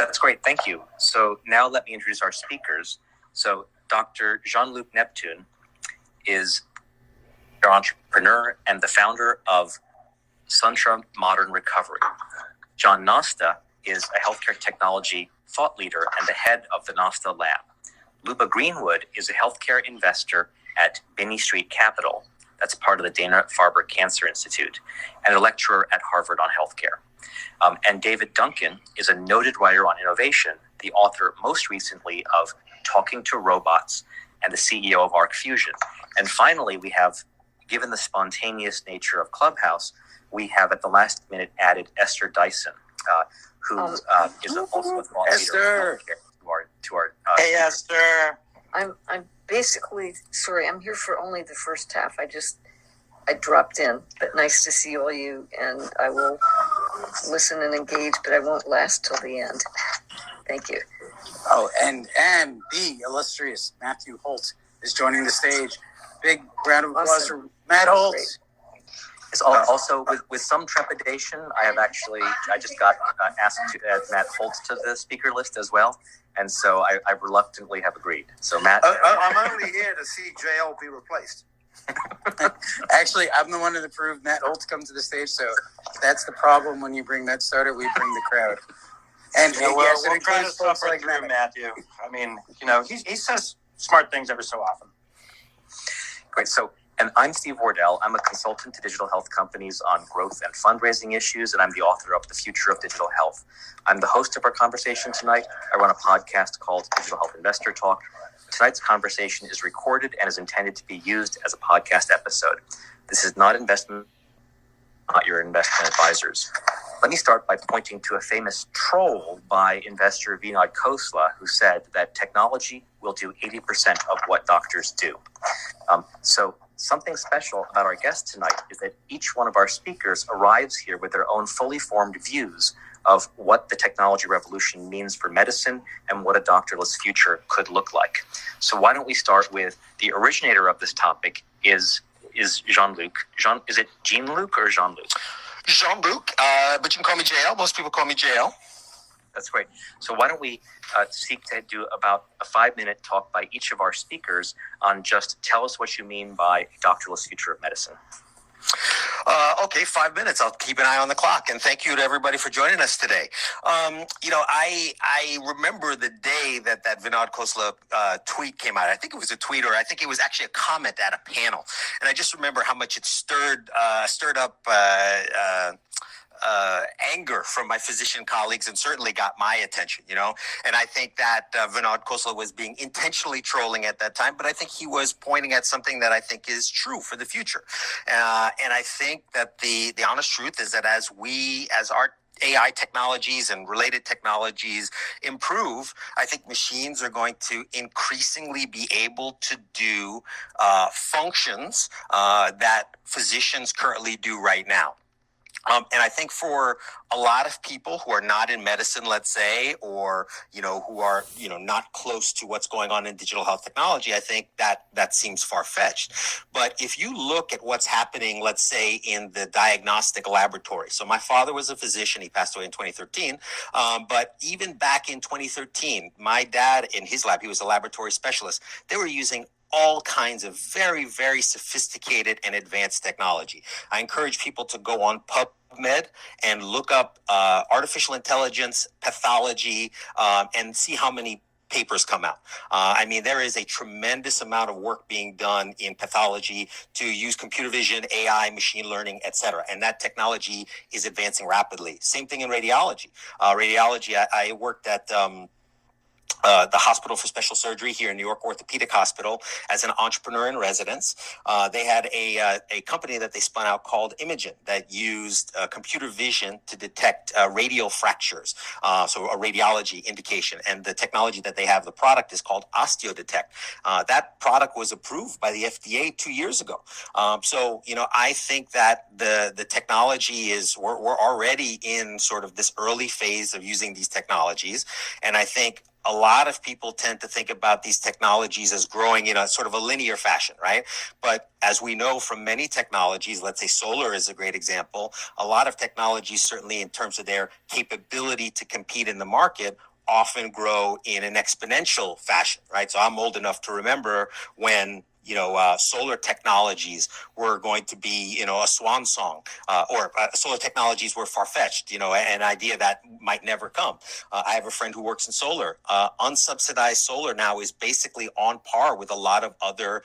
That's great. Thank you. So now let me introduce our speakers. So Dr. Jean-Luc Neptune is an entrepreneur and the founder of Sunshine Modern Recovery. John Nosta is a healthcare technology thought leader and the head of the Nosta lab. Luba Greenwood is a healthcare investor at Binney Street Capital. That's part of the Dana-Farber Cancer Institute, and a lecturer at Harvard on healthcare. And David Duncan is a noted writer on innovation, the author most recently of Talking to Robots and the CEO of Arc Fusion. And finally, we have, given the spontaneous nature of Clubhouse, we have at the last minute added Esther Dyson, who is also a thought leader to our Hey, Esther. I'm basically sorry. I'm here for only the first half. I dropped in, but nice to see all you, and I will listen and engage, but I won't last till the end. Thank you. Oh, and the illustrious Matthew Holt is joining the stage. Big round of applause for Matt Holt. Great. It's also with some trepidation. I just got asked to add Matt Holt to the speaker list as well, and so I reluctantly have agreed. So Matt, I'm only here to see JL be replaced. Actually, I'm the one that approved Matt Holt to come to the stage, so that's the problem when you bring that starter. We bring the crowd. And we'll try to suffer like through Matthew. I mean, he says smart things every so often. Great. So, and I'm Steve Wardell. I'm a consultant to digital health companies on growth and fundraising issues, and I'm the author of The Future of Digital Health. I'm the host of our conversation tonight. I run a podcast called Digital Health Investor Talk. Tonight's conversation is recorded and is intended to be used as a podcast episode. This is not investment, not your investment advisors. Let me start by pointing to a famous troll by investor Vinod Khosla, who said that technology will do 80% of what doctors do. So something special about our guest tonight is that each one of our speakers arrives here with their own fully formed views of what the technology revolution means for medicine and what a doctorless future could look like. So why don't we start with the originator of this topic is Jean-Luc. Is it Jean-Luc or Jean-Luc? Jean-Luc, but you can call me JL. Most people call me JL. That's great. So why don't we seek to do about a 5-minute talk by each of our speakers on just tell us what you mean by a doctorless future of medicine. Okay, 5 minutes. I'll keep an eye on the clock. And thank you to everybody for joining us today. I remember the day that Vinod Khosla tweet came out. I think it was a tweet, or I think it was actually a comment at a panel. And I just remember how much it stirred up anger from my physician colleagues, and certainly got my attention, And I think that Vinod Khosla was being intentionally trolling at that time, but I think he was pointing at something that I think is true for the future. And I think that the honest truth is that as our AI technologies and related technologies improve, I think machines are going to increasingly be able to do functions that physicians currently do right now. And I think for a lot of people who are not in medicine, let's say, or, who are, not close to what's going on in digital health technology, I think that seems far-fetched. But if you look at what's happening, let's say, in the diagnostic laboratory. So my father was a physician. He passed away in 2013. But even back in 2013, my dad in his lab, he was a laboratory specialist. They were using all kinds of very, very sophisticated and advanced technology. I encourage people to go on PubMed and look up artificial intelligence, pathology, and see how many papers come out. There is a tremendous amount of work being done in pathology to use computer vision, AI, machine learning, et cetera. And that technology is advancing rapidly. Same thing in radiology. I worked at the Hospital for Special Surgery here in New York Orthopedic Hospital as an entrepreneur in residence. They had a company that they spun out called Imogen that used computer vision to detect radial fractures, so a radiology indication. And the technology that they have, the product is called OsteoDetect. That product was approved by the FDA 2 years ago. I think that the technology we're already in sort of this early phase of using these technologies. And I think a lot of people tend to think about these technologies as growing in a sort of a linear fashion, right? But as we know from many technologies, let's say solar is a great example, a lot of technologies, certainly in terms of their capability to compete in the market, often grow in an exponential fashion, right? So I'm old enough to remember when solar technologies were going to be, a swan song, or solar technologies were far-fetched, an idea that might never come. I have a friend who works in solar. Unsubsidized solar now is basically on par with a lot of other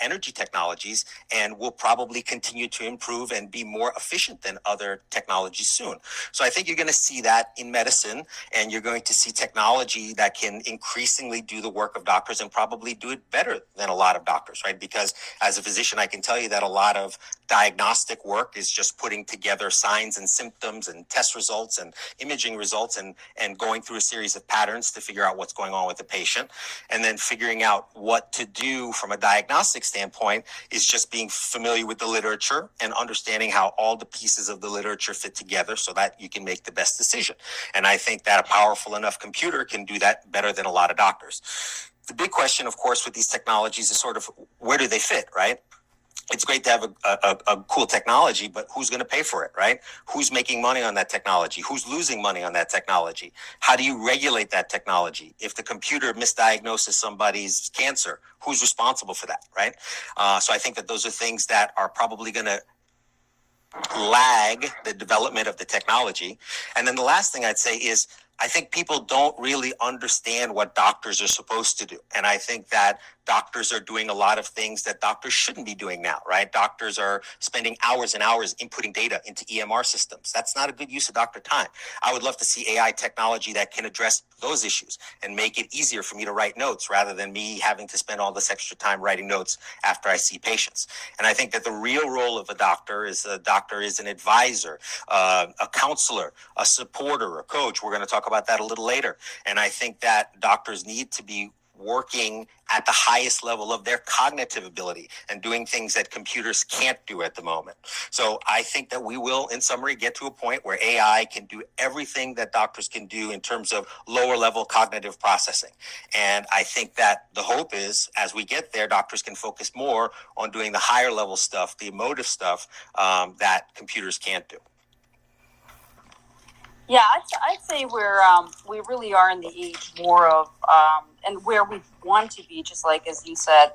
energy technologies, and will probably continue to improve and be more efficient than other technologies soon. So I think you're going to see that in medicine, and you're going to see technology that can increasingly do the work of doctors and probably do it better than a lot of doctors. Right? Because as a physician, I can tell you that a lot of diagnostic work is just putting together signs and symptoms and test results and imaging results and going through a series of patterns to figure out what's going on with the patient. And then figuring out what to do from a diagnostic standpoint is just being familiar with the literature and understanding how all the pieces of the literature fit together so that you can make the best decision. And I think that a powerful enough computer can do that better than a lot of doctors. The big question, of course, with these technologies is sort of where do they fit, right? It's great to have a cool technology, but who's going to pay for it, right? Who's making money on that technology? Who's losing money on that technology? How do you regulate that technology? If the computer misdiagnoses somebody's cancer, who's responsible for that, right? So I think that those are things that are probably going to lag the development of the technology. And then the last thing I'd say is I think people don't really understand what doctors are supposed to do. And I think that doctors are doing a lot of things that doctors shouldn't be doing now, right? Doctors are spending hours and hours inputting data into EMR systems. That's not a good use of doctor time. I would love to see AI technology that can address those issues and make it easier for me to write notes rather than me having to spend all this extra time writing notes after I see patients. And I think that the real role of a doctor is an advisor, a counselor, a supporter, a coach. We're going to talk about that a little later. And I think that doctors need to be working at the highest level of their cognitive ability and doing things that computers can't do at the moment. So I think that we will, in summary, get to a point where AI can do everything that doctors can do in terms of lower level cognitive processing. And I think that the hope is, as we get there, doctors can focus more on doing the higher level stuff, the emotive stuff that computers can't do. Yeah, I'd say we really are in the age more of and where we want to be, just like as you said,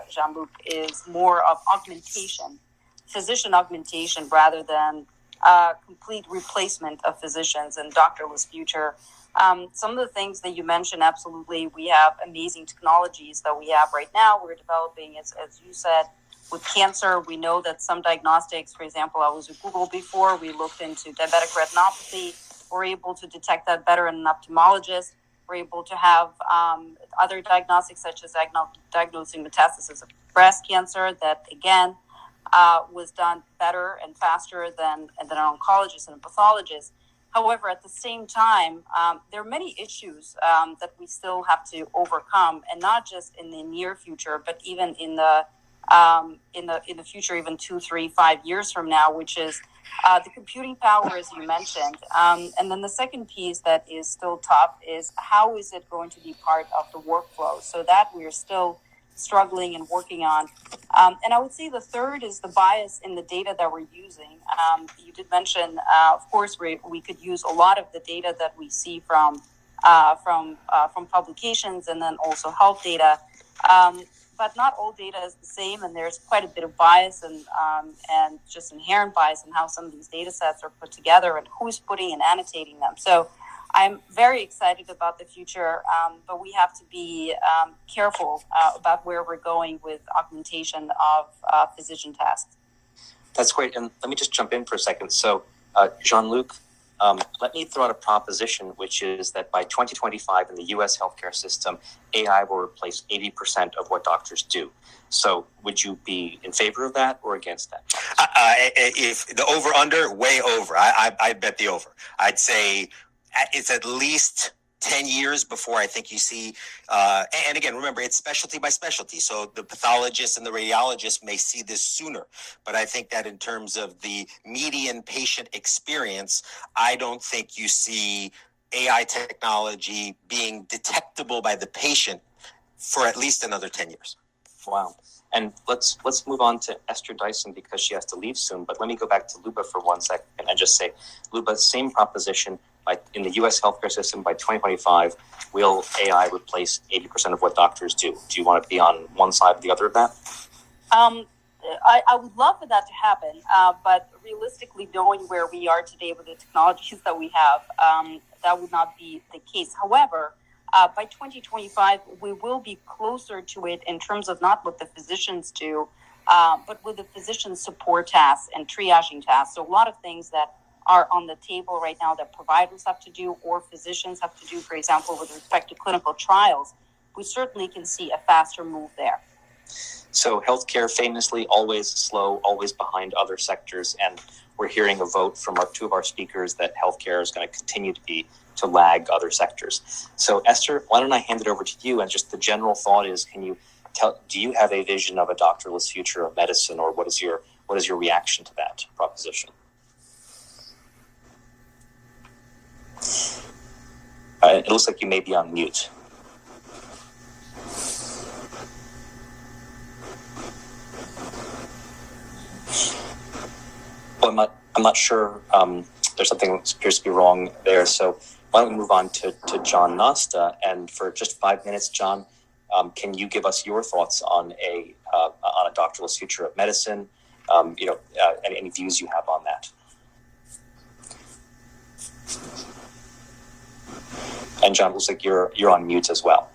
Jean-Luc, is more of augmentation, physician augmentation, rather than complete replacement of physicians and doctorless future. Some of the things that you mentioned, absolutely, we have amazing technologies that we have right now. We're developing, as you said, with cancer. We know that some diagnostics, for example, I was with Google before, we looked into diabetic retinopathy. We're able to detect that better in an ophthalmologist. We're able to have other diagnostics, such as diagnosing metastasis of breast cancer, that again was done better and faster than an oncologist and a pathologist. However, at the same time, there are many issues that we still have to overcome, and not just in the near future, but even in the future, even 2, 3, 5 years from now, which is the computing power, as you mentioned. And then the second piece that is still tough is how is it going to be part of the workflow? So that we're still struggling and working on. And I would say the third is the bias in the data that we're using. You did mention, of course, we could use a lot of the data that we see from publications, and then also health data. But not all data is the same, and there's quite a bit of bias and just inherent bias in how some of these data sets are put together and who's putting and annotating them. So I'm very excited about the future, but we have to be careful about where we're going with augmentation of physician tasks. That's great. And let me just jump in for a second. So, Jean-Luc, let me throw out a proposition, which is that by 2025 in the U.S. healthcare system, AI will replace 80% of what doctors do. So would you be in favor of that or against that? If the over-under, way over. I'd bet the over. I'd say it's at least 10 years before I think you see, and again, remember, it's specialty by specialty. So the pathologist and the radiologist may see this sooner. But I think that in terms of the median patient experience, I don't think you see AI technology being detectable by the patient for at least another 10 years. Wow. And let's move on to Esther Dyson because she has to leave soon. But let me go back to Luba for 1 second and just say, Luba, same proposition. in the U.S. healthcare system by 2025, will AI replace 80% of what doctors do? Do you want to be on one side or the other of that? I would love for that to happen, but realistically, knowing where we are today with the technologies that we have, that would not be the case. However, by 2025, we will be closer to it in terms of not what the physicians do, but with the physician support tasks and triaging tasks. So a lot of things that are on the table right now that providers have to do or physicians have to do, for example, with respect to clinical trials, we certainly can see a faster move there. So healthcare famously always slow, always behind other sectors, and we're hearing a vote from two of our speakers that healthcare is going to continue to lag other sectors. So Esther, why don't I hand it over to you, and just the general thought is, do you have a vision of a doctorless future of medicine, or what is your reaction to that proposition? It looks like you may be on mute. Well, I'm not sure. There's something that appears to be wrong there. So why don't we move on to John Nosta? And for just 5 minutes, John, can you give us your thoughts on a doctorless future of medicine? Any views you have on that? And John, looks like you're on mute as well.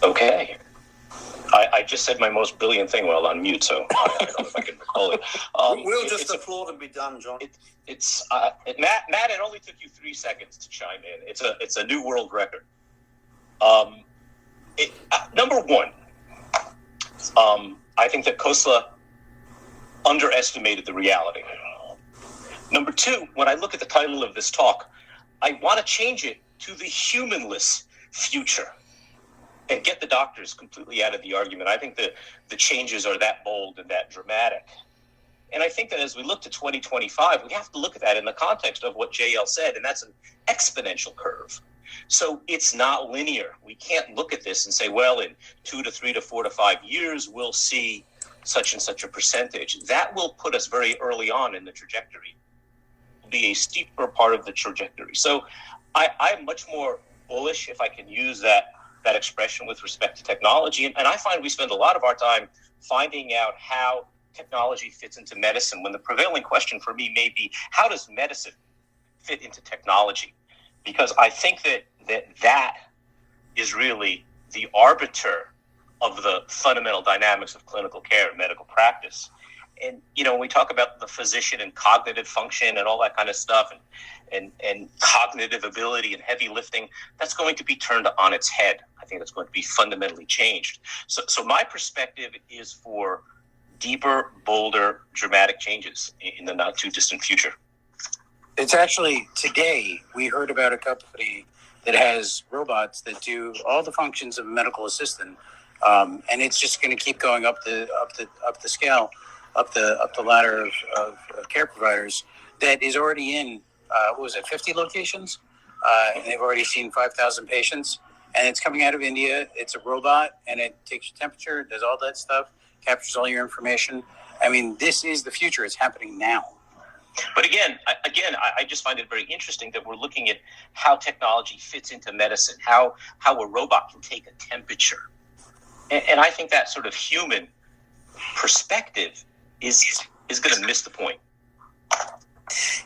Okay. I just said my most brilliant thing while on mute, so I don't know if I can recall it. We'll just applaud and be done, John. Matt, it only took you 3 seconds to chime in. It's a new world record. Number one, I think that Khosla underestimated the reality. Number two, when I look at the title of this talk, I want to change it to the humanless future and get the doctors completely out of the argument. I think that the changes are that bold and that dramatic. And I think that as we look to 2025, we have to look at that in the context of what JL said, and that's an exponential curve. So it's not linear. We can't look at this and say, well, in 2 to 3 to 4 to 5 years, we'll see such and such a percentage. That will put us very early on in the trajectory. It'll be a steeper part of the trajectory. So I'm much more bullish, if I can use that expression, with respect to technology. And I find we spend a lot of our time finding out how technology fits into medicine, when the prevailing question for me may be, how does medicine fit into technology? Because I think that is really the arbiter of the fundamental dynamics of clinical care and medical practice. And, when we talk about the physician and cognitive function and all that kind of stuff, and cognitive ability and heavy lifting, that's going to be turned on its head. I think that's going to be fundamentally changed. So my perspective is for deeper, bolder, dramatic changes in the not too distant future. It's actually, today we heard about a company that has robots that do all the functions of a medical assistant, and it's just going to keep going up the scale, up the ladder of care providers. That is already in 50 locations, and they've already seen 5,000 patients. And it's coming out of India. It's a robot, and it takes your temperature, does all that stuff, captures all your information. I mean, this is the future. It's happening now. But again, I just find it very interesting that we're looking at how technology fits into medicine, how a robot can take a temperature. And I think that sort of human perspective is going to miss the point.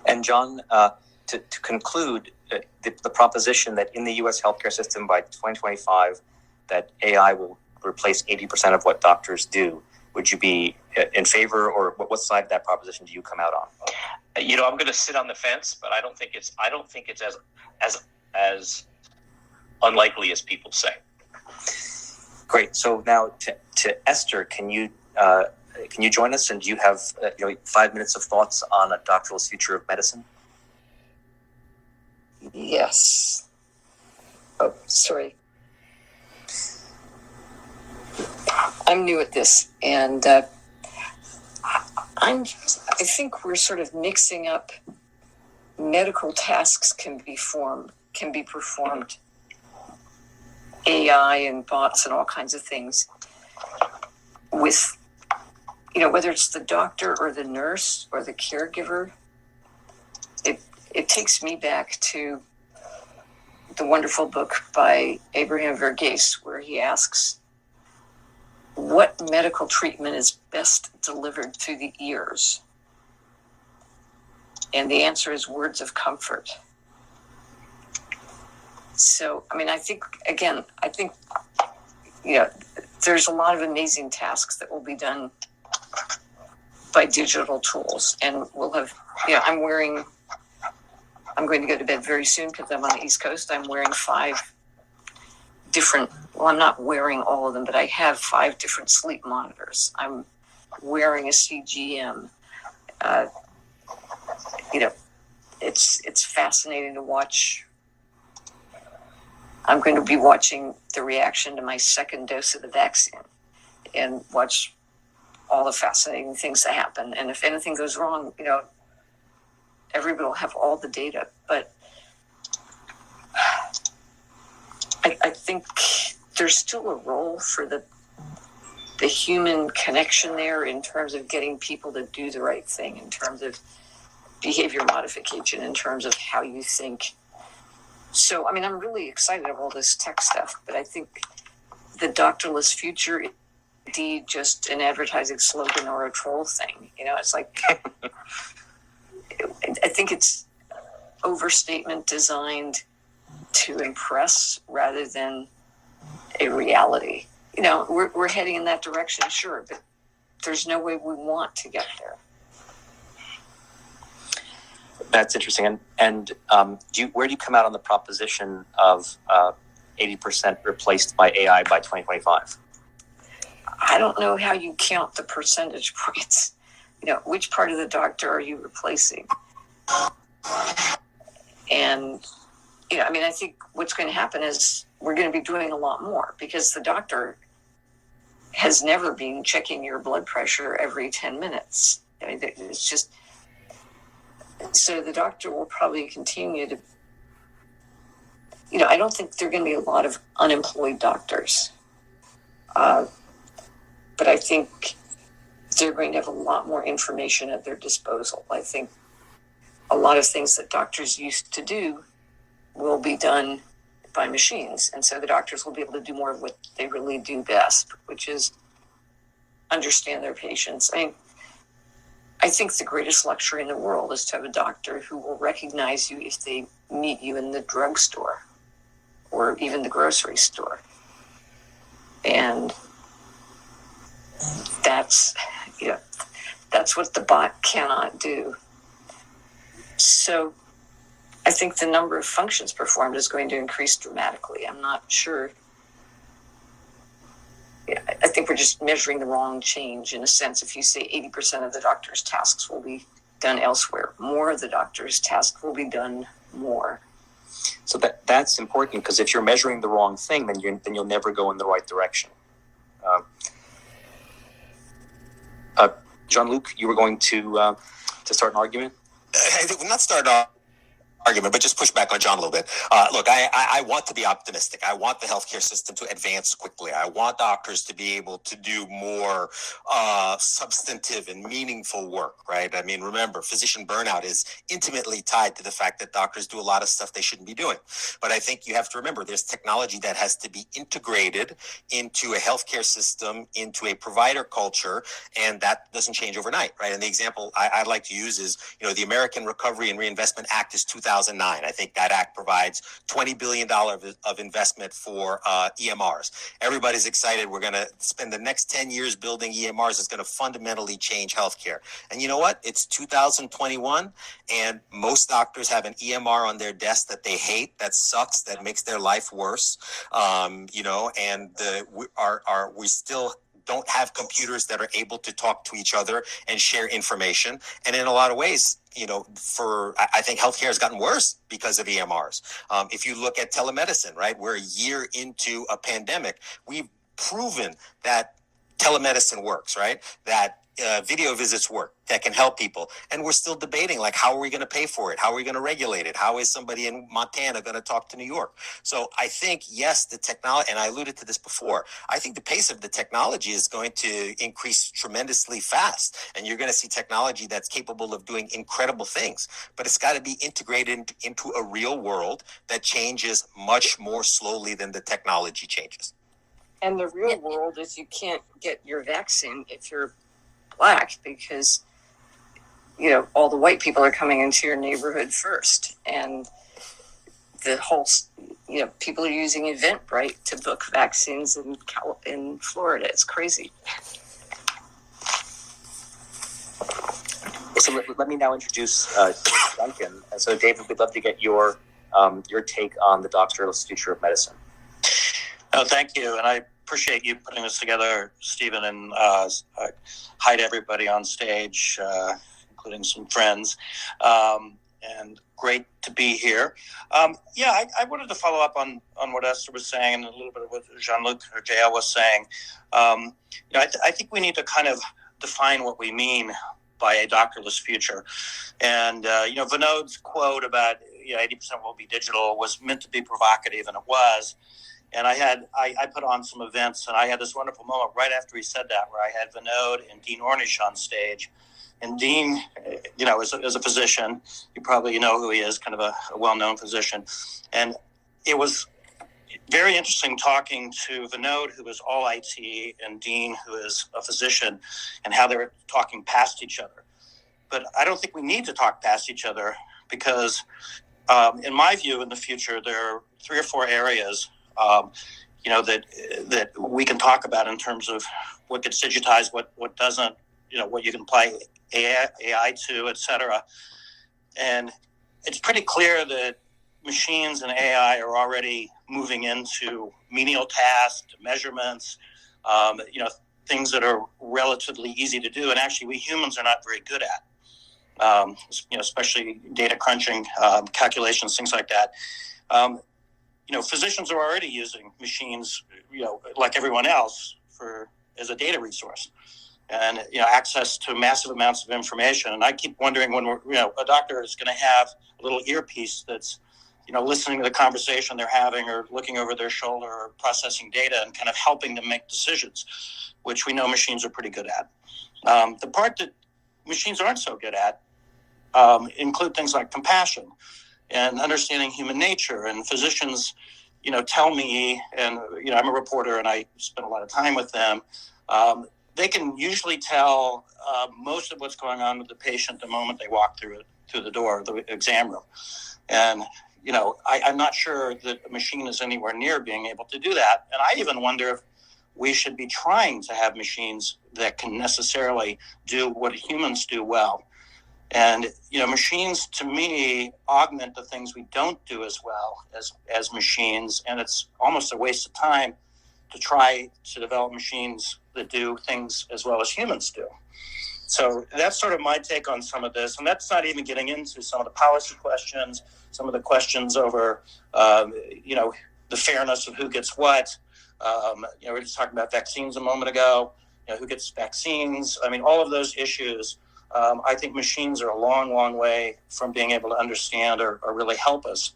And John, to conclude, the proposition that in the U.S. healthcare system by 2025, that AI will replace 80% of what doctors do, would you be in favor, or what side of that proposition do you come out on? I'm going to sit on the fence, but I don't think it's as unlikely as people say. Great. So now to Esther, can you join us, and do you have 5 minutes of thoughts on a doctorless future of medicine? Yes. Oh, sorry. I'm new at this, and I think we're sort of mixing up medical tasks can be performed, AI and bots and all kinds of things with, whether it's the doctor or the nurse or the caregiver. it takes me back to the wonderful book by Abraham Verghese, where he asks, what medical treatment is best delivered through the ears? And the answer is words of comfort. So, I mean, I think, you know, there's a lot of amazing tasks that will be done by digital tools. And we'll have, you know, I'm going to go to bed very soon because I'm on the East Coast. I'm wearing 5 different, well, I'm not wearing all of them, but I have 5 different sleep monitors. I'm wearing a CGM. You know, it's fascinating to watch. I'm going to be watching the reaction to my second dose of the vaccine and watch all the fascinating things that happen. And if anything goes wrong, you know, everybody will have all the data. But I think there's still a role for the human connection there in terms of getting people to do the right thing, in terms of behavior modification, in terms of how you think. So, I mean, I'm really excited about all this tech stuff, but I think the doctorless future is indeed just an advertising slogan or a troll thing. You know, it's like, I think it's overstatement designed to impress rather than a reality. You know, we're heading in that direction, sure, but there's no way we want to get there. That's interesting. And where do you come out on the proposition of 80% replaced by AI by 2025? I don't know how you count the percentage points. You know, which part of the doctor are you replacing? And, you know, I mean, I think what's going to happen is we're going to be doing a lot more because the doctor has never been checking your blood pressure every 10 minutes. I mean, it's just, so the doctor will probably continue to, you know, I don't think there are going to be a lot of unemployed doctors. But I think they're going to have a lot more information at their disposal. I think a lot of things that doctors used to do will be done by machines. And so the doctors will be able to do more of what they really do best, which is understand their patients. I mean, I think the greatest luxury in the world is to have a doctor who will recognize you if they meet you in the drugstore or even the grocery store. And that's, you know, that's what the bot cannot do. So I think the number of functions performed is going to increase dramatically. I'm not sure. I think we're just measuring the wrong change in a sense. If you say 80% of the doctor's tasks will be done elsewhere, more of the doctor's tasks will be done more. So that's important because if you're measuring the wrong thing, then you'll never go in the right direction. Jean-Luc, you were going to start an argument? I think we'll not start an argument, but just push back on John a little bit. Look, I want to be optimistic. I want the healthcare system to advance quickly. I want doctors to be able to do more substantive and meaningful work, right? I mean, remember, physician burnout is intimately tied to the fact that doctors do a lot of stuff they shouldn't be doing. But I think you have to remember there's technology that has to be integrated into a healthcare system, into a provider culture, and that doesn't change overnight, right? And the example I'd like to use is, you know, the American Recovery and Reinvestment Act is 2009. I think that act provides $20 billion of investment for EMRs. Everybody's excited. We're going to spend the next 10 years building EMRs. It's going to fundamentally change healthcare. And you know what? It's 2021, and most doctors have an EMR on their desk that they hate, that sucks, that makes their life worse. You know, and we still don't have computers that are able to talk to each other and share information. And in a lot of ways, you know, I think healthcare has gotten worse because of EMRs. If you look at telemedicine, right, we're a year into a pandemic. We've proven that telemedicine works, right? That video visits work that can help people. And we're still debating, like, how are we going to pay for it? How are we going to regulate it? How is somebody in Montana going to talk to New York? So I think, yes, the technology, and I alluded to this before, I think the pace of the technology is going to increase tremendously fast. And you're going to see technology that's capable of doing incredible things. But it's got to be integrated into a real world that changes much more slowly than the technology changes. And the real world is you can't get your vaccine if you're Black because, all the white people are coming into your neighborhood first. And the whole, people are using Eventbrite to book vaccines in Florida. It's crazy. So let me now introduce Duncan. And so, David, we'd love to get your take on the Doctorless future of medicine. Oh, thank you. And I appreciate you putting this together, Stephen, and hi to everybody on stage, including some friends. And great to be here. I wanted to follow up on what Esther was saying and a little bit of what Jean-Luc or JL was saying. I think we need to kind of define what we mean by a doctorless future. And, Vinod's quote about 80% will be digital was meant to be provocative, and it was. And I put on some events, and I had this wonderful moment right after he said that, where I had Vinod and Dean Ornish on stage. And Dean, is a physician. You probably know who he is, kind of a well-known physician. And it was very interesting talking to Vinod, who is all IT, and Dean, who is a physician, and how they were talking past each other. But I don't think we need to talk past each other because, in my view, in the future, there are 3 or 4 areas that we can talk about in terms of what gets digitized, what doesn't, what you can apply AI to, et cetera. And it's pretty clear that machines and AI are already moving into menial tasks, measurements, things that are relatively easy to do. And actually, we humans are not very good at, especially data crunching, calculations, things like that. Physicians are already using machines, like everyone else, as a data resource, and access to massive amounts of information. And I keep wondering when a doctor is going to have a little earpiece that's, listening to the conversation they're having, or looking over their shoulder, or processing data and kind of helping them make decisions, which we know machines are pretty good at. The part that machines aren't so good at include things like compassion and understanding human nature. And physicians, tell me, and, I'm a reporter and I spend a lot of time with them. They can usually tell most of what's going on with the patient the moment they walk through the door of the exam room. And, I'm not sure that a machine is anywhere near being able to do that. And I even wonder if we should be trying to have machines that can necessarily do what humans do well. And, machines, to me, augment the things we don't do as well as machines. And it's almost a waste of time to try to develop machines that do things as well as humans do. So that's sort of my take on some of this. And that's not even getting into some of the policy questions, some of the questions over, the fairness of who gets what. We were just talking about vaccines a moment ago, who gets vaccines. I mean, all of those issues. I think machines are a long, long way from being able to understand or really help us.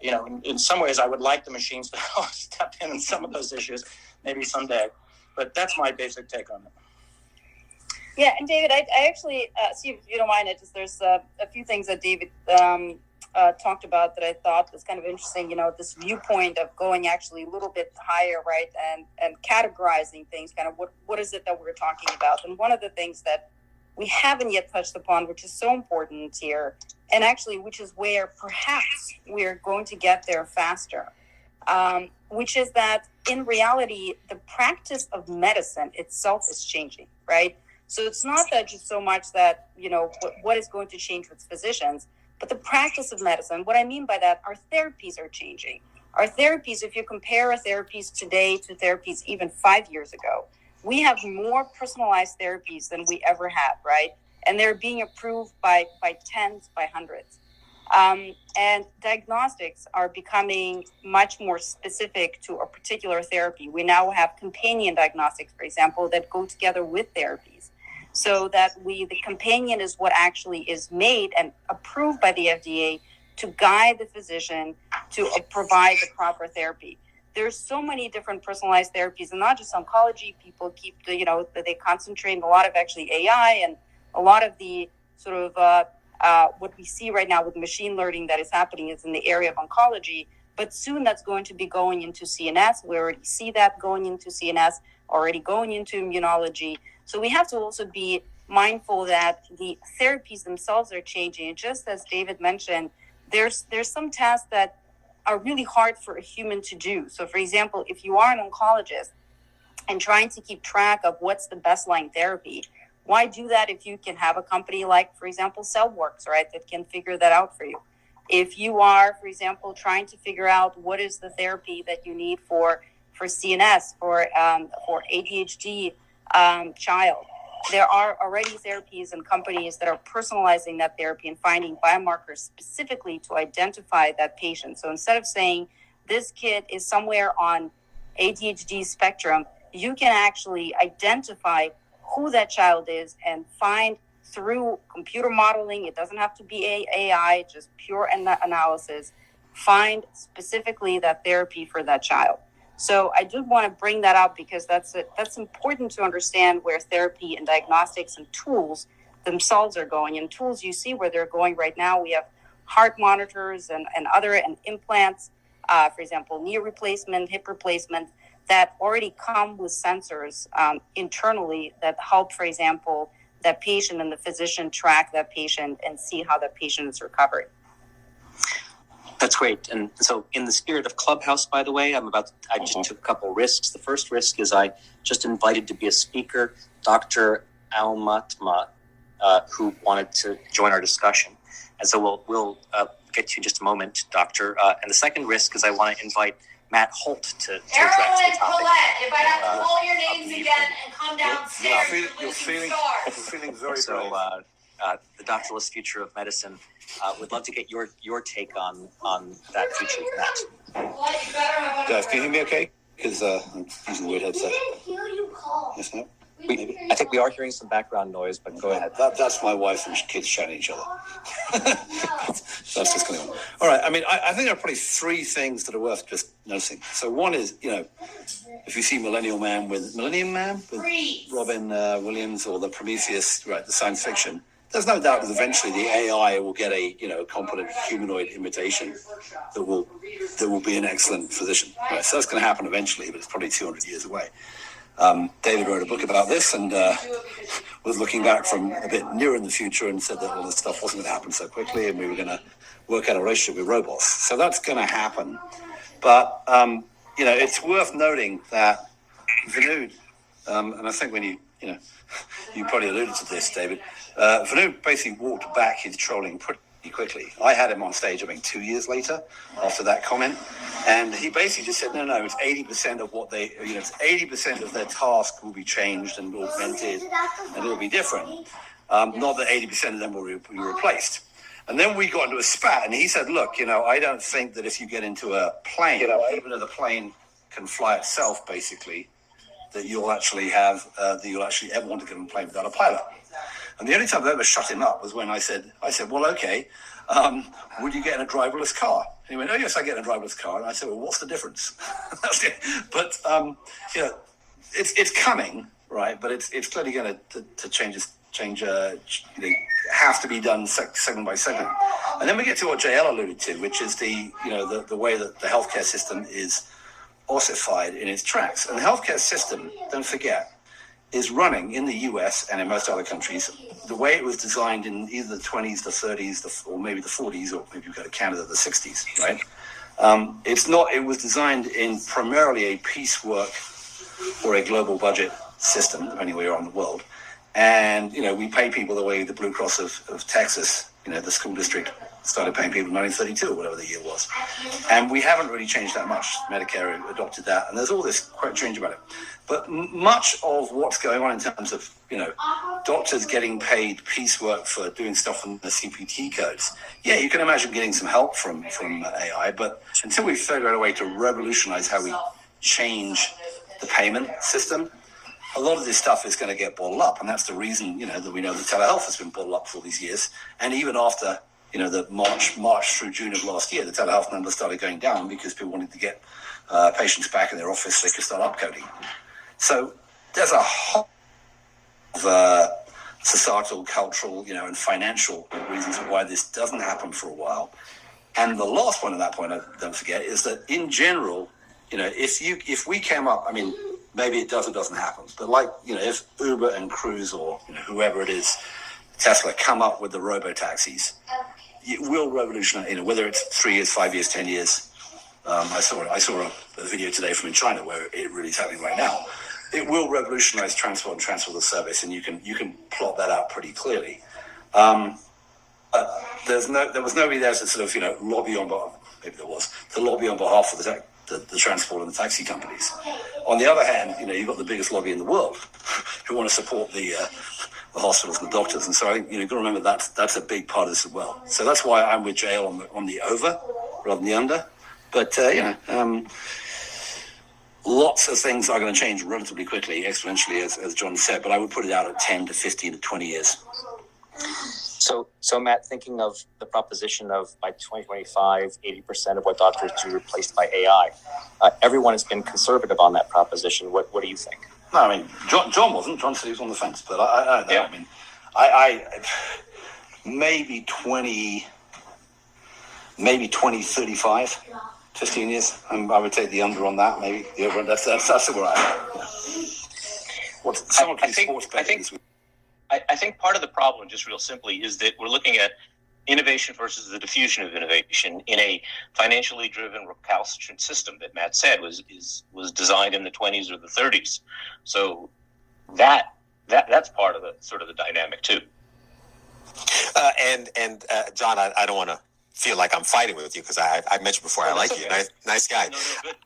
In some ways, I would like the machines to step in some of those issues, maybe someday. But that's my basic take on it. Yeah, and David, I actually, see if you don't mind, there's a few things that David talked about that I thought was kind of interesting, this viewpoint of going actually a little bit higher, right, and categorizing things, kind of what is it that we're talking about. And one of the things that we haven't yet touched upon, which is so important here, and actually which is where perhaps we're going to get there faster, which is that in reality, the practice of medicine itself is changing, right? So it's not that just so much that, what is going to change with physicians, but the practice of medicine. What I mean by that, our therapies are changing. Our therapies, if you compare our therapies today to therapies even 5 years ago, we have more personalized therapies than we ever had, right? And they're being approved by tens, by hundreds. And diagnostics are becoming much more specific to a particular therapy. We now have companion diagnostics, for example, that go together with therapies. so that the companion is what actually is made and approved by the FDA to guide the physician to provide the proper therapy. There's so many different personalized therapies, and not just oncology. People they concentrate on a lot of actually AI and a lot of the sort of what we see right now with machine learning that is happening is in the area of oncology. But soon that's going to be going into CNS. We already see that going into CNS, already going into immunology. So we have to also be mindful that the therapies themselves are changing. And just as David mentioned, there's some tasks that are really hard for a human to do. So for example, if you are an oncologist and trying to keep track of what's the best line therapy, why do that if you can have a company like, for example, CellWorks, right, that can figure that out for you? If you are, for example, trying to figure out what is the therapy that you need for CNS, for ADHD child, there are already therapies and companies that are personalizing that therapy and finding biomarkers specifically to identify that patient. So instead of saying this kid is somewhere on ADHD spectrum, you can actually identify who that child is and find through computer modeling. It doesn't have to be AI, just pure analysis, find specifically that therapy for that child. So I do want to bring that up because that's important to understand where therapy and diagnostics and tools themselves are going. And tools, you see where they're going right now. We have heart monitors and implants, for example, knee replacement, hip replacement, that already come with sensors internally that help, for example, that patient and the physician track that patient and see how that patient is recovering. That's great. And so in the spirit of Clubhouse, by the way, I just took a couple risks. The first risk is I just invited to be a speaker, Dr. Almatma, who wanted to join our discussion. And so we'll get to you in just a moment, Doctor. And the second risk is I want to invite Matt Holt to address the topic. Colette, if I have to call your names again and come downstairs, you're feeling very brave. So the Doctorless future of medicine. Would love to get your take on that future, Matt. Guys, can you hear me okay? Because I'm using the weird headset. I didn't hear you call. Yes, no? I think we are hearing some background noise, but go ahead. That's my wife and kids shouting at each other. That's just going on. All right. I mean, I think there are probably three things that are worth just noticing. So one is, if you see Millennium Man with Robin Williams or the Prometheus, right, the science fiction, there's no doubt that eventually the AI will get a competent humanoid imitation that will be an excellent physician. Right? So that's going to happen eventually, but it's probably 200 years away. David wrote a book about this and was looking back from a bit nearer in the future and said that all this stuff wasn't going to happen so quickly and we were going to work out a relationship with robots. So that's going to happen. But, it's worth noting that Vinod, and I think when you probably alluded to this, David, Vinod basically walked back his trolling pretty quickly. I had him on stage, 2 years later after that comment. And he basically just said, no, it's 80% of what it's 80% of their task will be changed and augmented and it'll be different. Not that 80% of them will be replaced. And then we got into a spat and he said, look, I don't think that if you get into a plane, even though the plane can fly itself, basically, that you'll actually ever want to get on a plane without a pilot. And the only time I ever shut him up was when I said, well, okay, would you get in a driverless car? And he went, oh, yes, I get in a driverless car. And I said, well, what's the difference? But, it's coming, right? But it's clearly going to change, have to be done segment by segment. And then we get to what JL alluded to, which is the way that the healthcare system is ossified in its tracks. And the healthcare system, don't forget, is running in the US and in most other countries the way it was designed in either the 20s, the 30s, or maybe the 40s, or maybe you go to Canada, the 60s, right? It was designed in primarily a piecework or a global budget system, depending where you are in the world. And, we pay people the way the Blue Cross of Texas, the school district started paying people in 1932 or whatever the year was. And we haven't really changed that much. Medicare adopted that. And there's all this quite change about it. But much of what's going on in terms of, doctors getting paid piecework for doing stuff on the CPT codes, you can imagine getting some help from AI. But until we figure out a way to revolutionize how we change the payment system, a lot of this stuff is going to get bottled up, and that's the reason, that we know that telehealth has been bottled up for all these years. And even after, the March through June of last year, the telehealth numbers started going down because people wanted to get patients back in their office so they could start upcoding. So there's a whole of societal, cultural, and financial reasons why this doesn't happen for a while. And the last point on that point, don't forget, is that in general, if we came up, I mean, maybe it does or doesn't happen, but if Uber and Cruise or whoever it is, Tesla, come up with the robo-taxis, it will revolutionize, whether it's 3 years, 5 years, 10 years. I saw a video today from in China where it really is happening right now. It will revolutionize transport and transport as a service, and you can plot that out pretty clearly. There was nobody there to sort of lobby on behalf. Maybe there was to lobby on behalf of the transport and the taxi companies. On the other hand, you've got the biggest lobby in the world who want to support the hospitals and the doctors, and so you've got to remember that's a big part of this as well. So that's why I'm with JL on the over rather than the under. But lots of things are going to change relatively quickly, exponentially, as John said. But I would put it out at 10 to 15 to 20 years. So Matt, thinking of the proposition of by 2025, 80% of what doctors do replaced by AI, everyone has been conservative on that proposition. What do you think? No, I mean, John wasn't. John said he was on the fence, but I don't know. Yeah. I maybe 20, 35, 15 years. I would take the under on that, maybe. Yeah, that's where I am. I think part of the problem, just real simply, is that we're looking at innovation versus the diffusion of innovation in a financially driven, recalcitrant system that Matt said was designed in the 20s or the 30s. So that's part of the sort of the dynamic too. And John, I don't want to feel like I'm fighting with you because I mentioned before I like you. Nice guy. No, good.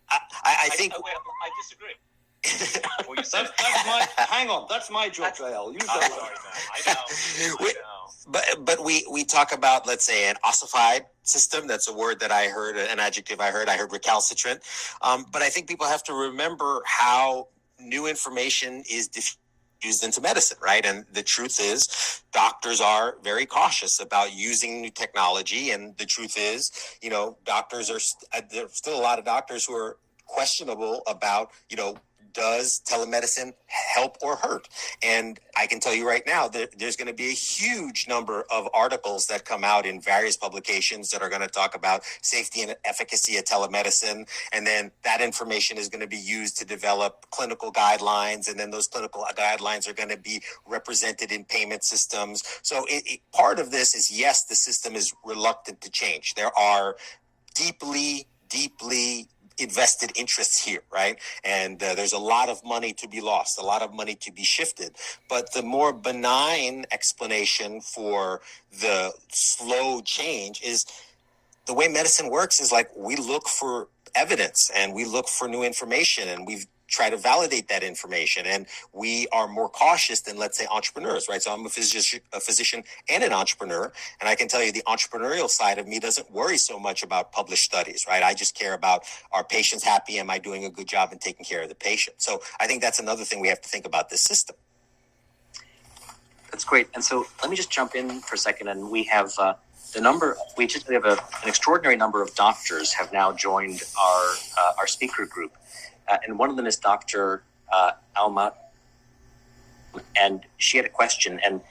I think I disagree. Hang on, that's my job, JL. You don't. I know. But we talk about, let's say, an ossified system. That's a word that I heard, an adjective I heard recalcitrant. But I think people have to remember how new information is diffused into medicine, right? And the truth is, doctors are very cautious about using new technology. And the truth is, doctors there's still a lot of doctors who are questionable about, does telemedicine help or hurt? And I can tell you right now that there's going to be a huge number of articles that come out in various publications that are going to talk about safety and efficacy of telemedicine. And then that information is going to be used to develop clinical guidelines. And then those clinical guidelines are going to be represented in payment systems. So part of this is, yes, the system is reluctant to change. There are deeply invested interests here, right? And there's a lot of money to be lost, a lot of money to be shifted. But the more benign explanation for the slow change is the way medicine works is like we look for evidence and we look for new information and we've try to validate that information. And we are more cautious than, let's say, entrepreneurs, right? So I'm a physician and an entrepreneur. And I can tell you the entrepreneurial side of me doesn't worry so much about published studies, right? I just care about, are patients happy? Am I doing a good job in taking care of the patient? So I think that's another thing we have to think about this system. That's great. And so let me just jump in for a second. And we have an extraordinary number of doctors have now joined our speaker group. And one of them is Dr. Alma, and she had a question. And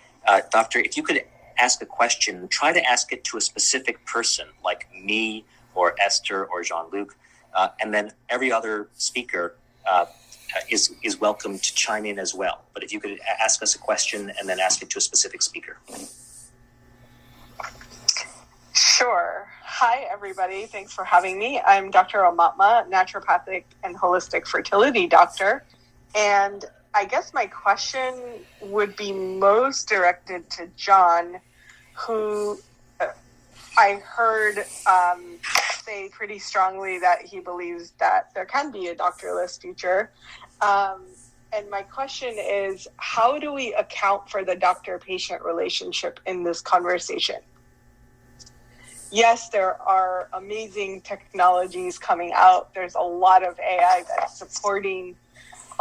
Doctor, if you could ask a question, try to ask it to a specific person, like me or Esther or Jean-Luc, and then every other speaker is welcome to chime in as well. But if you could ask us a question and then ask it to a specific speaker. Sure. Hi, everybody. Thanks for having me. I'm Dr. Omatma, naturopathic and holistic fertility doctor. And I guess my question would be most directed to John, who I heard say pretty strongly that he believes that there can be a doctorless future. And my question is, how do we account for the doctor-patient relationship in this conversation? Yes, there are amazing technologies coming out. There's a lot of AI that's supporting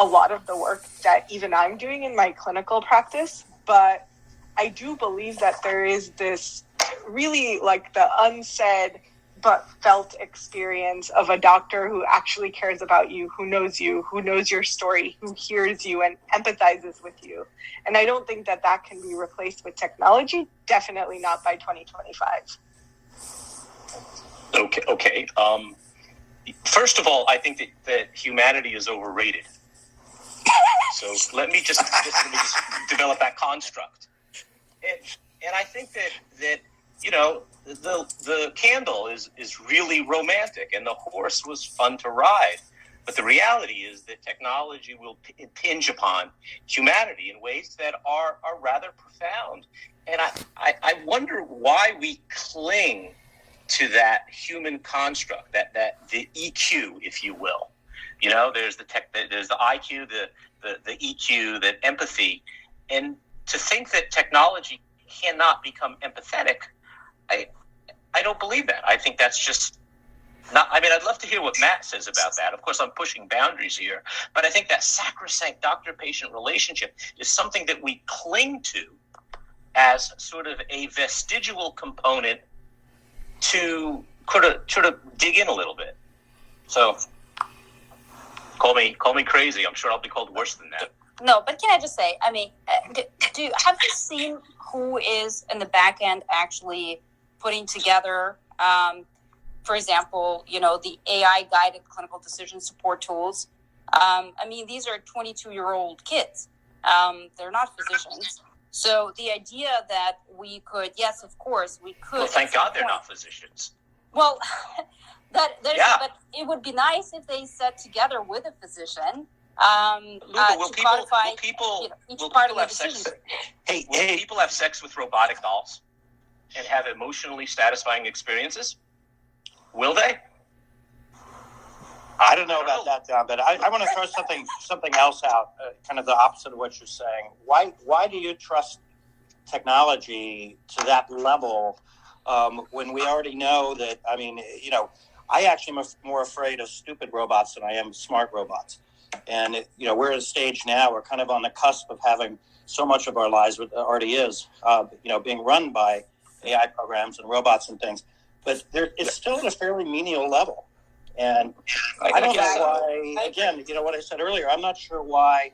a lot of the work that even I'm doing in my clinical practice, but I do believe that there is this really like the unsaid but felt experience of a doctor who actually cares about you, who knows your story, who hears you and empathizes with you. And I don't think that that can be replaced with technology, definitely not by 2025. Okay. First of all, I think that humanity is overrated. So let me just develop that construct. And I think that you know, the candle is really romantic, and the horse was fun to ride. But the reality is that technology will impinge upon humanity in ways that are rather profound. And I wonder why we cling to that human construct, that the EQ, if you will. You know, there's the IQ, the EQ, the empathy, and to think that technology cannot become empathetic, I don't believe that. I think that's just not. I mean, I'd love to hear what Matt says about that. Of course, I'm pushing boundaries here, but I think that sacrosanct doctor-patient relationship is something that we cling to as sort of a vestigial component to sort of dig in a little bit. So, call me crazy. I'm sure I'll be called worse than that. No, but can I just say, I mean, have you seen who is in the back end actually putting together, for example, you know, the AI-guided clinical decision support tools? I mean, these are 22-year-old kids. They're not physicians. So the idea that we could, yes, of course, we could. Well, thank God they're not physicians. Well, but it would be nice if they sat together with a physician. Luba, will people have sex? Will people have sex with robotic dolls and have emotionally satisfying experiences? Will they? I don't know about that, John, but I want to throw something else out, kind of the opposite of what you're saying. Why do you trust technology to that level when we already know that? I mean, you know, I actually am more afraid of stupid robots than I am smart robots. And, you know, we're at a stage now, we're kind of on the cusp of having so much of our lives already is, you know, being run by AI programs and robots and things. But it's still at a fairly menial level. And I don't know why, again, you know, what I said earlier, I'm not sure why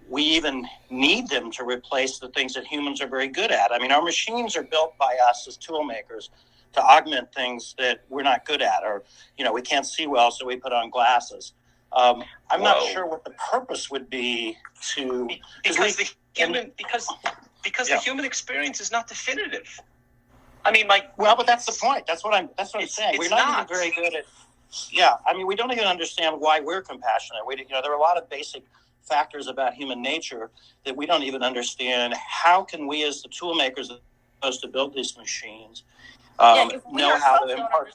we even need them to replace the things that humans are very good at. I mean, our machines are built by us as tool makers to augment things that we're not good at, or, you know, we can't see well, so we put on glasses. I'm not sure what the purpose would be to because the human experience is not definitive. I mean, but that's the point. That's what I'm saying. We're not even very good at. Yeah, I mean, we don't even understand why we're compassionate. There are a lot of basic factors about human nature that we don't even understand. How can we, as the tool makers, supposed to build these machines, know how to impart?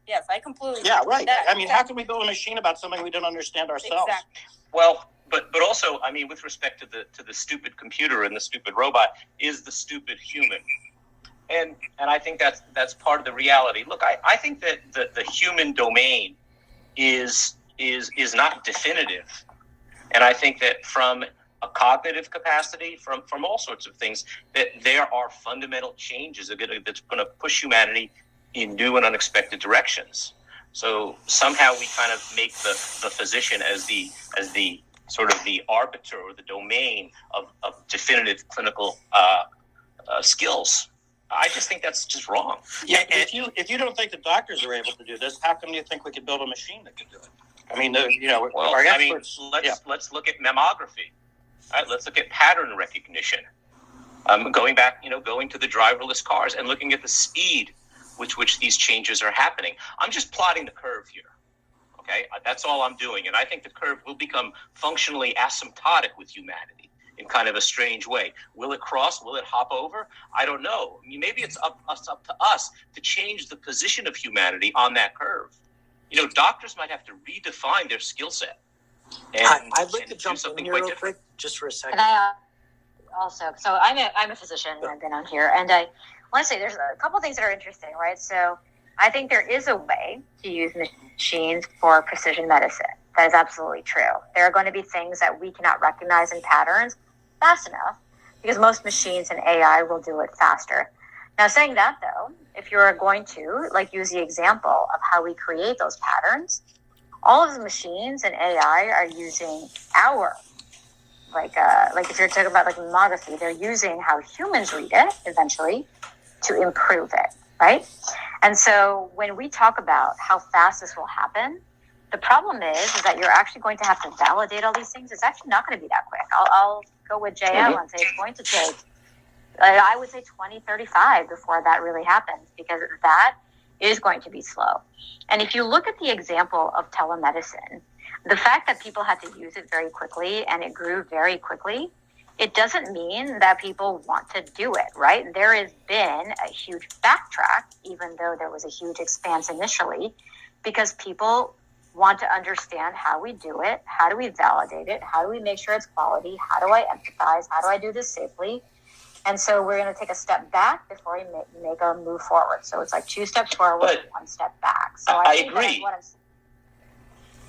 Yes, I completely. Yeah, right. I mean, how can we build a machine about something we don't understand ourselves? Exactly. Well, but also, I mean, with respect to the stupid computer and the stupid robot, is the stupid human, and I think that's part of the reality. Look, I think that the human domain is not definitive, and I think that from a cognitive capacity, from all sorts of things, that there are fundamental changes that's going to push humanity in new and unexpected directions. So somehow we kind of make the physician as the sort of the arbiter or the domain of definitive clinical skills. I just think that's just wrong. Yeah, if you don't think the doctors are able to do this, how come you think we could build a machine that could do it? I mean, our experts. Let's look at mammography. All right, let's look at pattern recognition. Going to the driverless cars and looking at the speed with which these changes are happening. I'm just plotting the curve here. Okay, that's all I'm doing, and I think the curve will become functionally asymptotic with humanity in kind of a strange way. Will it cross? Will it hop over? I don't know. I mean, maybe it's up to us to change the position of humanity on that curve. You know, doctors might have to redefine their skill set. I'd like to jump in here real quick, just for a second. And I'm a physician. I've been on here, and I want to say there's a couple things that are interesting, right? So I think there is a way to use machines for precision medicine. That is absolutely true. There are going to be things that we cannot recognize in patterns fast enough because most machines and AI will do it faster. Now, saying that, though, if you're going to use the example of how we create those patterns, all of the machines and AI are using our, if you're talking about mammography, they're using how humans read it eventually to improve it, right? And so when we talk about how fast this will happen, the problem is that you're actually going to have to validate all these things. It's actually not going to be that quick. I'll go with JL and say it's going to take, I would say 2035 before that really happens, because that is going to be slow. And if you look at the example of telemedicine, the fact that people had to use it very quickly and it grew very quickly, it doesn't mean that people want to do it, right? There has been a huge backtrack, even though there was a huge expanse initially, because people want to understand how we do it, how do we validate it, how do we make sure it's quality, how do I empathize, how do I do this safely? And so we're going to take a step back before we make a move forward. So it's 2 steps forward, and 1 step back. So I agree.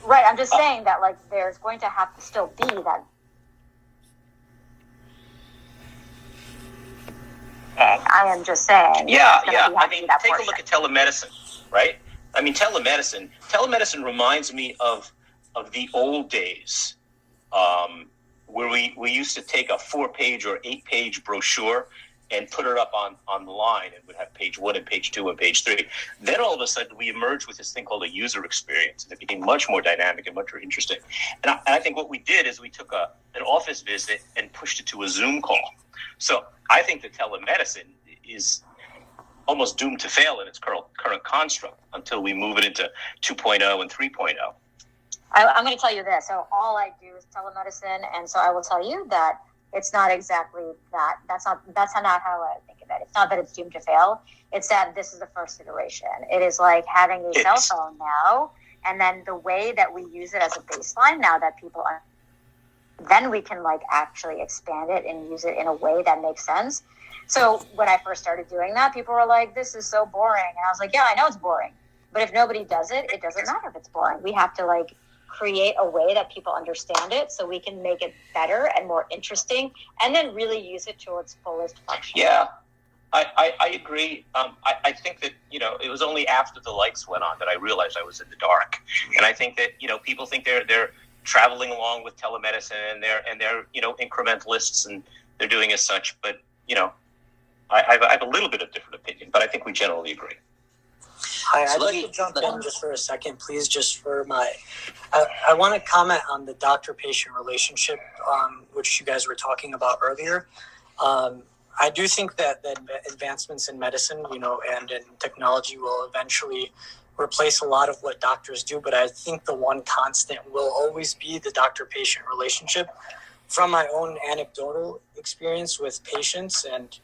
I'm just saying that there's going to have to still be that. I am just saying. Yeah. I mean, take a look at telemedicine, right? I mean, telemedicine reminds me of the old days, where we used to take a 4-page or 8-page brochure and put it up on the line, and would have page 1 and page 2 and page 3. Then all of a sudden we emerged with this thing called a user experience, and it became much more dynamic and much more interesting. And I think what we did is we took an office visit and pushed it to a Zoom call. So I think that telemedicine is almost doomed to fail in its current construct until we move it into 2.0 and 3.0. I'm going to tell you this. So all I do is telemedicine, and so I will tell you that it's not exactly that. That's not how I think of it. It's not that it's doomed to fail. It's that this is the first iteration. It is like having a cell phone now, and then the way that we use it as a baseline now that people are, then we can actually expand it and use it in a way that makes sense. So when I first started doing that, people were like, this is so boring. And I was like, yeah, I know it's boring. But if nobody does it, it doesn't matter if it's boring. We have to create a way that people understand it so we can make it better and more interesting, and then really use it to its fullest function. Yeah, I agree. I think that, it was only after the lights went on that I realized I was in the dark. And I think that, people think they're traveling along with telemedicine and they're incrementalists and they're doing as such. But, I have a little bit of different opinion, but I think we generally agree. Hi, I'd like to jump in just for a second, please, I want to comment on the doctor-patient relationship, which you guys were talking about earlier. I do think that advancements in medicine, and in technology will eventually replace a lot of what doctors do, but I think the one constant will always be the doctor-patient relationship. From my own anecdotal experience with patients, and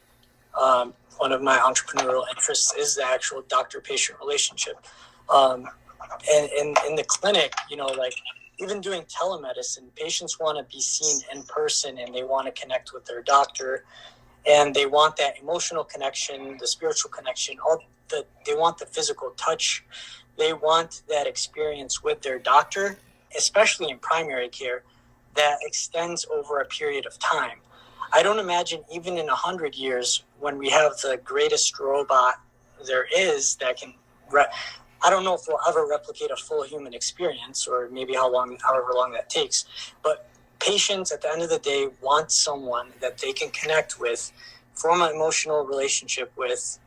one of my entrepreneurial interests is the actual doctor-patient relationship. And in the clinic, even doing telemedicine, patients want to be seen in person and they want to connect with their doctor, and they want that emotional connection, the spiritual connection, they want the physical touch. They want that experience with their doctor, especially in primary care, that extends over a period of time. I don't imagine even in 100 years, when we have the greatest robot there is that can, I don't know if we'll ever replicate a full human experience, or maybe however long that takes. But patients at the end of the day want someone that they can connect with, form an emotional relationship with,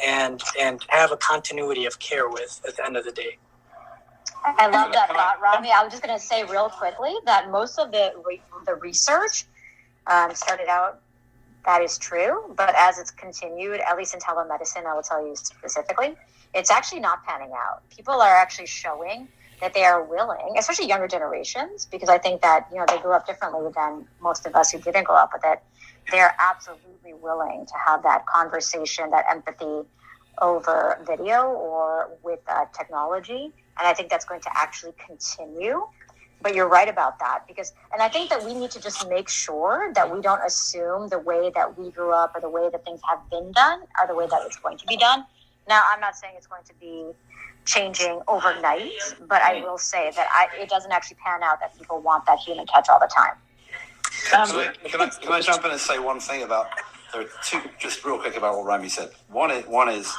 and have a continuity of care with at the end of the day. I love that thought, Rami. I was just going to say real quickly that most of the research started out, that is true, but as it's continued, at least in telemedicine, I will tell you specifically, it's actually not panning out. People are actually showing that they are willing, especially younger generations, because I think that, they grew up differently than most of us who didn't grow up with it. They're absolutely willing to have that conversation, that empathy over video or with technology. And I think that's going to actually continue. But you're right about that, and I think that we need to just make sure that we don't assume the way that we grew up or the way that things have been done are the way that it's going to be done. Now, I'm not saying it's going to be changing overnight, but I will say that it doesn't actually pan out that people want that human touch all the time. Can I jump in and say one thing about, there are two, just real quick about what Rami said. One is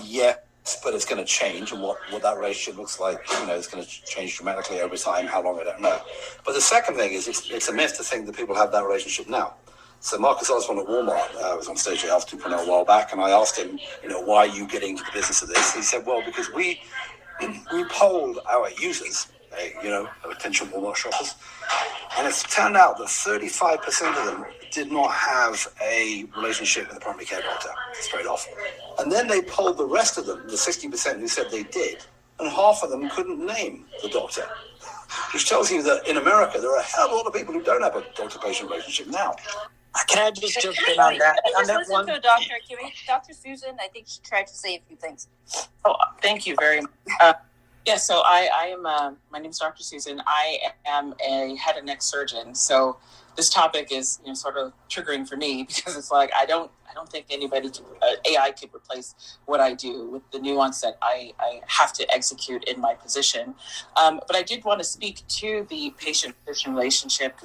yes, but it's going to change, and what that relationship looks like, it's going to change dramatically over time. How long, I don't know. But the second thing is it's a myth to think that people have that relationship now. So Marcus Osborne at Walmart was on stage at Health 2.0 a while back, and I asked him, why are you getting into the business of this? He said, well, because we polled our users, potential Walmart shoppers, and it's turned out that 35% of them did not have a relationship with a primary care doctor straight off. And then they polled the rest of them, the 60% who said they did, and half of them couldn't name the doctor, which tells you that in America there are a hell of a lot of people who don't have a doctor-patient relationship now. Can I just jump in on that? Listen to a doctor. Dr. Susan, I think she tried to say a few things. Oh, thank you very much. So I am, my name is Dr. Susan. I am a head and neck surgeon. So this topic is, sort of triggering for me because it's like, I don't think anybody, AI could replace what I do with the nuance that I have to execute in my position. But I did want to speak to the patient-physician relationship,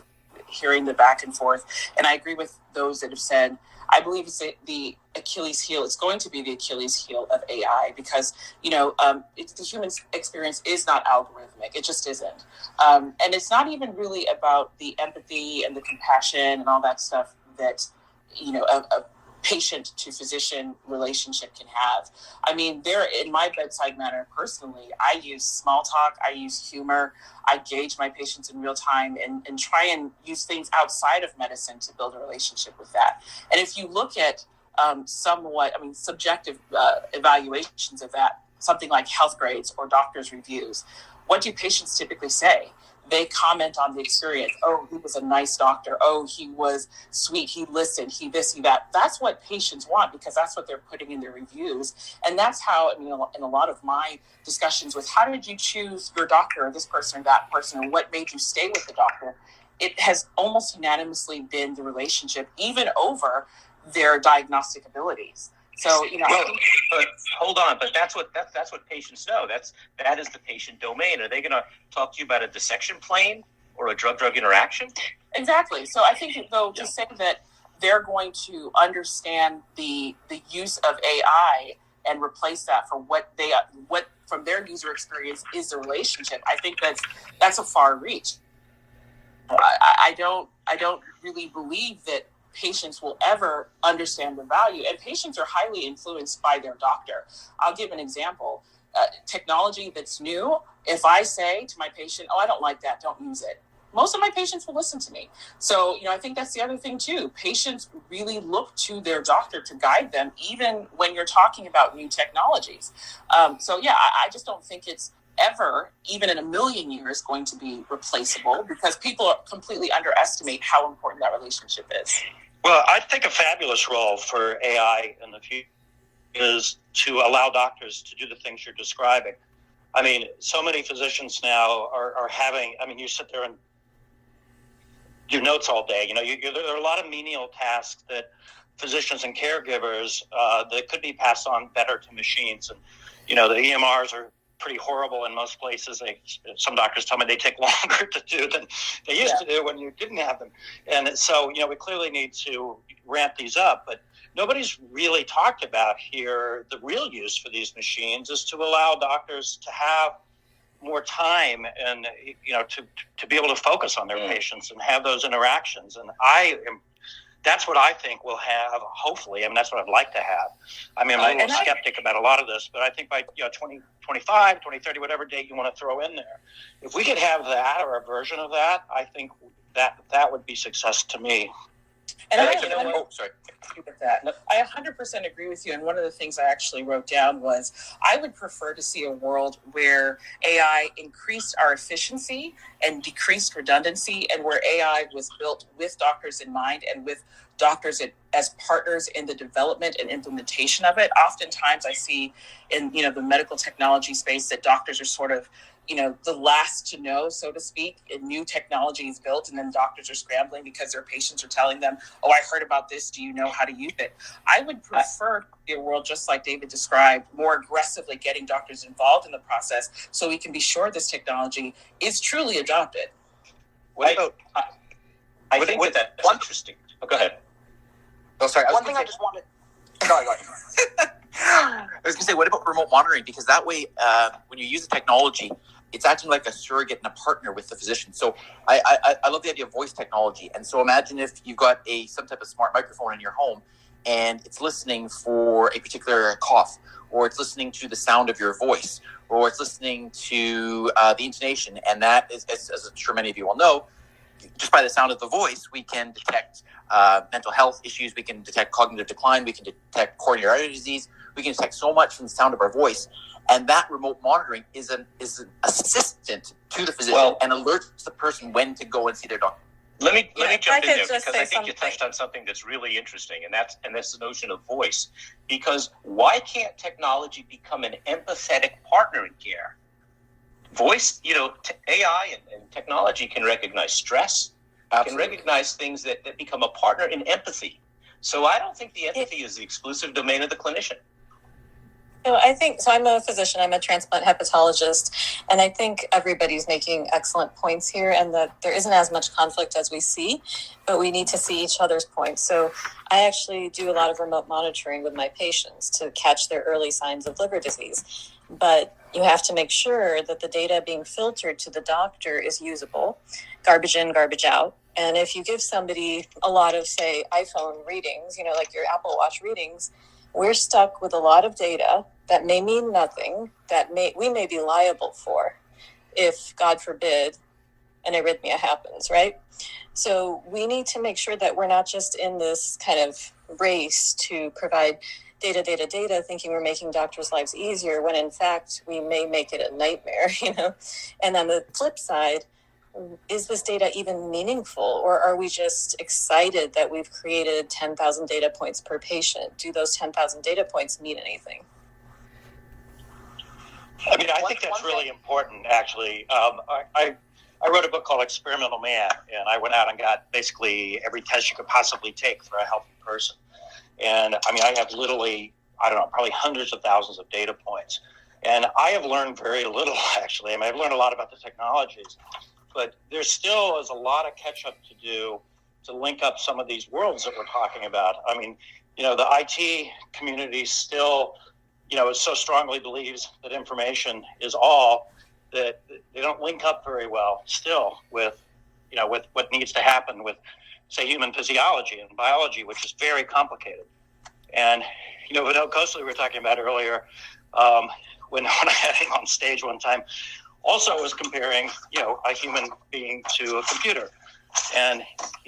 hearing the back and forth. And I agree with those that have said, I believe it's the Achilles heel. It's going to be the Achilles heel of AI because, the human experience is not algorithmic. It just isn't. And it's not even really about the empathy and the compassion and all that stuff that, a patient to physician relationship can have. I mean, in my bedside manner personally, I use small talk, I use humor, I gauge my patients in real time and try and use things outside of medicine to build a relationship with that. And if you look at subjective evaluations of that, something like health grades or doctor's reviews, what do patients typically say? They comment on the experience. Oh, he was a nice doctor. Oh, he was sweet. He listened. He this, he that. That's what patients want because that's what they're putting in their reviews. And that's how, in a lot of my discussions with how did you choose your doctor or this person or that person or what made you stay with the doctor, it has almost unanimously been the relationship, even over their diagnostic abilities. So, but hold on, but that's what patients know. That is the patient domain. Are they going to talk to you about a dissection plane or a drug-drug interaction? Exactly. So I think though to say that they're going to understand the use of AI and replace that for what from their user experience is the relationship, I think that's a far reach. I don't really believe that patients will ever understand the value, and patients are highly influenced by their doctor. I'll give an example. Technology that's new, if I say to my patient, oh, I don't like that, don't use it, most of my patients will listen to me. So, I think that's the other thing too. Patients really look to their doctor to guide them, even when you're talking about new technologies. I just don't think it's ever, even in a million years, going to be replaceable because people completely underestimate how important that relationship is. Well, I think a fabulous role for AI in the future is to allow doctors to do the things you're describing. I mean, so many physicians now are having, you sit there and do notes all day. There are a lot of menial tasks that physicians and caregivers that could be passed on better to machines. And, the EMRs are pretty horrible in most places. Some doctors tell me they take longer to do than they used to do when you didn't have them. And so, we clearly need to ramp these up, but nobody's really talked about here the real use for these machines is to allow doctors to have more time and, to be able to focus on their patients and have those interactions. And that's what I think we'll have, hopefully. That's what I'd like to have. I'm a little skeptic about a lot of this, but I think by 2025, 2030, whatever date you want to throw in there, if we could have that or a version of that, I think that would be success to me. And I 100% agree with you. And one of the things I actually wrote down was I would prefer to see a world where AI increased our efficiency and decreased redundancy, and where AI was built with doctors in mind and with doctors as partners in the development and implementation of it. Oftentimes I see in, the medical technology space that doctors are sort of, the last to know, so to speak, and new technology is built, and then doctors are scrambling because their patients are telling them, oh, I heard about this, do you know how to use it? I would prefer a world, just like David described, more aggressively getting doctors involved in the process so we can be sure this technology is truly adopted. I think that's interesting. Oh, go ahead. Oh, sorry. One thing I just wanted. Go ahead. I was going to say, what about remote monitoring? Because that way, when you use the technology, it's acting like a surrogate and a partner with the physician. So I love the idea of voice technology. And so imagine if you've got some type of smart microphone in your home and it's listening for a particular cough, or it's listening to the sound of your voice, or it's listening to the intonation. And that is, as I'm sure many of you will know, just by the sound of the voice, we can detect mental health issues, we can detect cognitive decline, we can detect coronary artery disease, we can detect so much from the sound of our voice. And that remote monitoring is an assistant to the physician and alerts the person when to go and see their doctor. Let me jump in there, because I think you touched on something that's really interesting, and that's the notion of voice. Because why can't technology become an empathetic partner in care? Voice, AI and technology can recognize stress, can recognize things that become a partner in empathy. So I don't think the empathy is the exclusive domain of the clinician. I think, so I'm a physician, I'm a transplant hepatologist, and I think everybody's making excellent points here, and that there isn't as much conflict as we see, but we need to see each other's points. So I actually do a lot of remote monitoring with my patients to catch their early signs of liver disease. But you have to make sure that the data being filtered to the doctor is usable, garbage in, garbage out. And if you give somebody a lot of, say, iPhone readings, like your Apple Watch readings, we're stuck with a lot of data that may mean nothing, that we may be liable for if, God forbid, an arrhythmia happens, right? So we need to make sure that we're not just in this kind of race to provide data, thinking we're making doctors' lives easier, when in fact we may make it a nightmare, And on the flip side, is this data even meaningful, or are we just excited that we've created 10,000 data points per patient? Do those 10,000 data points mean anything? I mean, I think that's really important, actually. I wrote a book called Experimental Man, and I went out and got basically every test you could possibly take for a healthy person. And I mean, I have literally, probably hundreds of thousands of data points. And I have learned very little, actually. I mean, I've learned a lot about the technologies, but there still is a lot of catch up to do to link up some of these worlds that we're talking about. I mean, the IT community still, so strongly believes that information is all, that they don't link up very well still with what needs to happen with, say, human physiology and biology, which is very complicated. And, Wardell we were talking about earlier, when I had him on stage one time, also was comparing, a human being to a computer. And,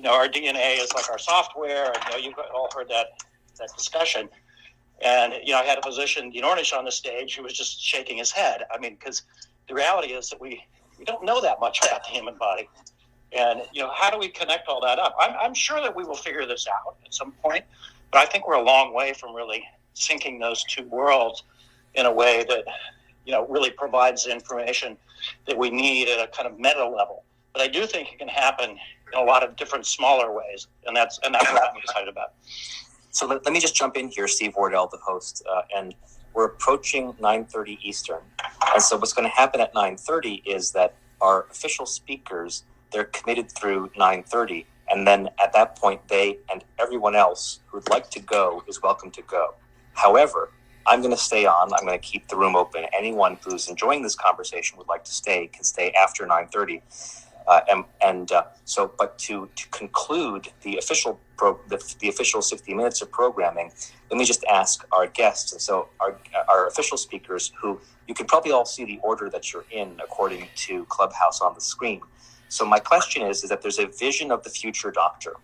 our DNA is like our software, and, you've all heard that discussion. And, I had a physician, Ornish, on the stage who was just shaking his head. I mean, because the reality is that we don't know that much about the human body. And, how do we connect all that up? I'm sure that we will figure this out at some point, but I think we're a long way from really syncing those two worlds in a way that, really provides the information that we need at a kind of meta level. But I do think it can happen in a lot of different smaller ways, and that's what I'm excited about. So let me just jump in here, Steve Wardell, the host, and we're approaching 9:30 Eastern. And so what's going to happen at 9:30 is that our official speakers, they're committed through 9:30, and then at that point, they and everyone else who'd like to go is welcome to go. However, I'm going to stay on. I'm going to keep the room open. Anyone who's enjoying this conversation would like to stay can stay after 9:30. But to conclude the official the official 60 minutes of programming, let me just ask our guests. And so our official speakers, who you can probably all see the order that you're in according to Clubhouse on the screen. So my question is that there's a vision of the future doctor,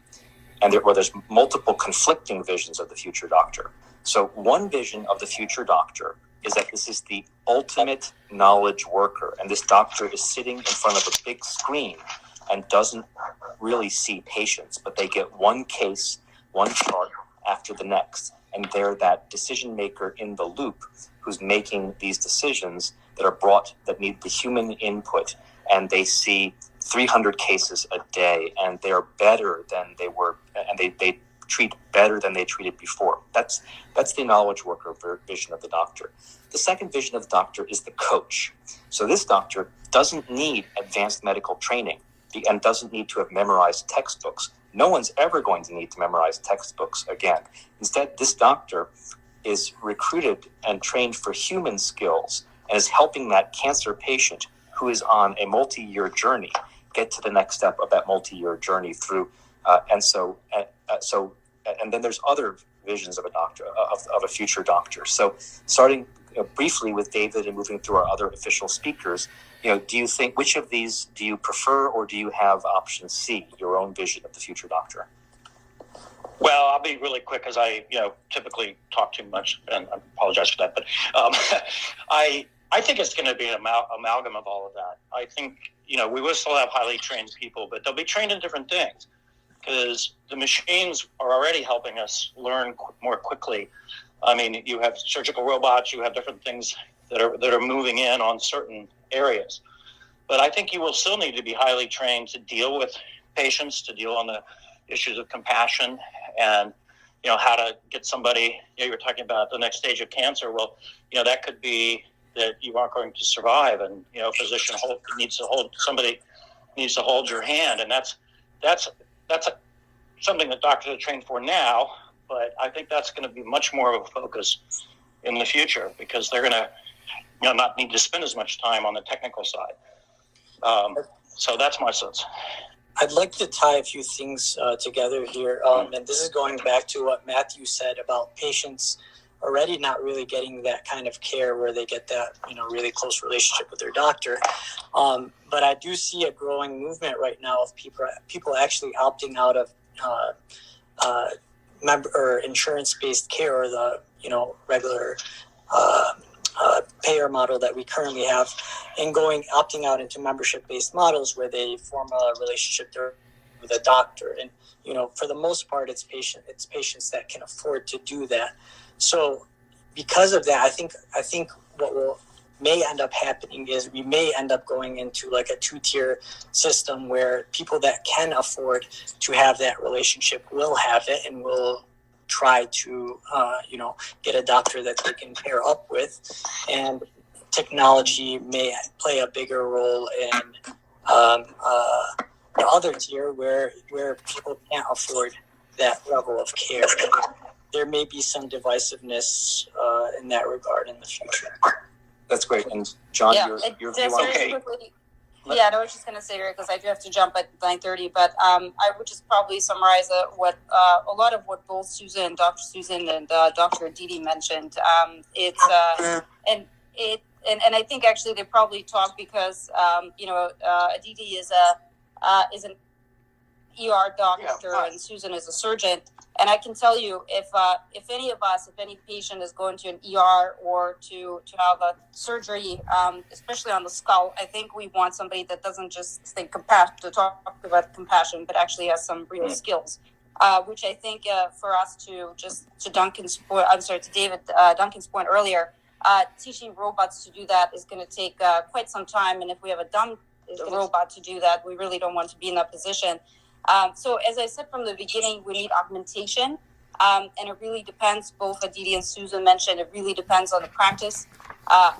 and there's multiple conflicting visions of the future doctor. So one vision of the future doctor is that this is the ultimate knowledge worker, and this doctor is sitting in front of a big screen and doesn't really see patients, but they get one case, one chart after the next. And they're that decision maker in the loop who's making these decisions that need the human input. And they see 300 cases a day, and they're better than they were, and they treat better than they treated before. That's the knowledge worker vision of the doctor. The second vision of the doctor is the coach. So this doctor doesn't need advanced medical training and doesn't need to have memorized textbooks. No one's ever going to need to memorize textbooks again. Instead, this doctor is recruited and trained for human skills and is helping that cancer patient who is on a multi-year journey get to the next step of that multi-year journey through. And then there's other visions of a doctor, of a future doctor. So starting briefly with David and moving through our other official speakers, do you think, which of these do you prefer, or do you have option C, your own vision of the future doctor? Well, I'll be really quick because I typically talk too much, and I apologize for that. But I think it's going to be an amalgam of all of that. I think, we will still have highly trained people, but they'll be trained in different things because the machines are already helping us learn more quickly. I mean, you have surgical robots, you have different things that are moving in on certain areas. But I think you will still need to be highly trained to deal with patients, to deal on the issues of compassion and, how to get somebody, you were talking about the next stage of cancer. Well, that could be that you aren't going to survive, and a physician needs to hold your hand, and that's something that doctors are trained for now. But I think that's going to be much more of a focus in the future because they're going to not need to spend as much time on the technical side. So that's my sense. I'd like to tie a few things together here, and this is going back to what Matthew said about patients already not really getting that kind of care where they get that really close relationship with their doctor. But I do see a growing movement right now of people actually opting out of insurance-based care, or the regular payer model that we currently have, and opting out into membership-based models where they form a relationship with a doctor. And for the most part, it's patients that can afford to do that. So because of that, I think what may end up happening is we may end up going into like a two-tier system where people that can afford to have that relationship will have it and will try to get a doctor that they can pair up with, and technology may play a bigger role in the other tier where people can't afford that level of care. There may be some divisiveness in that regard in the future. That's great. And John, your view on Yeah, I was just going to say, because I do have to jump at 9:30, but I would just probably summarize what a lot of what both Susan, Dr. Susan, and Dr. Aditi mentioned. And I think actually they probably talk because Aditi is an ER doctor and Susan is a surgeon. And I can tell you, if any patient is going to an ER or to have a surgery, especially on the skull, I think we want somebody that doesn't just think to talk about compassion, but actually has some real skills. Which I think for us to David Duncan's point earlier, teaching robots to do that is going to take quite some time. And if we have a dumb robot to do that, we really don't want to be in that position. So as I said from the beginning, we need augmentation, and it really depends, both Aditi and Susan mentioned, it really depends on the practice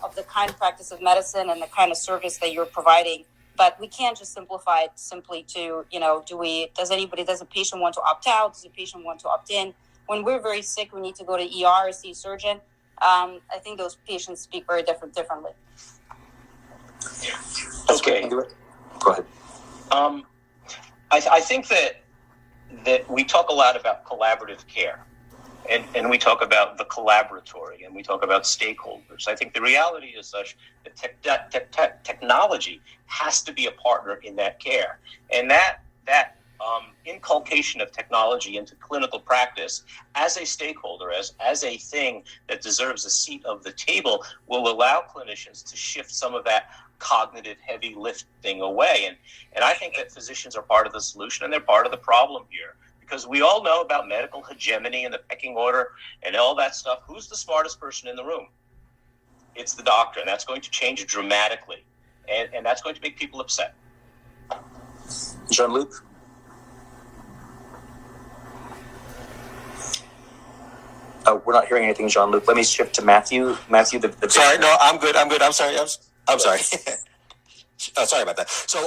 of the kind of practice of medicine and the kind of service that you're providing. But we can't just simplify it simply to, does a patient want to opt out? Does a patient want to opt in? When we're very sick, we need to go to ER or see a surgeon. I think those patients speak very differently. Okay. Go ahead. I think that we talk a lot about collaborative care, and we talk about the collaboratory, and we talk about stakeholders. I think the reality is such that technology has to be a partner in that care, and that inculcation of technology into clinical practice as a stakeholder, as a thing that deserves a seat of the table, will allow clinicians to shift some of that cognitive heavy lifting away. And I think that physicians are part of the solution and they're part of the problem here, because we all know about medical hegemony and the pecking order and all that stuff. Who's the smartest person in the room? It's the doctor, and that's going to change dramatically, and that's going to make people upset. Jean-Luc? We're not hearing anything, Jean-Luc. Let me shift to Matthew. Matthew, Sorry, no, I'm good. I'm sorry. I'm sorry. Sorry about that. So,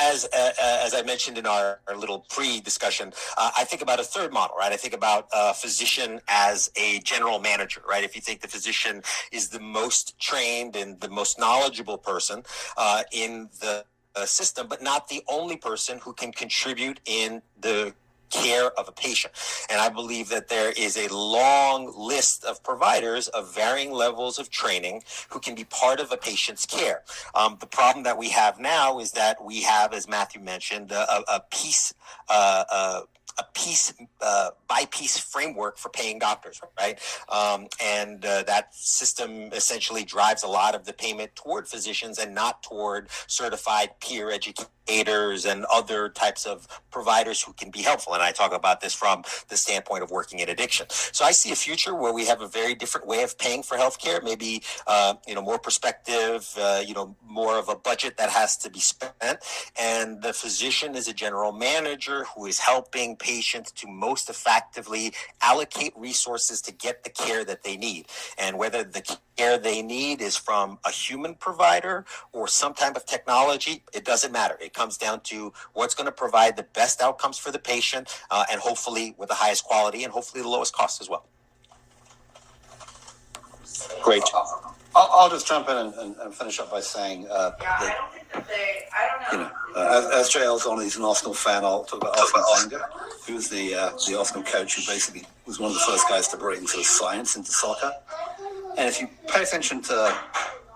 as I mentioned in our little pre-discussion, I think about a third model, right? I think about a physician as a general manager, right? If you think the physician is the most trained and the most knowledgeable person in the system, but not the only person who can contribute in the care of a patient. And I believe that there is a long list of providers of varying levels of training who can be part of a patient's care. The problem that we have now is that we have, as Matthew mentioned, a piece by piece framework for paying doctors, right? And that system essentially drives a lot of the payment toward physicians and not toward certified peer educators and other types of providers who can be helpful. And I talk about this from the standpoint of working in addiction. So I see a future where we have a very different way of paying for healthcare, maybe more perspective, more of a budget that has to be spent. And the physician is a general manager who is helping patients to most effectively allocate resources to get the care that they need. And whether the care they need is from a human provider or some type of technology, it doesn't matter. It comes down to what's going to provide the best outcomes for the patient and hopefully with the highest quality and hopefully the lowest cost as well. Great. I'll just jump in and finish up by saying that, as JL's on, he's an Arsenal fan. I'll talk about Arsene Wenger, who was the Arsenal coach who basically was one of the first guys to bring sort of science into soccer. And if you pay attention to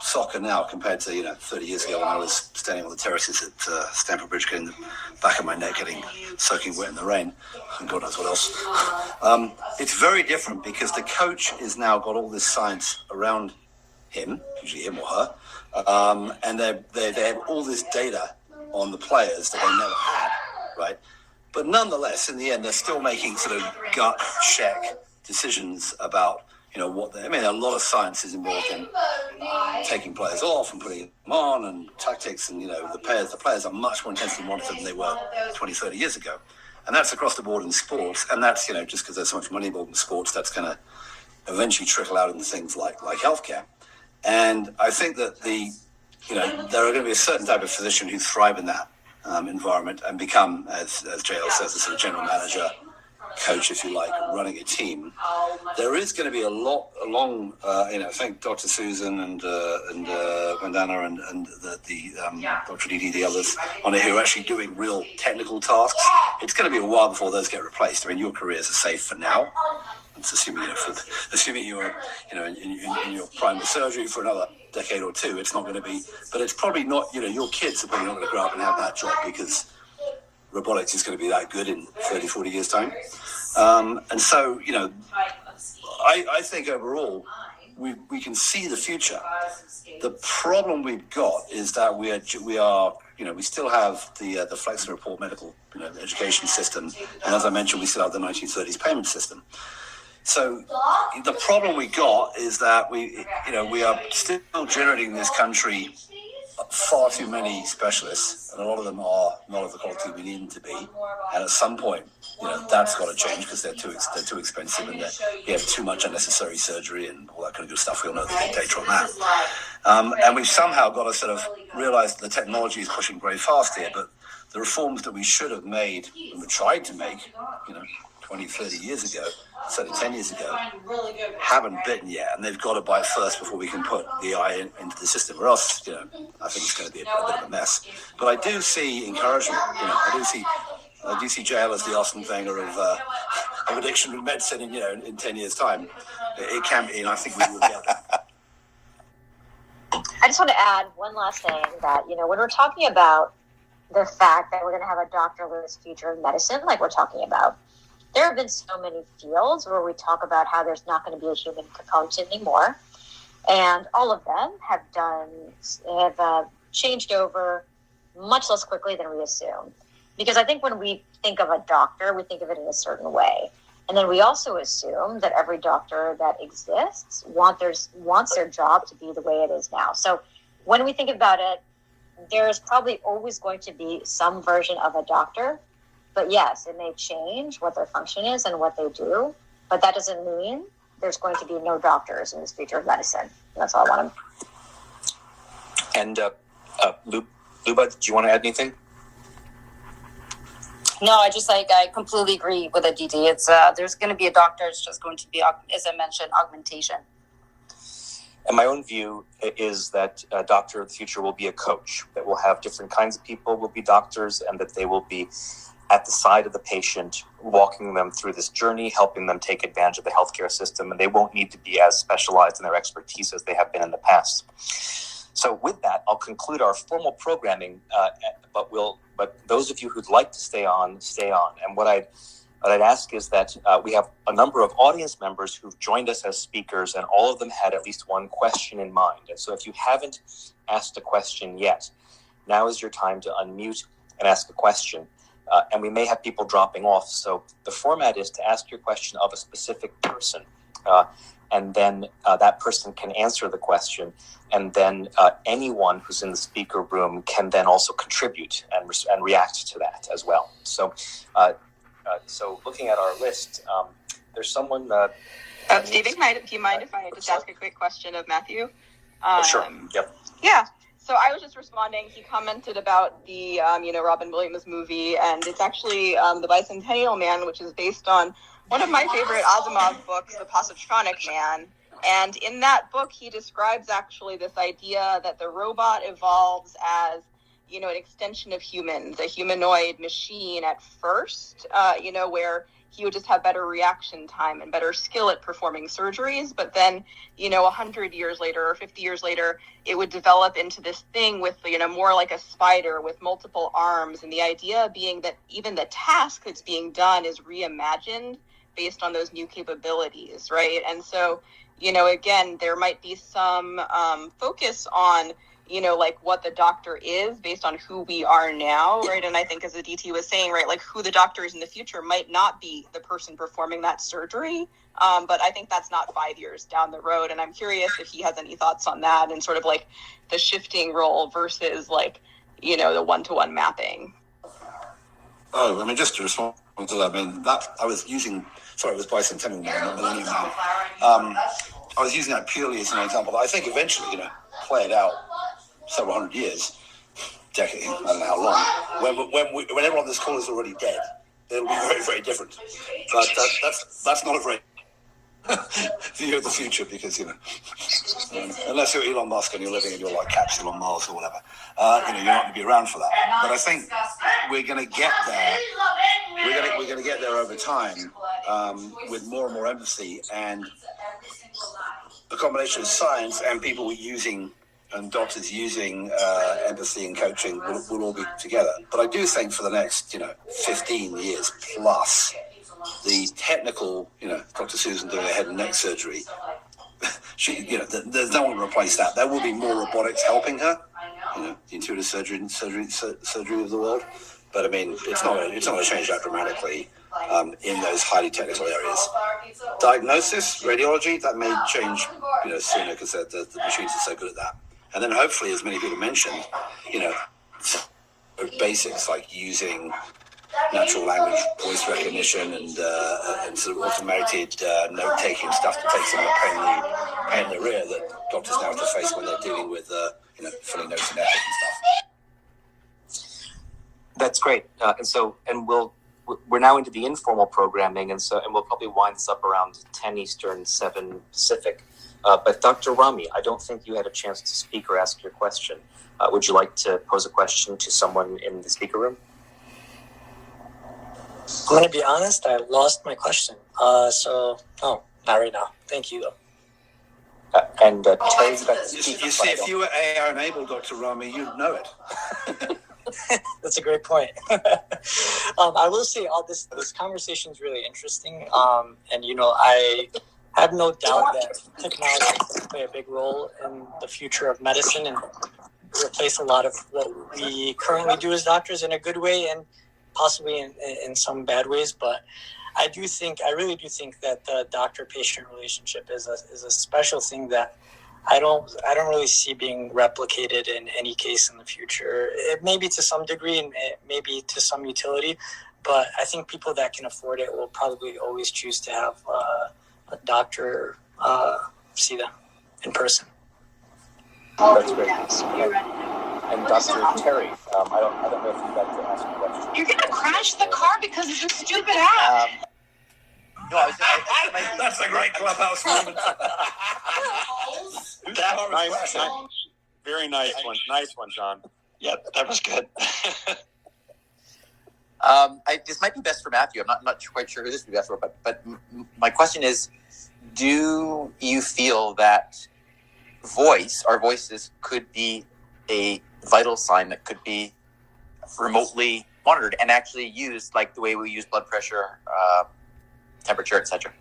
soccer now compared to 30 years ago when I was standing on the terraces at Stamford Bridge, getting the back of my neck soaking wet in the rain, and God knows what else. It's very different because the coach has now got all this science around him, usually him or her, and they have all this data on the players that they never had, right? But nonetheless, in the end, they're still making sort of gut check decisions about a lot of science is involved in taking players off and putting them on and tactics, and the players are much more intensely monitored than they were 20, 30 years ago. And that's across the board in sports, and that's just because there's so much money involved in sports, that's going to eventually trickle out into things like healthcare. And I think that there are going to be a certain type of physician who thrive in that environment and become, as JL says, a sort of general manager, coach, if you like, running a team. There is going to be a lot along, thank Dr. Susan and Vandana and Dr. Didi, the others on it who are actually doing real technical tasks. It's going to be a while before those get replaced. I mean, your careers are safe for now. It's assuming you're in your prime of surgery for another decade or two. It's not going to be, but it's probably not. Your kids are probably not going to grow up and have that job because robotics is going to be that good in 30, 40 years' time. And so, I think overall we can see the future. The problem we've got is that we still have the Flexner Report medical education system, and as I mentioned, we still have the 1930s payment system. So the problem we got is that we are still generating in this country far too many specialists, and a lot of them are not of the quality we need them to be. And at some point, that's got to change because they're too expensive, and we have too much unnecessary surgery and all that kind of good stuff. We all know the data on that. And we've somehow got to sort of realize that the technology is pushing very fast here, but the reforms that we should have made and we tried to make, 20, 30 years ago, certainly 10 years ago, haven't bitten yet, and they've got to bite first before we can put the AI into the system, or else, I think it's going to be a bit of a mess. But I do see encouragement. I do see JL as the Arsene Wenger of addiction and medicine in 10 years' time. It can be, and I think we will get that. I just want to add one last thing that, when we're talking about the fact that we're going to have a doctorless future of medicine, like we're talking about, there have been so many fields where we talk about how there's not going to be a human component anymore. And all of them have changed over much less quickly than we assumed. Because I think when we think of a doctor, we think of it in a certain way. And then we also assume that every doctor that exists wants their job to be the way it is now. So when we think about it, there's probably always going to be some version of a doctor. But yes, it may change what their function is and what they do. But that doesn't mean there's going to be no doctors in this future of medicine. And that's all I want to. And Luba, do you want to add anything? No, I completely agree with Aditi. It's there's going to be a doctor. It's just going to be, as I mentioned, augmentation. And my own view is that a doctor of the future will be a coach, that will have different kinds of people will be doctors, and that they will be at the side of the patient, walking them through this journey, helping them take advantage of the healthcare system, and they won't need to be as specialized in their expertise as they have been in the past. So with that, I'll conclude our formal programming, but those of you who'd like to stay on, stay on. And what I'd ask is that we have a number of audience members who've joined us as speakers, and all of them had at least one question in mind. And so if you haven't asked a question yet, now is your time to unmute and ask a question. And we may have people dropping off. So the format is to ask your question of a specific person. And then that person can answer the question. And then anyone who's in the speaker room can then also contribute and react to that as well. So so looking at our list, there's someone... Stephen, do you mind if I just ask a quick question of Matthew? Sure, yep. Yeah. So I was just responding. He commented about the, Robin Williams movie, and it's actually The Bicentennial Man, which is based on one of my favorite Asimov books, The Positronic Man. And in that book, he describes actually this idea that the robot evolves as, an extension of humans, a humanoid machine at first, where he would just have better reaction time and better skill at performing surgeries. But then, 100 years later or 50 years later, it would develop into this thing with, more like a spider with multiple arms. And the idea being that even the task that's being done is reimagined based on those new capabilities, right? And so, again, there might be some focus on, like what the doctor is based on who we are now, right? And I think as Aditi was saying, right, like who the doctor is in the future might not be the person performing that surgery. But I think that's not 5 years down the road. And I'm curious if he has any thoughts on that and sort of like the shifting role versus like, the one-to-one mapping. Oh, I mean, just to respond to that, that I was using, sorry, it was Bicentennial Man, not Millennium Man. I was using that purely as an example. But I think eventually, play it out several hundred years, decade, I don't know how long, when everyone on this call is already dead, it'll be very, very different. But that's not a very view of the future because, unless you're Elon Musk and you're living in your capsule on Mars or whatever, you're not going to be around for that. But I think we're going to get there. We're going to get there over time with more and more empathy and a combination of science and people using and doctors using empathy and coaching will all be together. But I do think for the next, 15 years plus, the technical, Dr. Susan doing a head and neck surgery, there's no one to replace that. There will be more robotics helping her, the intuitive surgery of the world. But I mean, it's not going to change that dramatically in those highly technical areas. Diagnosis, radiology, that may change, sooner because the machines are so good at that. And then hopefully, as many people mentioned, basics like using natural language, voice recognition, and sort of automated note-taking stuff to take some of the pain in the rear that doctors now have to face when they're dealing with, filling notes in Epic and stuff. That's great. We're now into the informal programming, and we'll probably wind this up around 10 Eastern, 7 Pacific. But Dr. Rami, I don't think you had a chance to speak or ask your question. Would you like to pose a question to someone in the speaker room? I'm going to be honest, I lost my question. Not right now. Thank you, though. You see, if you were AI enabled, Dr. Rami, you'd know it. That's a great point. I will say this conversation is really interesting. I have no doubt that technology can play a big role in the future of medicine and replace a lot of what we currently do as doctors in a good way and possibly in some bad ways, but I really do think that the doctor-patient relationship is a special thing that I don't really see being replicated in any case in the future. It maybe to some degree and maybe to some utility, but I think people that can afford it will probably always choose to have a doctor see them in person. That's great. And Dr. Terry, I don't know if you'd like to ask a question. You're gonna crash the car because of this stupid app. No, that's a great Clubhouse moment. Nice, very nice one. Nice one, John. Yep, that was good. This might be best for Matthew. I'm not quite sure who this would be best for, but my question is, do you feel that our voices could be a vital sign that could be remotely monitored and actually used like the way we use blood pressure, temperature, etc.?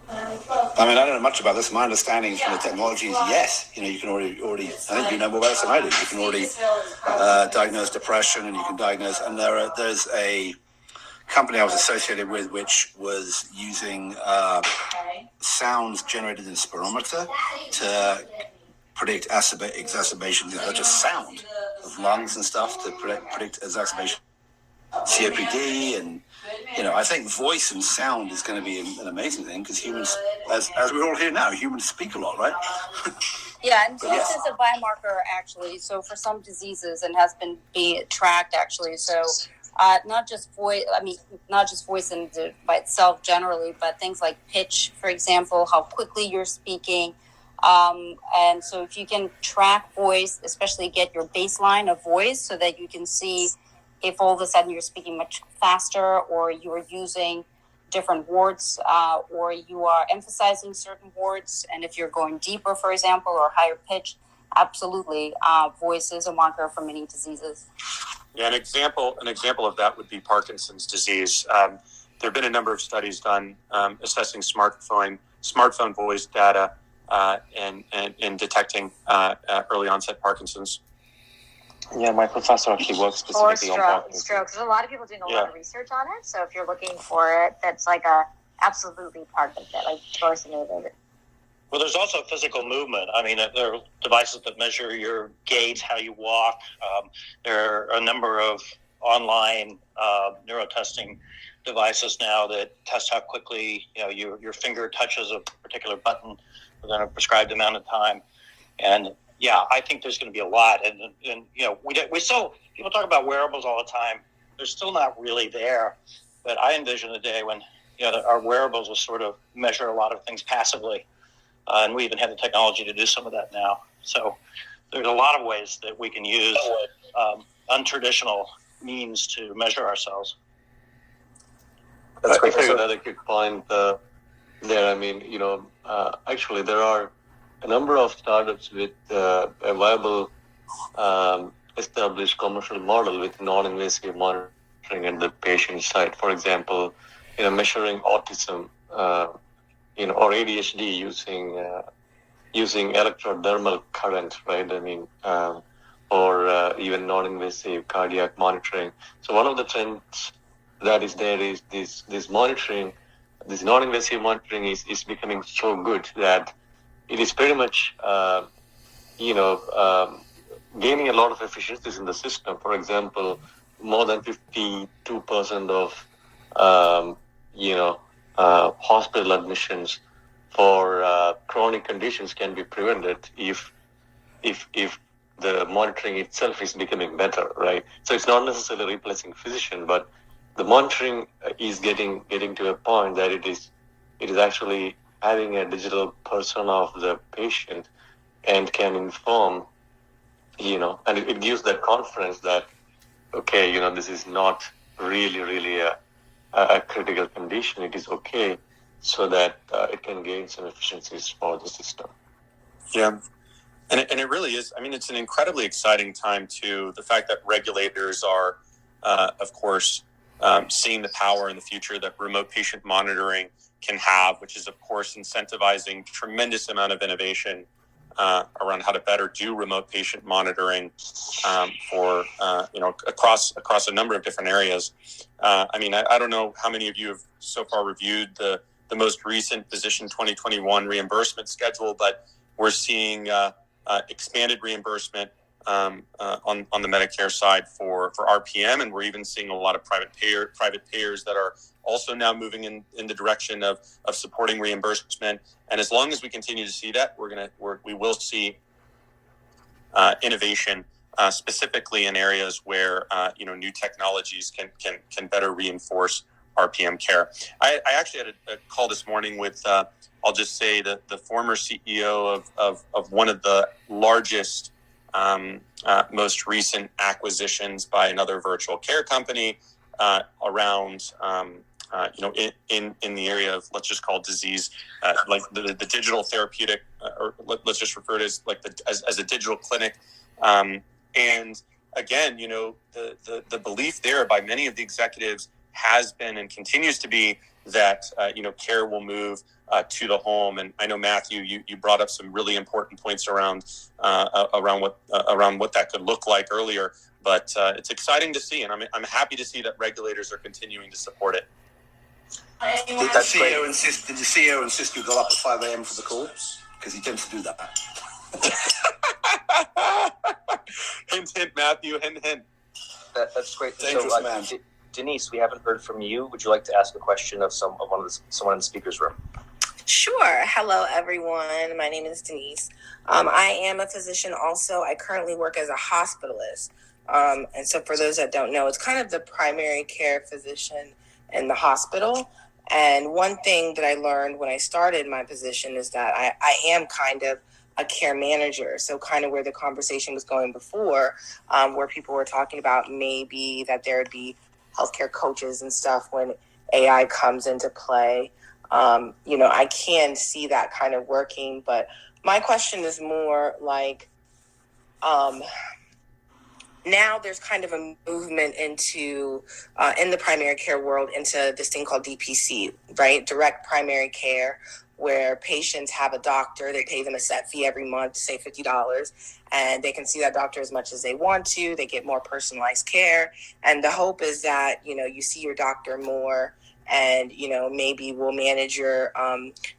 I mean, I don't know much about this. My understanding from the technology is yes. You can already. I think you know more about this than I do. You can already diagnose depression, and you can diagnose. And there's a company I was associated with which was using sounds generated in spirometer to predict exacerbations, just sound of lungs and stuff to predict exacerbation, COPD, and I think voice and sound is going to be an amazing thing because humans, as we're all here now, humans speak a lot, right? Yeah, and voice is a biomarker actually. So for some diseases, and has been being tracked actually. So not just voice. I mean, not just voice by itself generally, but things like pitch, for example, how quickly you're speaking. And so if you can track voice, especially get your baseline of voice so that you can see if all of a sudden you're speaking much faster or you are using different words or you are emphasizing certain words. And if you're going deeper, for example, or higher pitch, absolutely. Voice is a marker for many diseases. Yeah, an example of that would be Parkinson's disease. There have been a number of studies done assessing smartphone voice data and detecting early onset Parkinson's. Yeah, my professor actually works specifically on Parkinson's. Stroke. There's a lot of people doing a lot of research on it. So if you're looking for it, that's like absolutely part of it, like voice enabled. Well, there's also physical movement. I mean, there are devices that measure your gait, how you walk. There are a number of online neurotesting devices now that test how quickly your finger touches a particular button within a prescribed amount of time. And yeah, I think there's going to be a lot. And we still, people talk about wearables all the time. They're still not really there. But I envision a day when our wearables will sort of measure a lot of things passively. And we even have the technology to do some of that now. So there's a lot of ways that we can use untraditional means to measure ourselves. That's great. Another quick point there. I mean, actually there are a number of startups with a viable established commercial model with non-invasive monitoring at the patient side. For example, measuring autism, or ADHD using electrodermal current, right? I mean, or even non-invasive cardiac monitoring. So one of the trends that is there is this monitoring, this non-invasive monitoring is becoming so good that it is pretty much, gaining a lot of efficiencies in the system. For example, more than 52% of, hospital admissions for chronic conditions can be prevented if the monitoring itself is becoming better, right? So it's not necessarily replacing physician, but the monitoring is getting to a point that it is actually having a digital persona of the patient and can inform, and it gives that confidence that, okay, this is not really a critical condition. It is okay, so that it can gain some efficiencies for the system. Yeah. And it really is. I mean, it's an incredibly exciting time too. The fact that regulators are, of course, seeing the power in the future that remote patient monitoring can have, which is, of course, incentivizing tremendous amount of innovation around how to better do remote patient monitoring for across a number of different areas. I don't know how many of you have so far reviewed the most recent Physician 2021 reimbursement schedule, but we're seeing expanded reimbursement on the Medicare side for RPM, and we're even seeing a lot of private payers that are also now moving in the direction of supporting reimbursement. And as long as we continue to see that, we will see innovation, specifically in areas where new technologies can better reinforce RPM care. I actually had a call this morning with I'll just say the former CEO of one of the largest most recent acquisitions by another virtual care company around in the area of, let's just call it disease, like the digital therapeutic, or let's just refer to it as a digital clinic. And again, the belief there by many of the executives has been and continues to be that care will move to the home. And I know, Matthew, you brought up some really important points around what that could look like earlier. But it's exciting to see, and I'm happy to see that regulators are continuing to support it. Did the CEO insist you got up at 5 a.m. for the call? Because he tends to do that. Hint, hint, Matthew, hint, hint. That's great. Dangerous man. Denise, we haven't heard from you. Would you like to ask a question of someone in the speaker's room? Sure. Hello, everyone. My name is Denise. I am a physician also. I currently work as a hospitalist. And so for those that don't know, it's kind of the primary care physician in the hospital. And one thing that I learned when I started my position is that I am kind of a care manager. So kind of where the conversation was going before, where people were talking about maybe that there would be healthcare coaches and stuff when AI comes into play. I can see that kind of working, but my question is more like, now there's kind of a movement into, in the primary care world, into this thing called DPC, right? Direct primary care, where patients have a doctor, they pay them a set fee every month, say $50, and they can see that doctor as much as they want to. They get more personalized care. And the hope is that, you see your doctor more and, maybe we'll manage your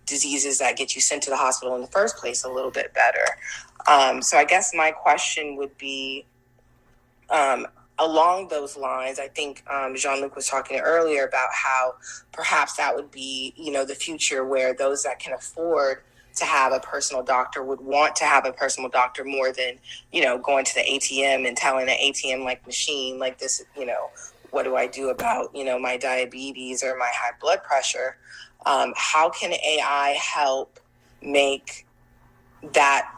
diseases that get you sent to the hospital in the first place a little bit better. So I guess my question would be, along those lines, I think Jean-Luc was talking earlier about how perhaps that would be, the future where those that can afford to have a personal doctor would want to have a personal doctor more than, going to the ATM and telling an ATM-like machine like this, what do I do about, my diabetes or my high blood pressure? How can AI help make that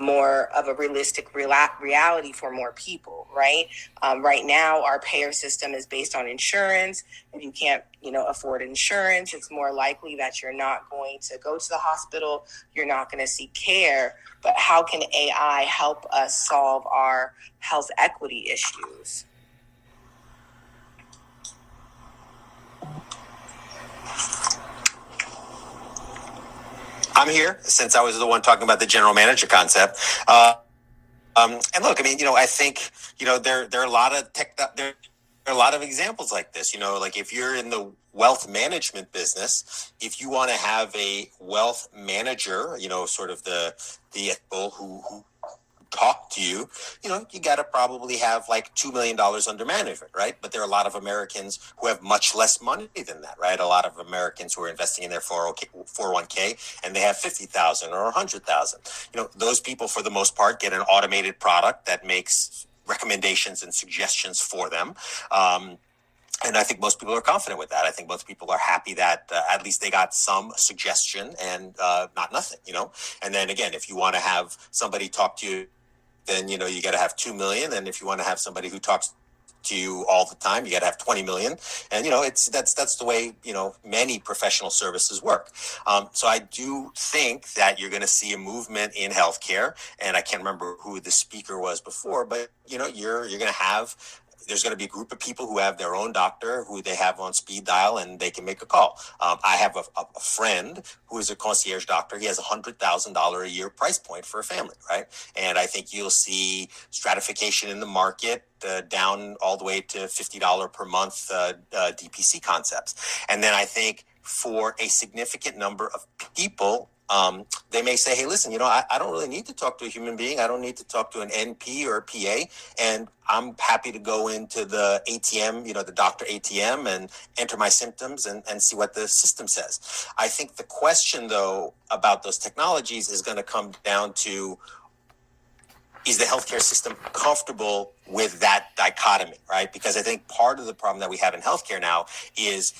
more of a realistic reality for more people, right? Right now, our payer system is based on insurance. If you can't, afford insurance, it's more likely that you're not going to go to the hospital. You're not going to seek care. But how can AI help us solve our health equity issues? I'm here since I was the one talking about the general manager concept. And look, I think, there are a lot of there are a lot of examples like this. Like if you're in the wealth management business, if you want to have a wealth manager, sort of the people who talk to you, you got to probably have like $2 million under management, right? But there are a lot of Americans who have much less money than that, right? A lot of Americans who are investing in their 401k and they have 50,000 or 100,000. Those people, for the most part, get an automated product that makes recommendations and suggestions for them. And I think most people are confident with that. I think most people are happy that at least they got some suggestion and not nothing, And then again, if you want to have somebody talk to you, then, you got to have 2 million. And if you want to have somebody who talks to you all the time, you got to have 20 million. And, that's the way, many professional services work. So I do think that you're going to see a movement in healthcare. And I can't remember who the speaker was before, but, you're going to have there's going to be a group of people who have their own doctor who they have on speed dial and they can make a call. I have a friend who is a concierge doctor. He has $100,000 a year price point for a family, right? And I think you'll see stratification in the market down all the way to $50 per month DPC concepts. And then I think for a significant number of people, they may say, hey, listen, I don't really need to talk to a human being. I don't need to talk to an NP or a PA. And I'm happy to go into the ATM, the doctor ATM, and enter my symptoms and see what the system says. I think the question, though, about those technologies is going to come down to, is the healthcare system comfortable with that dichotomy, right? Because I think part of the problem that we have in healthcare now is,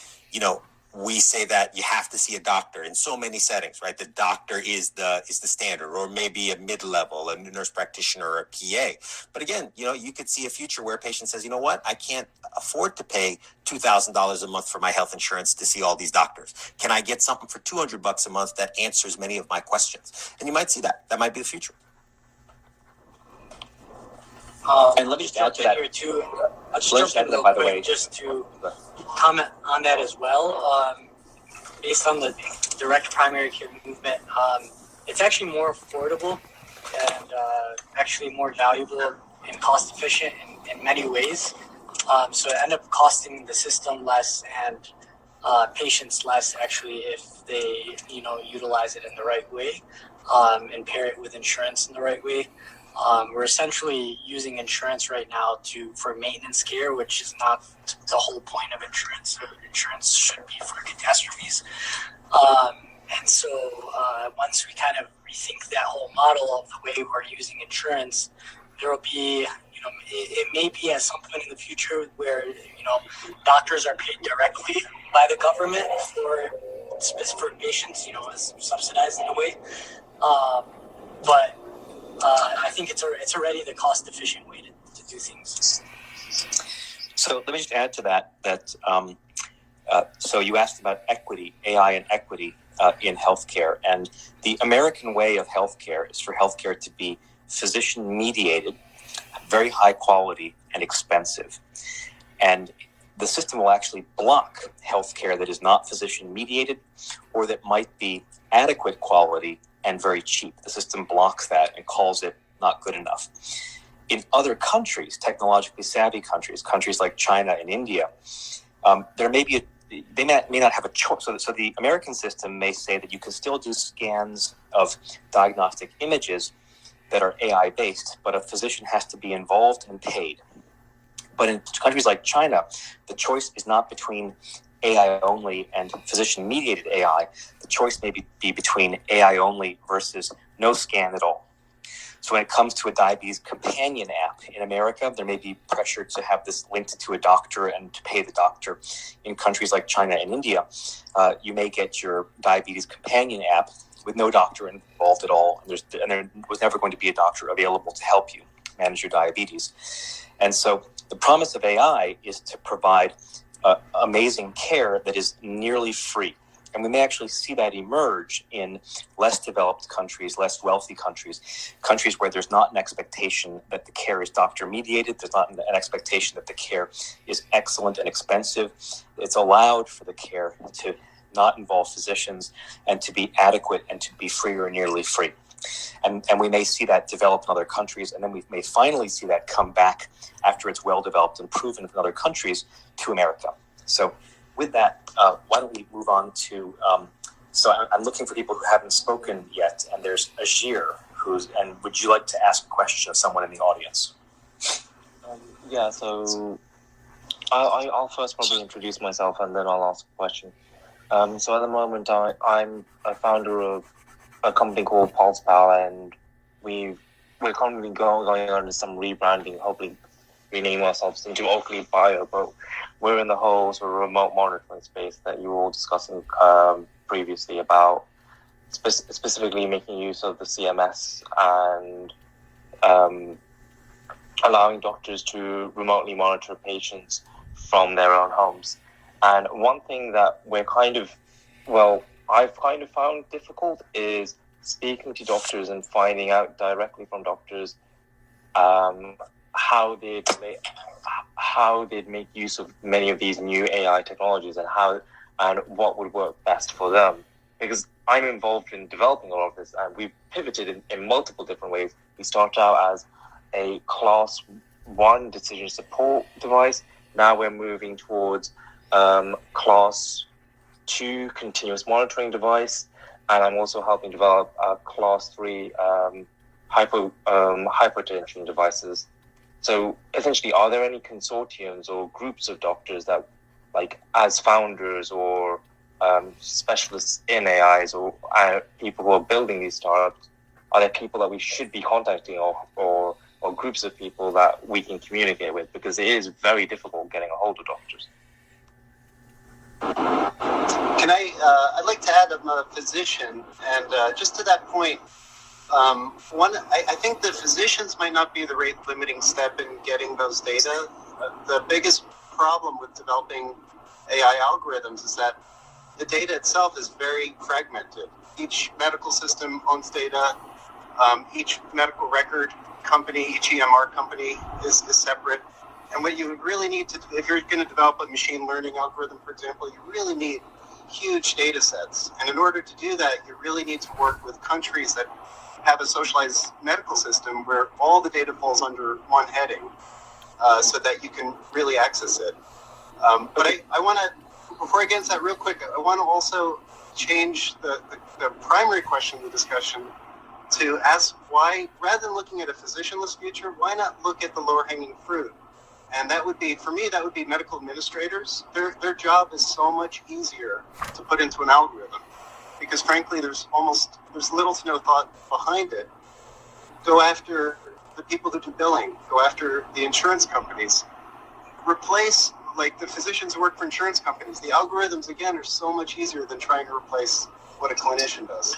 we say that you have to see a doctor in so many settings, right? The doctor is the standard, or maybe a mid-level, a nurse practitioner, or a PA. But again, you could see a future where a patient says, you know what, I can't afford to pay $2,000 a month for my health insurance to see all these doctors. Can I get something for $200 a month that answers many of my questions? And you might see that. That might be the future. And let me just add to that. I'll just jump in real quick just to comment on that as well. Based on the direct primary care movement, it's actually more affordable and actually more valuable and cost efficient in many ways. So it ends up costing the system less and patients less, actually, if they utilize it in the right way and pair it with insurance in the right way. We're essentially using insurance right now for maintenance care, which is not the whole point of insurance. So insurance should be for catastrophes. And so once we kind of rethink that whole model of the way we're using insurance, there will be, it may be at some point in the future where, doctors are paid directly by the government for patients, is subsidized in a way. But I think it's already the cost-efficient way to do things. So let me just add to that, so you asked about equity, AI and equity in healthcare. And the American way of healthcare is for healthcare to be physician-mediated, very high quality, and expensive. And the system will actually block healthcare that is not physician-mediated or that might be adequate quality and very cheap. The system blocks that and calls it not good enough. In other countries, technologically savvy countries like China and India, there may be they may not have a choice. So the American system may say that you can still do scans of diagnostic images that are AI-based, but a physician has to be involved and paid. But in countries like China, the choice is not between AI only and physician-mediated AI. The choice may be between AI only versus no scan at all. So when it comes to a diabetes companion app in America, there may be pressure to have this linked to a doctor and to pay the doctor. In countries like China and India, you may get your diabetes companion app with no doctor involved at all, and there was never going to be a doctor available to help you manage your diabetes. And so the promise of AI is to provide amazing care that is nearly free. And we may actually see that emerge in less developed countries, less wealthy countries, countries where there's not an expectation that the care is doctor-mediated. There's not an expectation that the care is excellent and expensive. It's allowed for the care to not involve physicians and to be adequate and to be free or nearly free. And we may see that develop in other countries, and then we may finally see that come back after it's well-developed and proven in other countries to America. So with that, why don't we move on to, so I'm looking for people who haven't spoken yet, and there's Ajir, and would you like to ask a question of someone in the audience? Yeah, so I'll first probably introduce myself and then I'll ask a question. So at the moment, I'm a founder of a company called PulsePal, and we're currently going on some rebranding, hopefully rename ourselves into Oakley Bio, but we're in the whole sort of remote monitoring space that you were all discussing previously about specifically making use of the CMS and allowing doctors to remotely monitor patients from their own homes. And one thing that I've kind of found difficult is speaking to doctors and finding out directly from doctors how how they'd make use of many of these new AI technologies and what would work best for them. Because I'm involved in developing all of this, and we've pivoted in multiple different ways. We started out as a class 1 decision support device. Now we're moving towards class 2 continuous monitoring device, and I'm also helping develop class 3 hypertension devices. So essentially, are there any consortiums or groups of doctors that, like, as founders or specialists in AIs or people who are building these startups, are there people that we should be contacting or groups of people that we can communicate with? Because it is very difficult getting a hold of doctors. I'd like to add, I'm a physician, and just to that point, I think the physicians might not be the rate limiting step in getting those data. The biggest problem with developing AI algorithms is that the data itself is very fragmented. Each medical system owns data. Each medical record company, each EMR company is separate. And what you really need to, if you're going to develop a machine learning algorithm, for example, you really need huge data sets. And in order to do that, you really need to work with countries that have a socialized medical system where all the data falls under one heading, so that you can really access it. But I want to, before I get into that real quick, I want to also change the primary question of the discussion to ask why, rather than looking at a physicianless future, why not look at the lower hanging fruit? And that would be, for me, that would be medical administrators. Their job is so much easier to put into an algorithm because, frankly, there's little to no thought behind it. Go after the people that do billing. Go after the insurance companies. Replace, like, the physicians who work for insurance companies. The algorithms, again, are so much easier than trying to replace what a clinician does.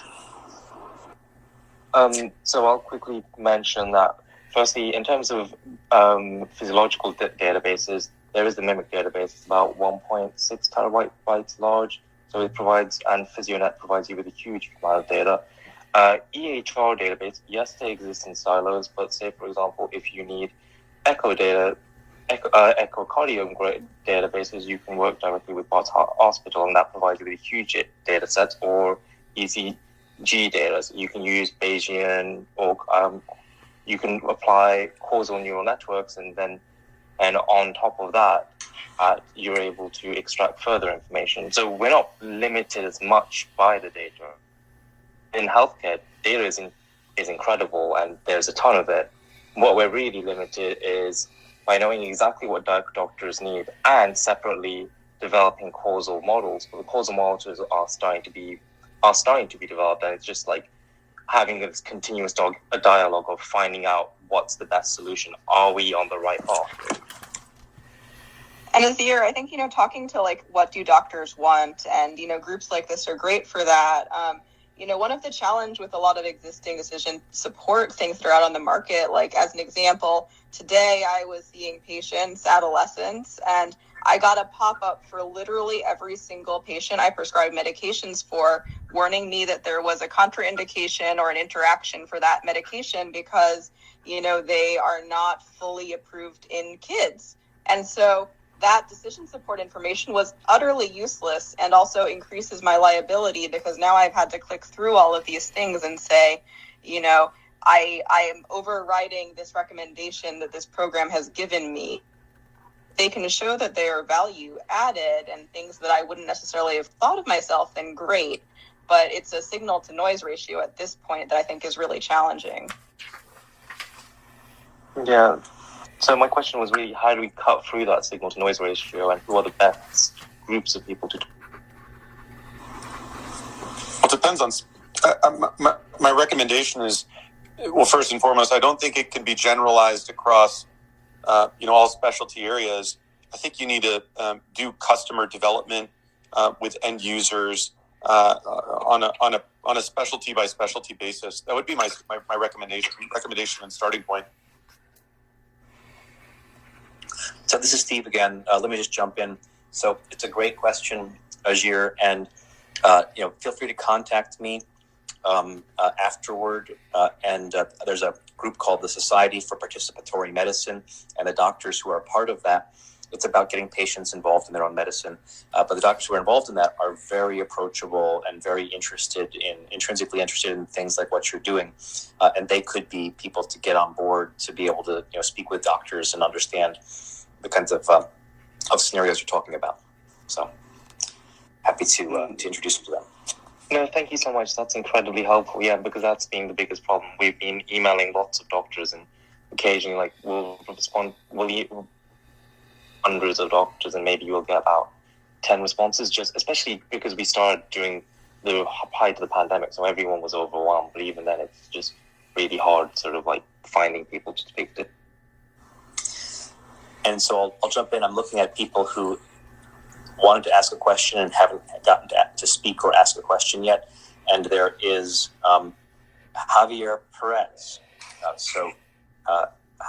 So I'll quickly mention that, firstly, in terms of physiological databases, there is the MIMIC database. It's about 1.6 terabytes large. So it provides, and PhysioNet provides you with a huge amount of data. EHR database, yes, they exist in silos, but say, for example, if you need echo data, echocardiogram databases, you can work directly with Barts Hospital, and that provides you with a huge data set, or ECG data. So you can use Bayesian, or you can apply causal neural networks, and on top of that, you're able to extract further information. So we're not limited as much by the data. In healthcare, data is incredible, and there's a ton of it. What we're really limited is by knowing exactly what doctors need, and separately developing causal models. But the causal models are starting to be developed, and it's just like having this continuous dialogue of finding out what's the best solution. Are we on the right path? And Azir, I think, talking to, like, what do doctors want, and, groups like this are great for that. One of the challenge with a lot of existing decision support things that are out on the market, like, as an example, today I was seeing patients, adolescents, and I got a pop-up for literally every single patient I prescribed medications for, warning me that there was a contraindication or an interaction for that medication because, they are not fully approved in kids. And so that decision support information was utterly useless and also increases my liability because now I've had to click through all of these things and say, I am overriding this recommendation that this program has given me. They can show that they are value added and things that I wouldn't necessarily have thought of myself, then great. But it's a signal to noise ratio at this point that I think is really challenging. Yeah. So my question was really, how do we cut through that signal to noise ratio, and who are the best groups of people to do? Well, it depends on. My recommendation is, well, first and foremost, I don't think it can be generalized across, all specialty areas. I think you need to do customer development with end users on a specialty by specialty basis. That would be my recommendation and starting point. So this is Steve again. Let me just jump in. So it's a great question, Azir, and feel free to contact me afterward. And there's a group called the Society for Participatory Medicine, and the doctors who are a part of that. It's about getting patients involved in their own medicine. But the doctors who are involved in that are very approachable and very intrinsically interested in things like what you're doing. And they could be people to get on board to be able to speak with doctors and understand the kinds of scenarios you're talking about. So happy to introduce you to them. No, thank you so much. That's incredibly helpful. Yeah, because that's been the biggest problem. We've been emailing lots of doctors, and occasionally, we'll hundreds of doctors, and maybe you'll get about 10 responses, just especially because we started during the height of the pandemic, so everyone was overwhelmed. But even then, it's just really hard, sort of like finding people to speak to. And so I'll jump in. I'm looking at people who wanted to ask a question and haven't gotten to speak or ask a question yet. And there is Javier Perez.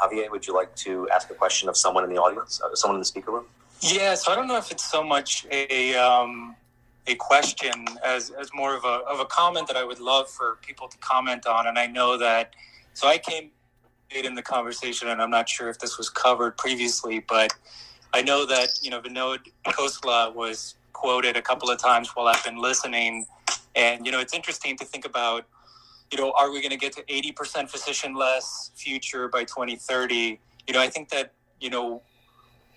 Javier, would you like to ask a question of someone in the audience, someone in the speaker room? Yeah, so I don't know if it's so much a question as more of a comment that I would love for people to comment on. And I know that, so I came late in the conversation, and I'm not sure if this was covered previously, but I know that, Vinod Khosla was quoted a couple of times while I've been listening. And, it's interesting to think about, are we going to get to 80% physician-less future by 2030? I think that,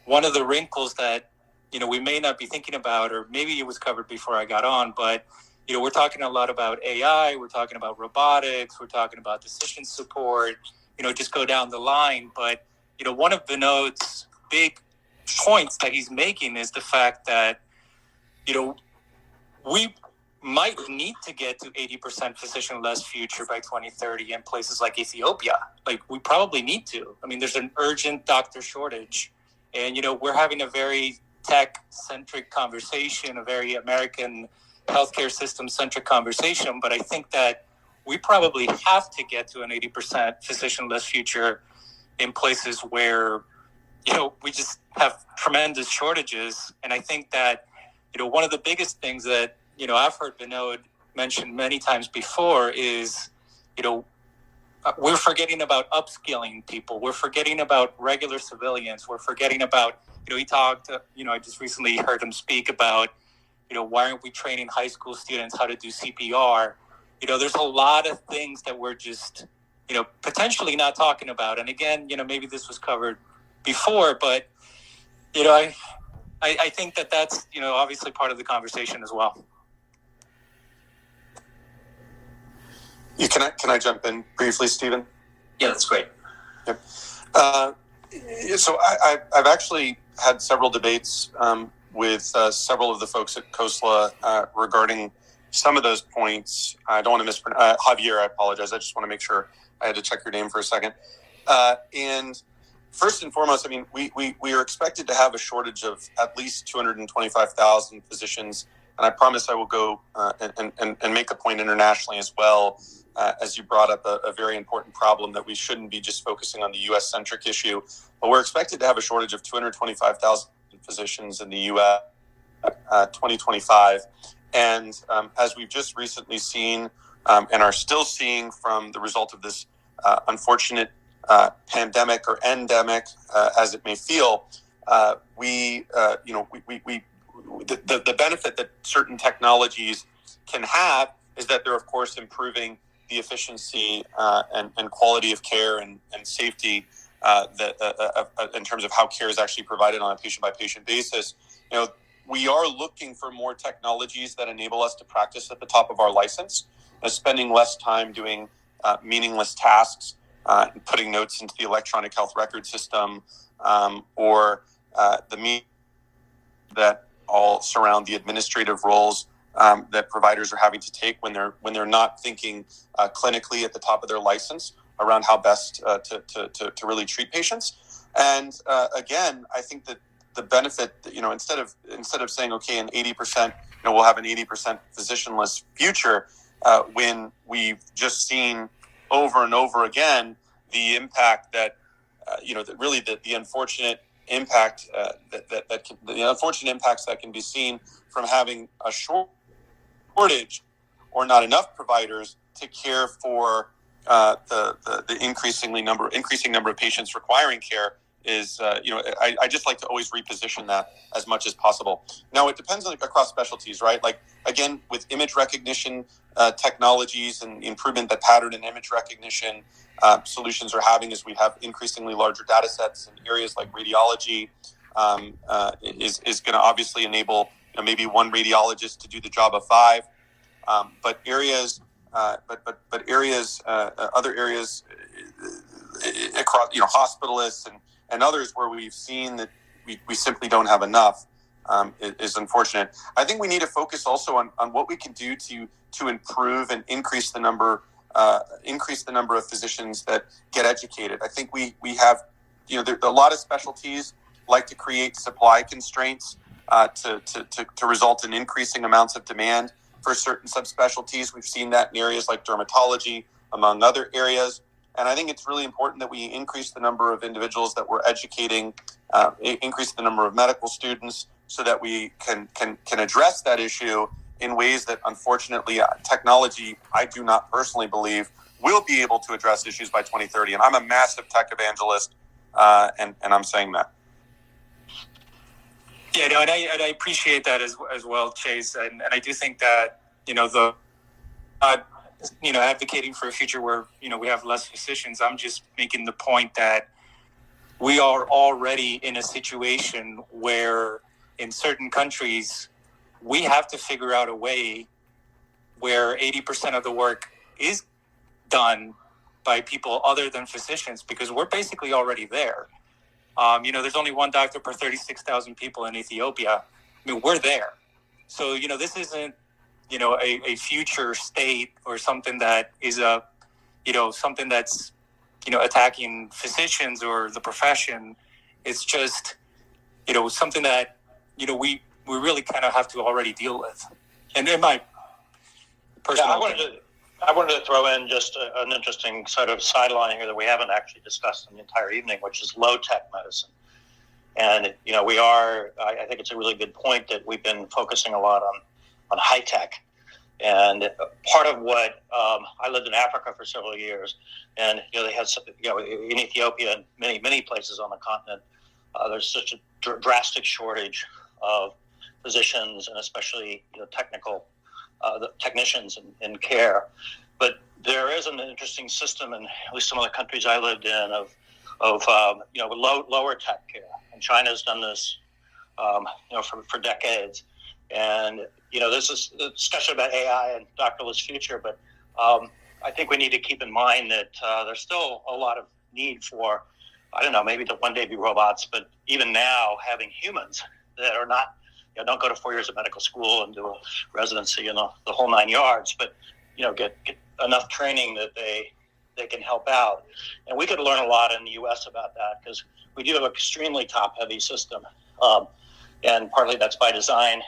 one of the wrinkles that, we may not be thinking about, or maybe it was covered before I got on, but, we're talking a lot about AI, we're talking about robotics, we're talking about decision support, just go down the line. But, one of Vinod's big points that he's making is the fact that, we might need to get to 80% physician-less future by 2030 in places like Ethiopia. Like, we probably need to. I mean, there's an urgent doctor shortage. And, we're having a very tech-centric conversation, a very American healthcare system-centric conversation. But I think that we probably have to get to an 80% physician-less future in places where, we just have tremendous shortages. And I think that, one of the biggest things that, I've heard Vinod mention many times before is, we're forgetting about upskilling people. We're forgetting about regular civilians. We're forgetting about, he talked, I just recently heard him speak about, why aren't we training high school students how to do CPR? There's a lot of things that we're just, potentially not talking about. And again, maybe this was covered before, but, I think that that's, obviously part of the conversation as well. Can I jump in briefly, Stephen? Yeah, that's great. Yep. So I've actually had several debates with several of the folks at Khosla regarding some of those points. I don't want to mispronounce Javier. I apologize. I just want to make sure. I had to check your name for a second. And first and foremost, I mean, we are expected to have a shortage of at least 225,000 physicians, and I promise I will go and make a point internationally as well. As you brought up a very important problem that we shouldn't be just focusing on the U.S.-centric issue. But we're expected to have a shortage of 225,000 physicians in the U.S. 2025. And as we've just recently seen and are still seeing from the result of this unfortunate pandemic or endemic, as it may feel, the benefit that certain technologies can have is that they're, of course, improving the efficiency and quality of care and safety in terms of how care is actually provided on a patient-by-patient basis. We are looking for more technologies that enable us to practice at the top of our license, spending less time doing meaningless tasks, putting notes into the electronic health record system, or the that all surround the administrative roles that providers are having to take when they're not thinking clinically at the top of their license around how best to really treat patients. And again, I think that the benefit, instead of saying, okay, an 80%, we'll have an 80% physicianless future, when we've just seen over and over again the impact that that really the unfortunate impact the unfortunate impacts that can be seen from having a shortage or not enough providers to care for the increasing number of patients requiring care is, I just like to always reposition that as much as possible. Now, it depends on across specialties, right? Like, again, with image recognition technologies and improvement that pattern and image recognition solutions are having as we have increasingly larger data sets in areas like radiology is going to obviously enable maybe one radiologist to do the job of 5, but areas, other areas across, hospitalists and others where we've seen that we simply don't have enough is unfortunate. I think we need to focus also on what we can do to improve and increase the number of physicians that get educated. I think we have, there a lot of specialties like to create supply constraints to result in increasing amounts of demand for certain subspecialties. We've seen that in areas like dermatology, among other areas. And I think it's really important that we increase the number of individuals that we're educating, increase the number of medical students, so that we can address that issue in ways that, unfortunately, technology, I do not personally believe, will be able to address issues by 2030. And I'm a massive tech evangelist, and I'm saying that. Yeah, no, and I appreciate that as well, Chase. And I do think that, advocating for a future where, we have less physicians, I'm just making the point that we are already in a situation where in certain countries, we have to figure out a way where 80% of the work is done by people other than physicians, because we're basically already there. There's only one doctor per 36,000 people in Ethiopia. I mean, we're there. So, this isn't, a future state or something that is something that's, attacking physicians or the profession. It's just, something that, we really kind of have to already deal with. And in my personal I wanted to throw in just an interesting sort of sideline here that we haven't actually discussed in the entire evening, which is low-tech medicine. And, I think it's a really good point that we've been focusing a lot on high-tech. And part of what, I lived in Africa for several years, and, they had, in Ethiopia and many, many places on the continent, there's such a drastic shortage of physicians and especially, technical the technicians in care. But there is an interesting system in at least some of the countries I lived in of lower tech care. And China's done this, for decades. And, this is a discussion about AI and doctorless future, but I think we need to keep in mind that there's still a lot of need for, I don't know, maybe to one day be robots, but even now having humans that are not, don't go to 4 years of medical school and do a residency and the whole 9 yards, but, get enough training that they can help out. And we could learn a lot in the U.S. about that, because we do have an extremely top-heavy system. And partly that's by design,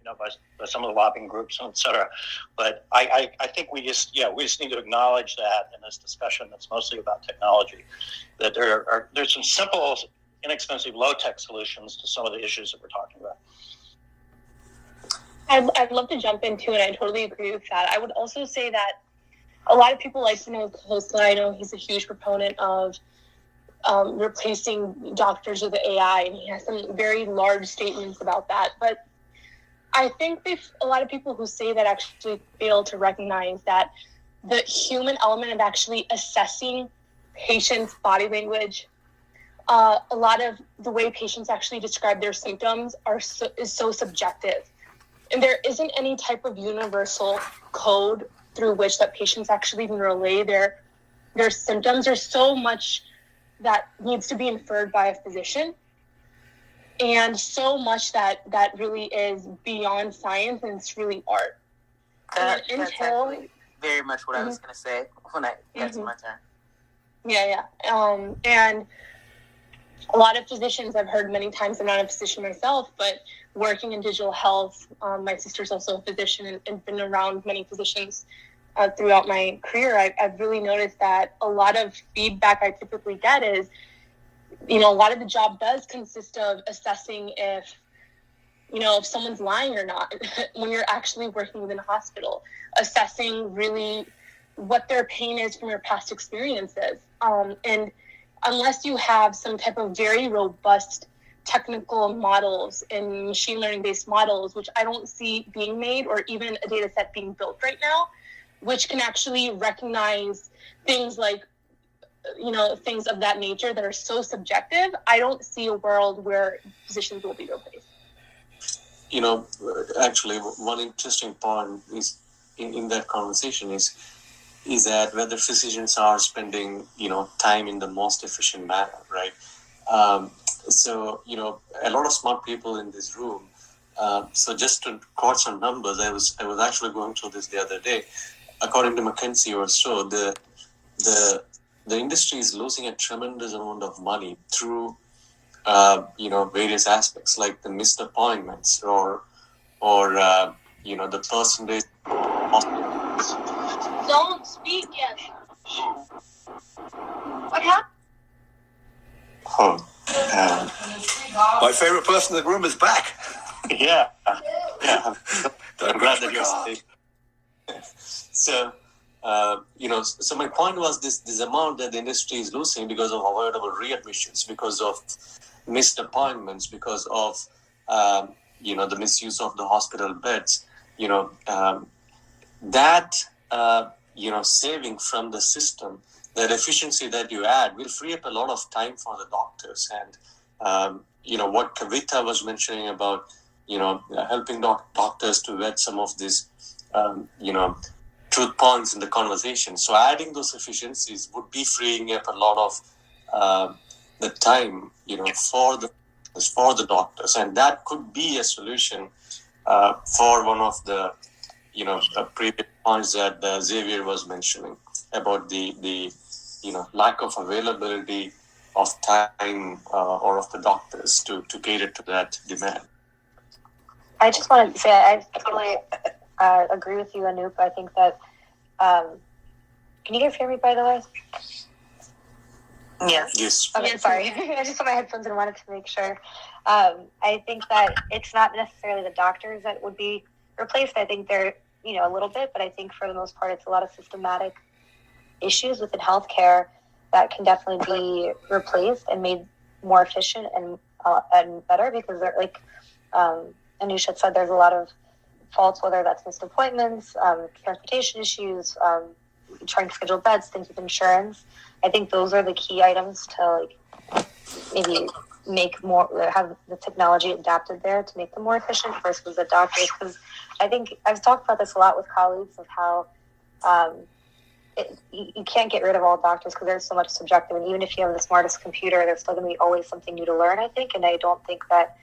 by some of the lobbying groups, et cetera. But I think we just need to acknowledge that in this discussion that's mostly about technology, that there's some simple, inexpensive, low-tech solutions to some of the issues that we're talking about. I'd love to jump in too, and I totally agree with that. I would also say that a lot of people like to know Costa. I know he's a huge proponent of replacing doctors with AI, and he has some very large statements about that. But I think a lot of people who say that actually fail to recognize that the human element of actually assessing patients' body language, a lot of the way patients actually describe their symptoms is so subjective. And there isn't any type of universal code through which that patients actually even relay their symptoms. There's so much that needs to be inferred by a physician, and so much that really is beyond science, and it's really art. That's actually very much what I was going to say when I get to my turn. Yeah. And a lot of physicians, I've heard many times, I'm not a physician myself, but working in digital health, my sister's also a physician and been around many physicians throughout my career. I've really noticed that a lot of feedback I typically get is, a lot of the job does consist of assessing if someone's lying or not when you're actually working within a hospital, assessing really what their pain is from your past experiences. And unless you have some type of very robust technical models and machine learning based models, which I don't see being made, or even a data set being built right now, which can actually recognize things like, things of that nature that are so subjective, I don't see a world where physicians will be replaced. Actually, one interesting point is in that conversation is that whether physicians are spending, time in the most efficient manner, right? So, a lot of smart people in this room. So just to quote some numbers, I was actually going through this the other day. According to McKinsey or so, the industry is losing a tremendous amount of money through, various aspects like the missed appointments or the percentage. Don't speak yet. What happened? My favorite person in the room is back. Yeah. I'm glad that you're safe. So, so my point was this amount that the industry is losing because of avoidable readmissions, because of missed appointments, because of, the misuse of the hospital beds, saving from the system, that efficiency that you add will free up a lot of time for the doctors. And, what Kavita was mentioning about, helping doctors to vet some of these, truth points in the conversation. So adding those efficiencies would be freeing up a lot of the time, for the doctors. And that could be a solution for one of the, previous points that Xavier was mentioning about the lack of availability of time or of the doctors to cater to that demand. I just wanted to say I totally agree with you, Anoop. I think that can you guys hear me, by the way? Yes. Okay, sorry. I just put my headphones in and wanted to make sure. I think that it's not necessarily the doctors that would be replaced. I think they're, a little bit, but I think for the most part, it's a lot of systematic issues within healthcare that can definitely be replaced and made more efficient and better, because they're like Anusha said, there's a lot of faults, whether that's missed appointments, transportation issues, trying to schedule beds, things with insurance. I think those are the key items to maybe make more, have the technology adapted there to make them more efficient versus the doctors. Because I think I've talked about this a lot with colleagues of how you can't get rid of all doctors because there's so much subjective. And even if you have the smartest computer, there's still going to be always something new to learn, I think. And I don't think that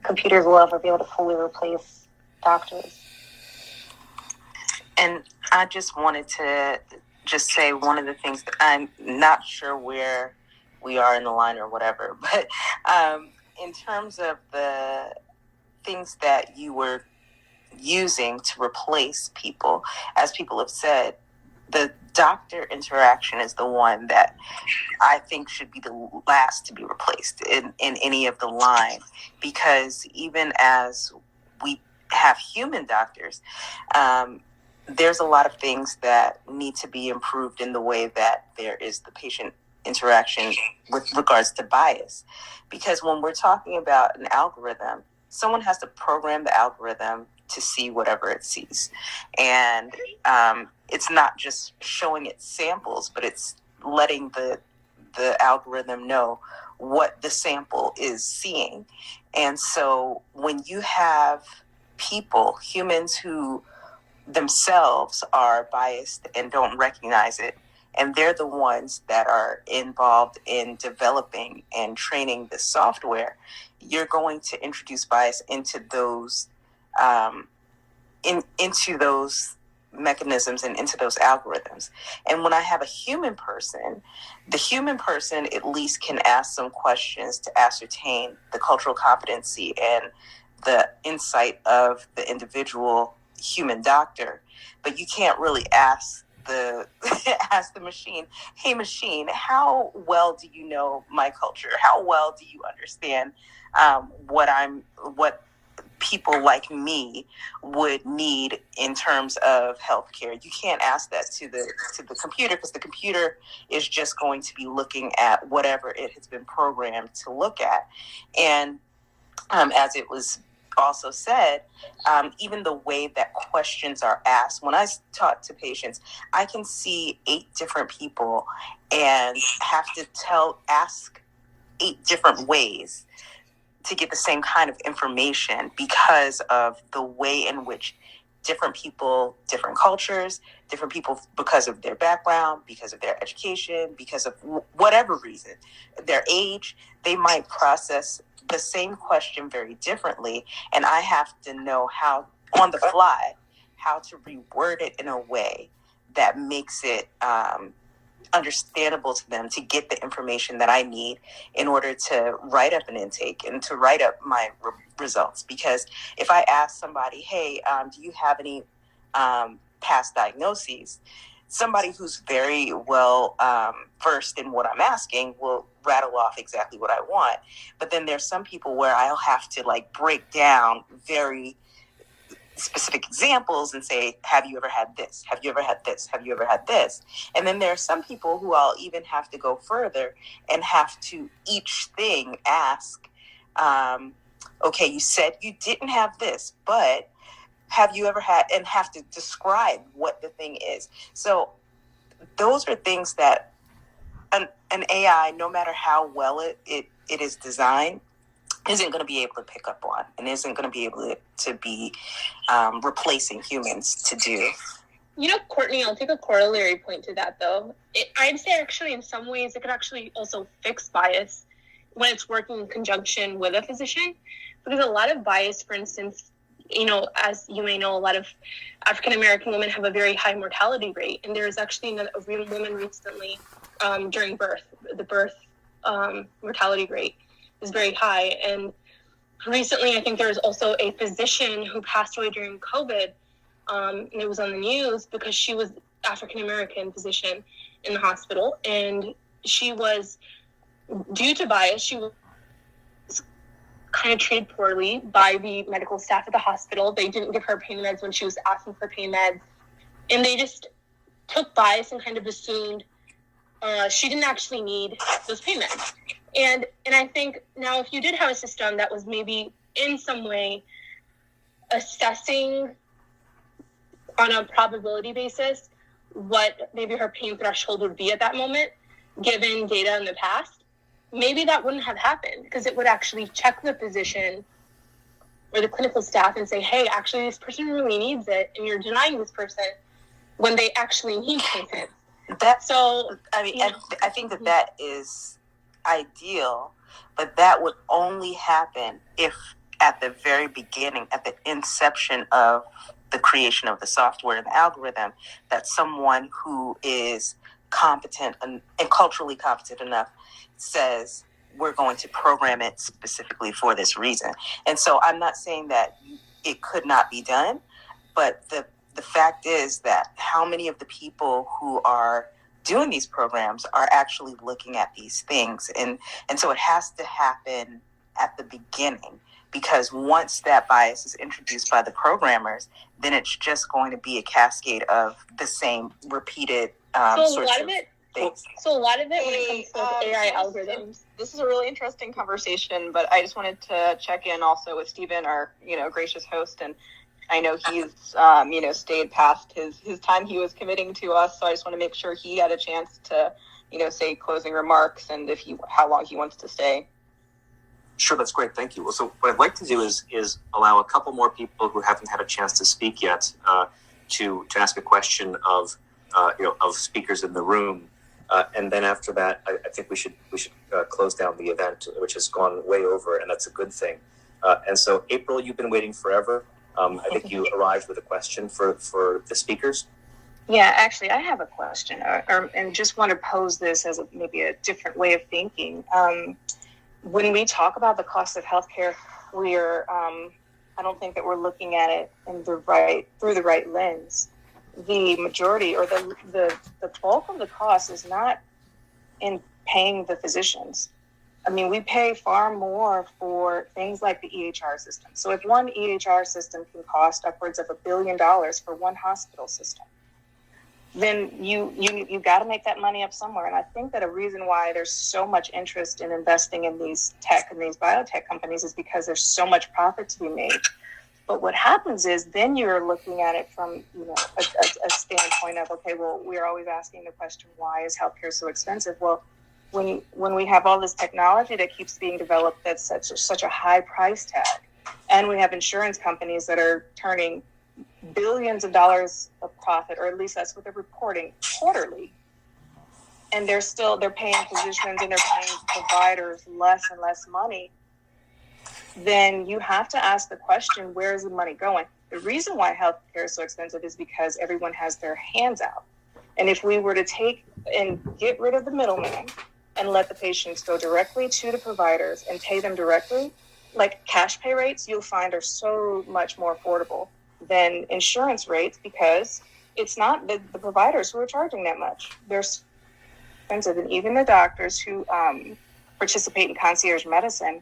computers will ever be able to fully replace doctors. And I just wanted to just say one of the things that I'm not sure where we are in the line or whatever, but in terms of the things that you were using to replace people, as people have said, the doctor interaction is the one that I think should be the last to be replaced in any of the line, because even as we have human doctors, there's a lot of things that need to be improved in the way that there is the patient interaction with regards to bias. Because when we're talking about an algorithm, someone has to program the algorithm to see whatever it sees. And it's not just showing it samples, but it's letting the algorithm know what the sample is seeing. And so when you have people, humans who themselves are biased and don't recognize it, and they're the ones that are involved in developing and training the software, you're going to introduce bias into those into those mechanisms and into those algorithms. And when I have a human person, the human person at least can ask some questions to ascertain the cultural competency and the insight of the individual human doctor. But you can't really ask the machine, hey machine, how well do you know my culture? How well do you understand what people like me would need in terms of healthcare. You can't ask that to the computer, because the computer is just going to be looking at whatever it has been programmed to look at. And as it was also said, even the way that questions are asked. When I talk to patients, I can see 8 different people and have to ask 8 different ways to get the same kind of information, because of the way in which different people, different cultures, different people, because of their background, because of their education, because of whatever reason, their age, they might process the same question very differently. And I have to know how, on the fly, how to reword it in a way that makes it understandable to them, to get the information that I need in order to write up an intake and to write up my results. Because if I ask somebody, hey, do you have any past diagnoses? Somebody who's very well versed in what I'm asking will rattle off exactly what I want. But then there's some people where I'll have to break down very specific examples and say, have you ever had this? Have you ever had this? Have you ever had this? And then there are some people who I'll even have to go further and have to each thing ask, okay, you said you didn't have this, but have you ever had, and have to describe what the thing is. So those are things that an AI, no matter how well it is designed, isn't going to be able to pick up on, and isn't going to be able to be replacing humans to do. Courtney, I'll take a corollary point to that, though. I'd say actually in some ways it could actually also fix bias when it's working in conjunction with a physician, because a lot of bias, for instance, as you may know, a lot of African-American women have a very high mortality rate. And there was actually a woman recently during birth. The birth mortality rate is very high. And recently, I think there was also a physician who passed away during COVID. And it was on the news because she was African-American physician in the hospital. And she was, due to bias, she was kind of treated poorly by the medical staff at the hospital. They didn't give her pain meds when she was asking for pain meds. And they just took bias and kind of assumed she didn't actually need those pain meds. And I think now if you did have a system that was maybe in some way assessing on a probability basis what maybe her pain threshold would be at that moment, given data in the past, maybe that wouldn't have happened, because it would actually check the physician or the clinical staff and say, hey, actually this person really needs it, and you're denying this person when they actually need it. I think that is ideal, but that would only happen if at the very beginning, at the inception of the creation of the software and the algorithm, that someone who is competent and culturally competent enough says, we're going to program it specifically for this reason. And so I'm not saying that it could not be done, but the fact is that how many of the people who are doing these programs are actually looking at these things. And so it has to happen at the beginning, because once that bias is introduced by the programmers, then it's just going to be a cascade of the same repeated So a lot of it when it comes to AI algorithms. This is a really interesting conversation, but I just wanted to check in also with Stephen, our gracious host, and I know he's stayed past his time he was committing to us, so I just want to make sure he had a chance to say closing remarks and how long he wants to stay. Sure, that's great. Thank you. Well, so what I'd like to do is allow a couple more people who haven't had a chance to speak yet to ask a question of speakers in the room, and then after that, I think we should close down the event, which has gone way over, and that's a good thing. And so, April, you've been waiting forever. I think you arrived with a question for the speakers. Yeah, actually, I have a question, and just want to pose this as maybe a different way of thinking. When we talk about the cost of healthcare, I don't think that we're looking at it through the right lens. The majority or the bulk of the cost is not in paying the physicians. I mean, we pay far more for things like the EHR system. So if one EHR system can cost upwards of $1 billion for one hospital system, then you got to make that money up somewhere. And I think that a reason why there's so much interest in investing in these tech and these biotech companies is because there's so much profit to be made. But what happens is then you're looking at it from a standpoint of, okay, well, we're always asking the question, why is healthcare so expensive? Well, when we have all this technology that keeps being developed that's such a high price tag, and we have insurance companies that are turning billions of dollars of profit, or at least that's what they're reporting quarterly, and they're paying physicians and they're paying providers less and less money, then you have to ask the question, where is the money going? The reason why healthcare is so expensive is because everyone has their hands out. And if we were to take and get rid of the middleman and let the patients go directly to the providers and pay them directly, like cash pay rates, you'll find are so much more affordable than insurance rates, because it's not the providers who are charging that much. They're expensive. And even the doctors who participate in concierge medicine,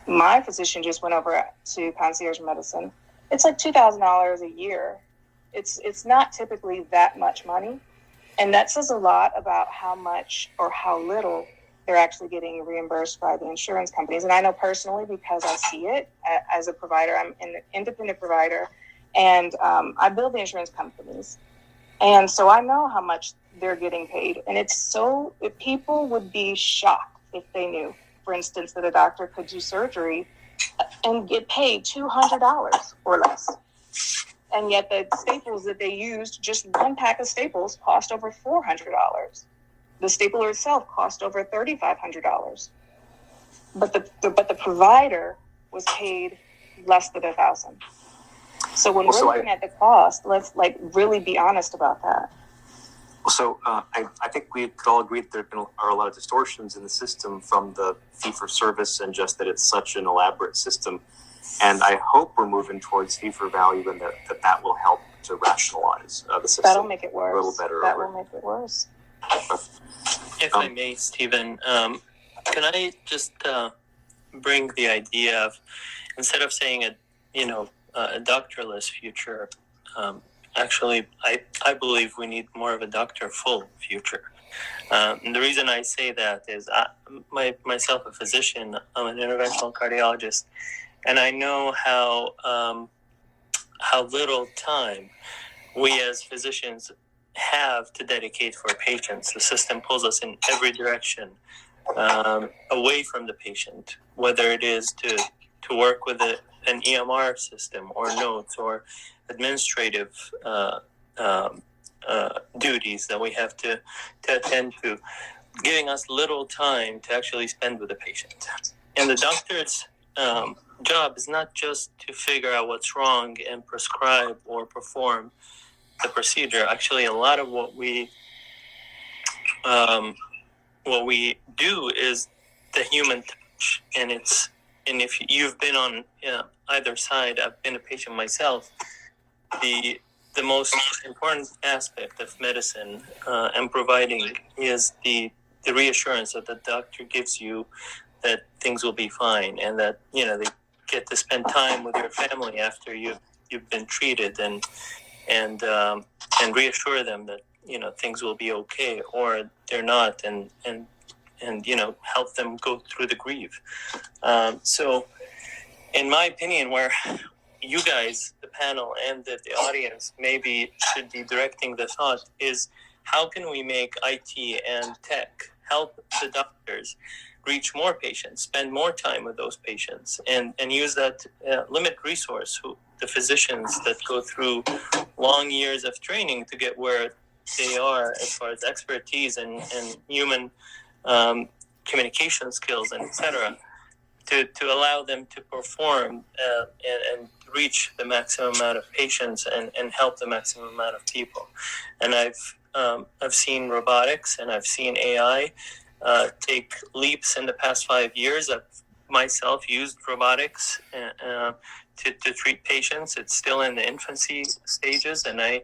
my physician just went over to concierge medicine. It's like $2,000 a year. It's not typically that much money. And that says a lot about how much or how little they're actually getting reimbursed by the insurance companies. And I know personally, because I see it as a provider. I'm an independent provider, and I bill the insurance companies. And so I know how much they're getting paid. And people would be shocked if they knew, for instance, that a doctor could do surgery and get paid $200 or less. And yet the staples that they used, just one pack of staples, cost over $400. The stapler itself cost over $3,500. But the provider was paid less than $1,000. So when we're looking at the cost, let's really be honest about that. So I think we could all agree that there are a lot of distortions in the system from the fee-for-service, and just that it's such an elaborate system. And I hope we're moving towards fee-for-value, and that will help to rationalize the system. That'll make it worse. A little better. That will make it worse. If I may, Stephen, can I just bring the idea of, instead of saying a doctorless future, actually, I believe we need more of a doctor-full future. And the reason I say that is myself a physician, I'm an interventional cardiologist, and I know how little time we as physicians have to dedicate for patients. The system pulls us in every direction, away from the patient, whether it is to work with an EMR system or notes or administrative duties that we have to attend to, giving us little time to actually spend with the patient. And the doctor's job is not just to figure out what's wrong and prescribe or perform the procedure. Actually, a lot of what we do is the human touch, and if you've been on either side, I've been a patient myself. The most important aspect of medicine and providing is the reassurance that the doctor gives you that things will be fine, and that they get to spend time with your family after you've been treated, and reassure them that things will be okay, or they're not, and help them go through the grief. So in my opinion, where you guys, the panel and the audience, maybe should be directing the thought is, how can we make IT and tech help the doctors reach more patients, spend more time with those patients, and use that limited resource, the physicians that go through long years of training to get where they are as far as expertise and human communication skills, and etc., to allow them to perform and reach the maximum amount of patients and help the maximum amount of people. And I've seen robotics and I've seen AI take leaps in the past 5 years. I've myself used robotics to treat patients. It's still in the infancy stages, and I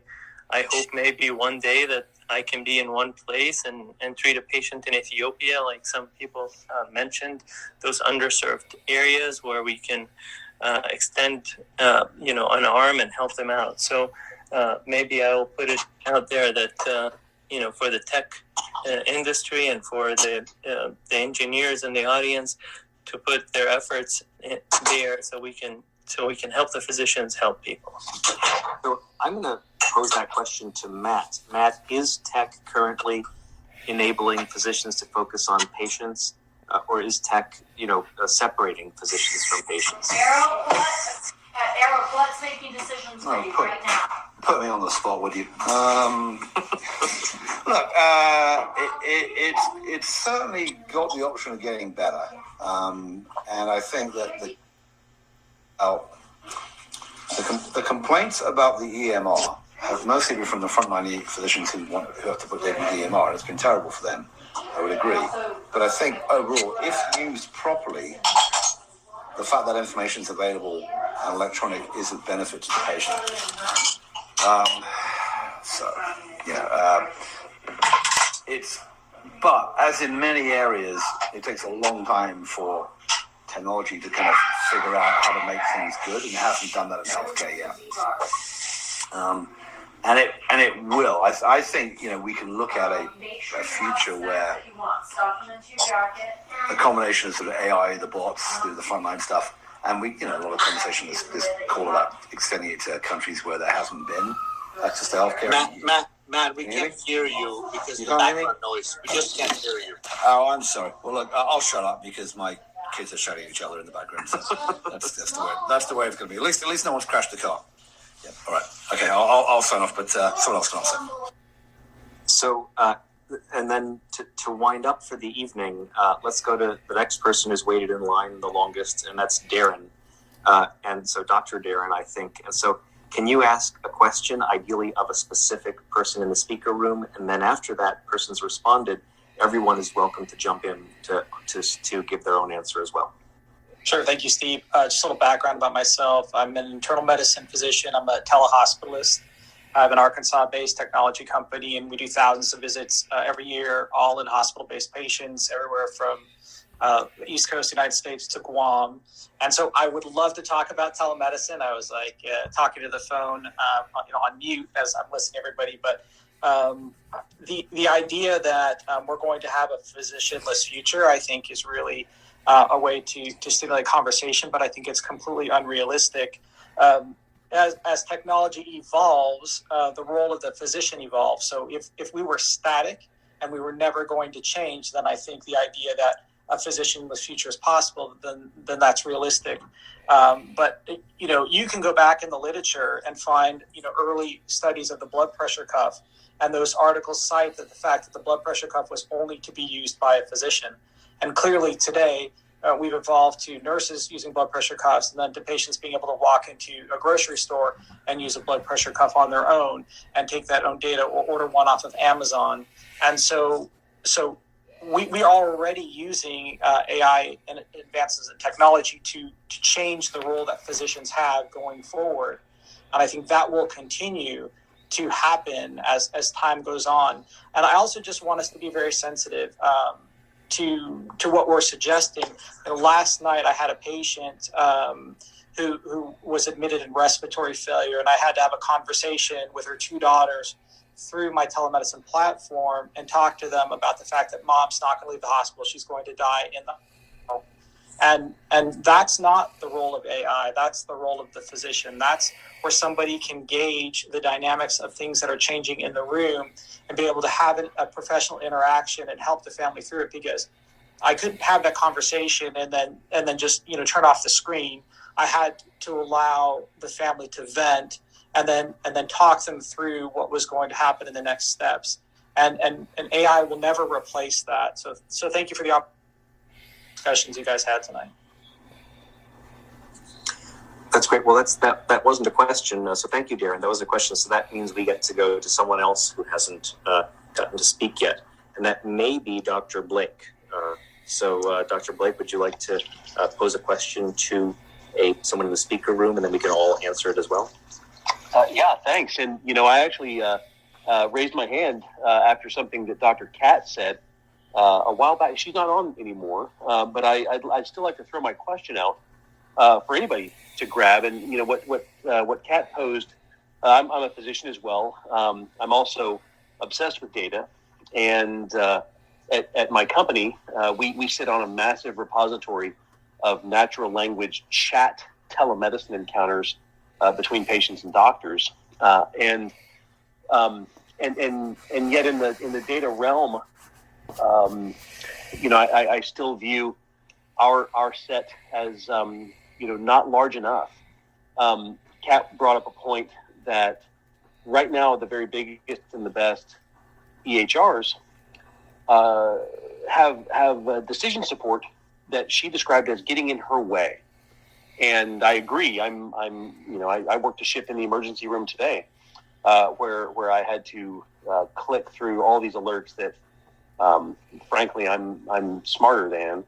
hope maybe one day that I can be in one place and treat a patient in Ethiopia, like some people mentioned, those underserved areas where we can extend, an arm and help them out. So maybe I will put it out there that, for the tech industry and for the engineers in the audience to put their efforts there so we can help the physicians help people. So I'm going to pose that question to Matt. Matt, is tech currently enabling physicians to focus on patients, or is tech, separating physicians from patients? Errol, let's making decisions for you right now. Put me on the spot, would you? Look, it's certainly got the option of getting better, and I think that the complaints about the EMR have mostly been from the frontline physicians who have to put data in the EMR. It's been terrible for them. I would agree, but I think overall, if used properly, the fact that information is available and electronic is a benefit to the patient. But as in many areas, it takes a long time for technology to kind of figure out how to make things good, and it hasn't done that in healthcare yet. And it will. I think we can look at a future where the combination of sort of AI, the bots, the frontline stuff, and we, a lot of conversation this call about extending it to countries where there hasn't been access to healthcare. Matt, we can't hear you because of the background noise. We just can't hear you. Oh, I'm sorry. Well, look, I'll shut up because my kids are shouting at each other in the background. So that's the way it's going to be. At least no one's crashed the car. Yeah. All right. Okay. I'll sign off, but someone else can answer. So, and then to wind up for the evening, let's go to the next person who's waited in line the longest, and that's Darren. And so, Dr. Darren, I think. And so, can you ask a question, ideally of a specific person in the speaker room, and then after that person's responded, everyone is welcome to jump in to give their own answer as well. Sure. Thank you, Steve. Just a little background about myself. I'm an internal medicine physician. I'm a telehospitalist. I have an Arkansas-based technology company, and we do thousands of visits every year, all in hospital-based patients, everywhere from the East Coast of the United States to Guam. And so I would love to talk about telemedicine. I was talking to the phone, on mute as I'm listening to everybody. But the idea that we're going to have a physicianless future, I think, is really a way to stimulate conversation, but I think it's completely unrealistic. As technology evolves, the role of the physician evolves. So if we were static and we were never going to change, then I think the idea that a physicianless future is possible, then that's realistic. But you can go back in the literature and find early studies of the blood pressure cuff, and those articles cite that the fact that the blood pressure cuff was only to be used by a physician. And clearly today, we've evolved to nurses using blood pressure cuffs, and then to patients being able to walk into a grocery store and use a blood pressure cuff on their own and take that own data or order one off of Amazon. And so we are already using AI and advances in technology to change the role that physicians have going forward. And I think that will continue to happen as time goes on. And I also just want us to be very sensitive to what we're suggesting. Last night I had a patient who was admitted in respiratory failure, and I had to have a conversation with her two daughters through my telemedicine platform and talk to them about the fact that mom's not going to leave the hospital. She's going to die in the hospital. And that's not the role of AI. That's the role of the physician. That's where somebody can gauge the dynamics of things that are changing in the room and be able to have a professional interaction and help the family through it, because I couldn't have that conversation and then just turn off the screen. I had to allow the family to vent and then talk them through what was going to happen in the next steps. And AI will never replace that. So thank you for the discussions you guys had tonight. That's great. Well, that wasn't a question. So thank you, Darren. That was a question. So that means we get to go to someone else who hasn't gotten to speak yet, and that may be Dr. Blake. So Dr. Blake, would you like to pose a question to someone in the speaker room, and then we can all answer it as well? Yeah, thanks. And I actually raised my hand after something that Dr. Katz said a while back. She's not on anymore, but I'd still like to throw my question out for anybody to grab. And you know what Kat posed. I'm a physician as well. I'm also obsessed with data, and at my company, we sit on a massive repository of natural language chat telemedicine encounters between patients and doctors, and yet in the data realm, I still view our set as not large enough. Kat brought up a point that right now the very biggest and the best EHRs have decision support that she described as getting in her way, and I agree. I worked a shift in the emergency room today, where I had to click through all these alerts that, frankly, I'm smarter than,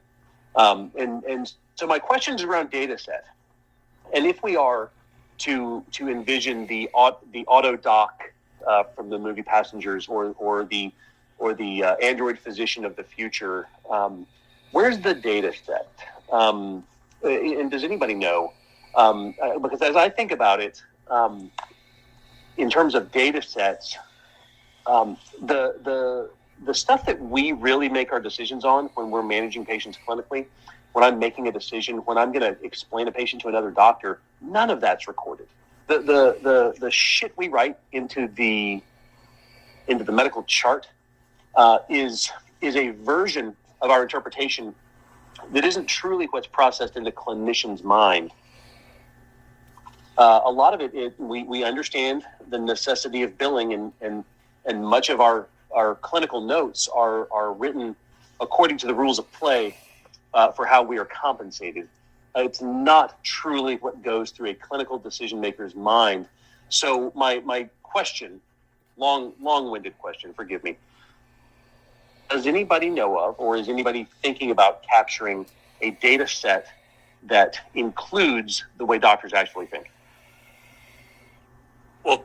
and so my question is around data set, and if we are to envision the auto doc from the movie Passengers or the Android physician of the future, where's the data set? And does anybody know? Because as I think about it, in terms of data sets, the stuff that we really make our decisions on when we're managing patients clinically, when I'm making a decision, when I'm going to explain a patient to another doctor, none of that's recorded. The shit we write into the medical chart is a version of our interpretation that isn't truly what's processed in the clinician's mind. A lot of it we understand the necessity of billing, and much of our clinical notes are written according to the rules of play for how we are compensated. It's not truly what goes through a clinical decision maker's mind. So my question, long-winded question, forgive me. Does anybody know of, or is anybody thinking about capturing a data set that includes the way doctors actually think? Well,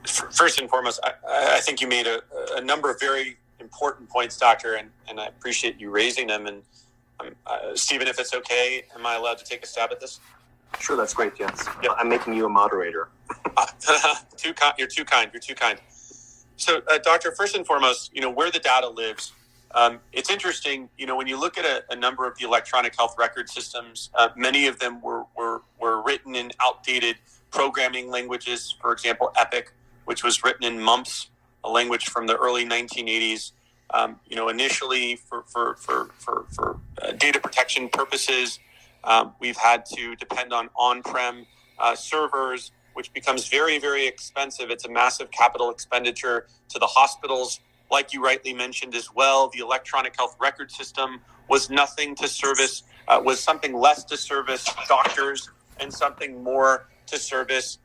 first and foremost, I think you made a number of very important points, Doctor, and I appreciate you raising them. And Stephen, if it's okay, am I allowed to take a stab at this? Sure, that's great, Jens. Yeah. I'm making you a moderator. You're too kind. So, Doctor, first and foremost, where the data lives, it's interesting. When you look at a number of the electronic health record systems, many of them were written in outdated programming languages. For example, Epic, which was written in mumps, a language from the early 1980s. Initially for data protection purposes, we've had to depend on on-prem servers, which becomes very, very expensive. It's a massive capital expenditure to the hospitals. Like you rightly mentioned as well, the electronic health record system was something less to service doctors and something more to service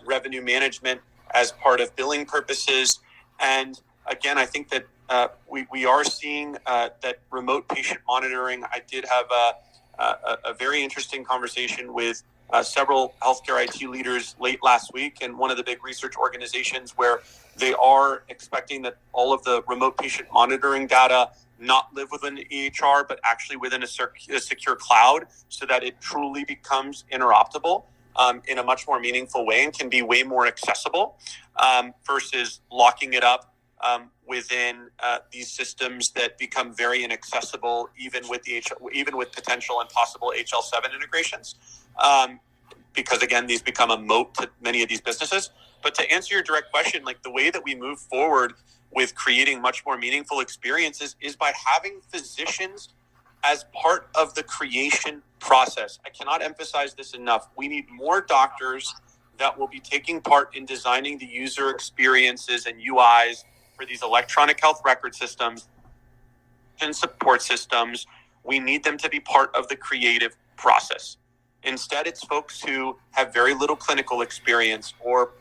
revenue management as part of billing purposes. And again, I think that we are seeing that remote patient monitoring. I did have a very interesting conversation with several healthcare IT leaders late last week, and one of the big research organizations where they are expecting that all of the remote patient monitoring data not live within the EHR, but actually within a secure cloud, so that it truly becomes interoperable in a much more meaningful way and can be way more accessible versus locking it up within these systems that become very inaccessible, even with potential and possible HL7 integrations. Because again, these become a moat to many of these businesses. But to answer your direct question, like the way that we move forward with creating much more meaningful experiences is by having physicians as part of the creation process. I cannot emphasize this enough. We need more doctors that will be taking part in designing the user experiences and UIs for these electronic health record systems and support systems. We need them to be part of the creative process. Instead, it's folks who have very little clinical experience or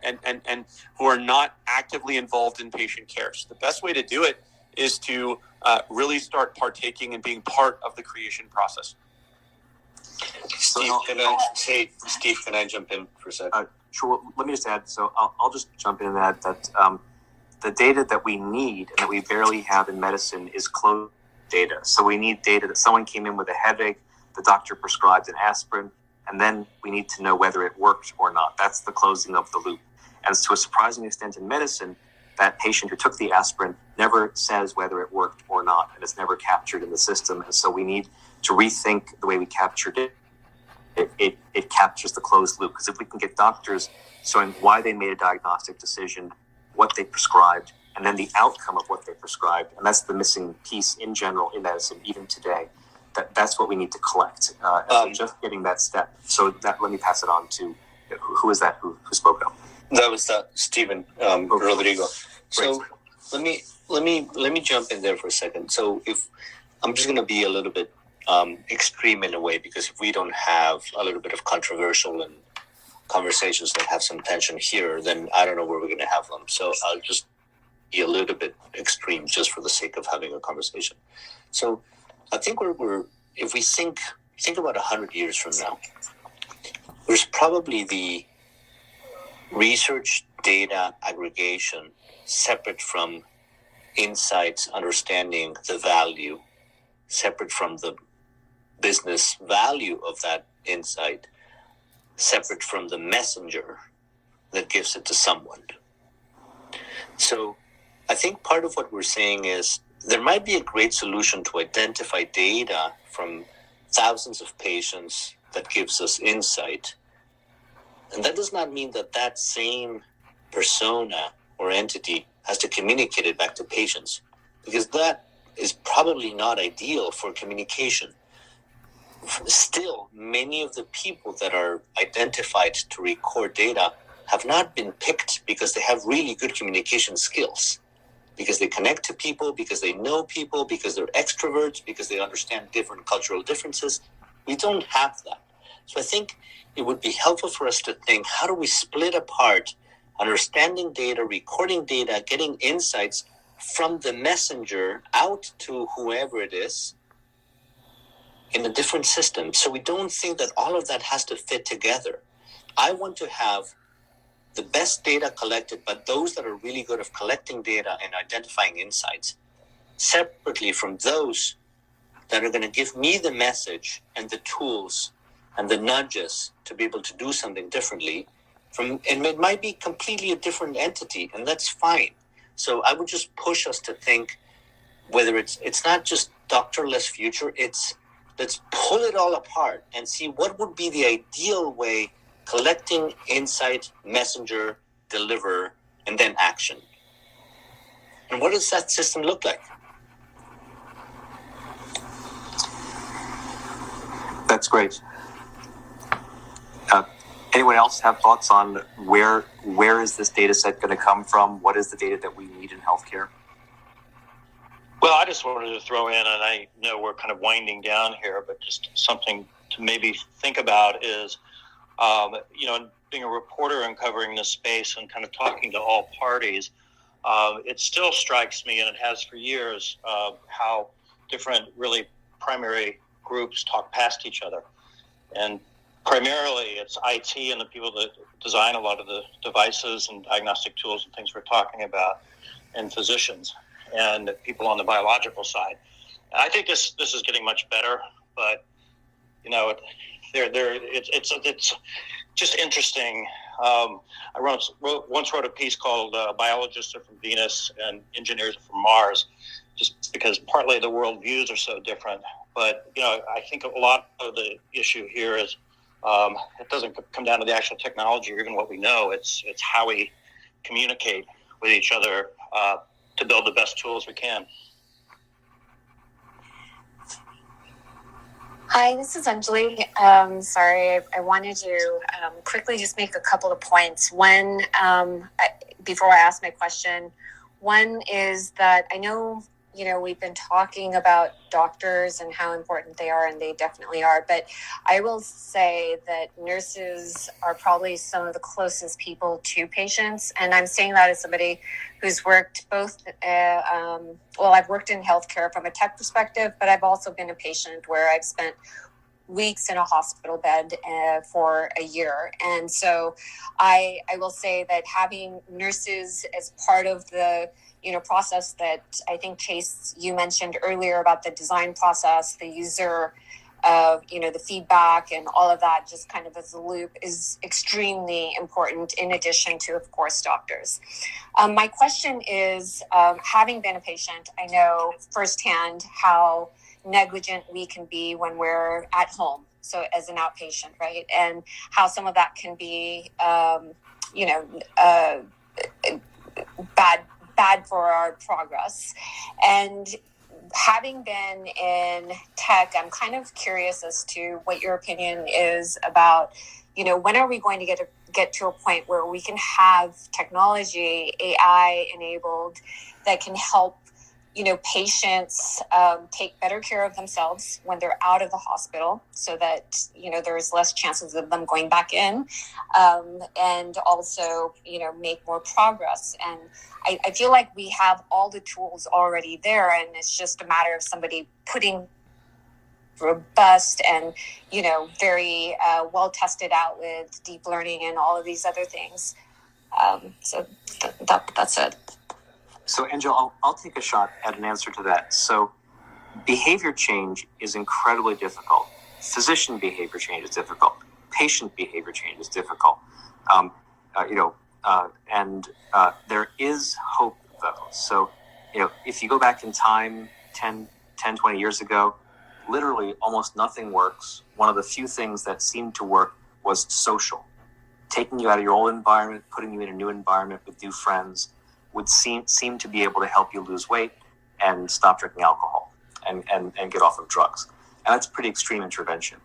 and who are not actively involved in patient care. So the best way to do it is to really start partaking and being part of the creation process. Steve, can I jump in for a second? Sure. Well, let me just add. So I'll just jump in and add that the data that we need and that we barely have in medicine is closed data. So we need data that someone came in with a headache, the doctor prescribed an aspirin, and then we need to know whether it worked or not. That's the closing of the loop. And to a surprising extent in medicine, that patient who took the aspirin never says whether it worked or not, and it's never captured in the system. And so we need to rethink the way we captured it. It captures the closed loop, because if we can get doctors showing why they made a diagnostic decision, what they prescribed, and then the outcome of what they prescribed, and that's the missing piece in general in medicine, even today, that's what we need to collect. And so just getting that step. So that, let me pass it on to, who is that who spoke up? That was Stephen Rodrigo. So let me jump in there for a second. So if I'm just going to be a little bit extreme in a way, because if we don't have a little bit of controversial and conversations that have some tension here, then I don't know where we're going to have them. So I'll just be a little bit extreme just for the sake of having a conversation. So I think we're if we think about 100 years from now, there's probably the research data aggregation separate from insights, understanding the value, separate from the business value of that insight, separate from the messenger that gives it to someone. So I think part of what we're saying is there might be a great solution to identify data from thousands of patients that gives us insight. And that does not mean that that same persona or entity has to communicate it back to patients, because that is probably not ideal for communication. Still, many of the people that are identified to record data have not been picked because they have really good communication skills, because they connect to people, because they know people, because they're extroverts, because they understand different cultural differences. We don't have that. So I think it would be helpful for us to think, how do we split apart understanding data, recording data, getting insights from the messenger out to whoever it is in a different system, so we don't think that all of that has to fit together. I want to have the best data collected, but those that are really good at collecting data and identifying insights, separately from those that are going to give me the message and the tools and the nudges to be able to do something differently. And it might be completely a different entity, and that's fine. So I would just push us to think whether it's not just doctorless future, let's pull it all apart and see what would be the ideal way collecting insight, messenger, deliver, and then action. And what does that system look like? That's great. Anyone else have thoughts on where is this data set going to come from? What is the data that we need in healthcare? Well, I just wanted to throw in, and I know we're kind of winding down here, but just something to maybe think about is, being a reporter and covering this space and kind of talking to all parties, it still strikes me, and it has for years, how different really primary groups talk past each other. And primarily it's IT and the people that design a lot of the devices and diagnostic tools and things we're talking about, and physicians and people on the biological side. I think this is getting much better, but it's just interesting. I once wrote a piece called "Biologists Are from Venus and Engineers Are from Mars," just because partly the world views are so different. But I think a lot of the issue here is it doesn't come down to the actual technology or even what we know. It's how we communicate with each other to build the best tools we can. Hi, this is Anjali. Sorry, I wanted to quickly just make a couple of points. One, before I ask my question, one is that I know, we've been talking about doctors and how important they are, and they definitely are. But I will say that nurses are probably some of the closest people to patients. And I'm saying that as somebody who's worked both, I've worked in healthcare from a tech perspective, but I've also been a patient where I've spent weeks in a hospital bed for a year. And so I will say that having nurses as part of the process that I think, Chase, you mentioned earlier about the design process, the user, the feedback and all of that, just kind of as a loop, is extremely important in addition to, of course, doctors. My question is, having been a patient, I know firsthand how negligent we can be when we're at home, so as an outpatient, right? And how some of that can be, bad for our progress. And having been in tech, I'm kind of curious as to what your opinion is about, when are we going to get to a point where we can have technology, AI enabled, that can help, patients take better care of themselves when they're out of the hospital, so that, there's less chances of them going back in, and also, make more progress. And I feel like we have all the tools already there, and it's just a matter of somebody putting robust and, very well tested out with deep learning and all of these other things. So that's it. So, Angel, I'll take a shot at an answer to that. So, behavior change is incredibly difficult. Physician behavior change is difficult. Patient behavior change is difficult. There is hope, though. So, if you go back in time 10, 20 years ago, literally almost nothing works. One of the few things that seemed to work was social. Taking you out of your old environment, putting you in a new environment with new friends would seem to be able to help you lose weight and stop drinking alcohol and get off of drugs. And that's a pretty extreme intervention.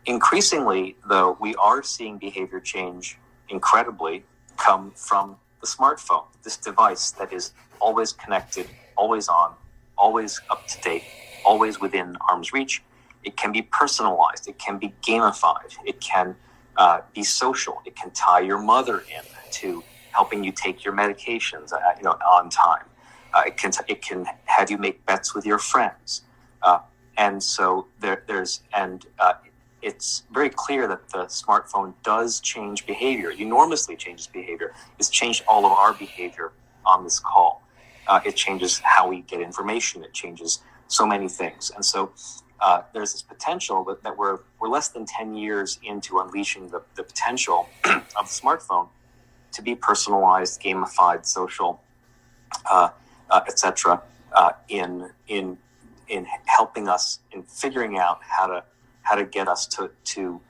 Increasingly, though, we are seeing behavior change incredibly come from the smartphone, this device that is always connected, always on, always up to date, always within arm's reach. It can be personalized. It can be gamified. It can be social. It can tie your mother in to helping you take your medications, on time. It can have you make bets with your friends, and so it's very clear that the smartphone does change behavior. It enormously changes behavior. It's changed all of our behavior on this call. It changes how we get information. It changes so many things, and so there's this potential that we're less than 10 years into unleashing the potential of the smartphone to be personalized, gamified, social, etc., in helping us in figuring out how to get us to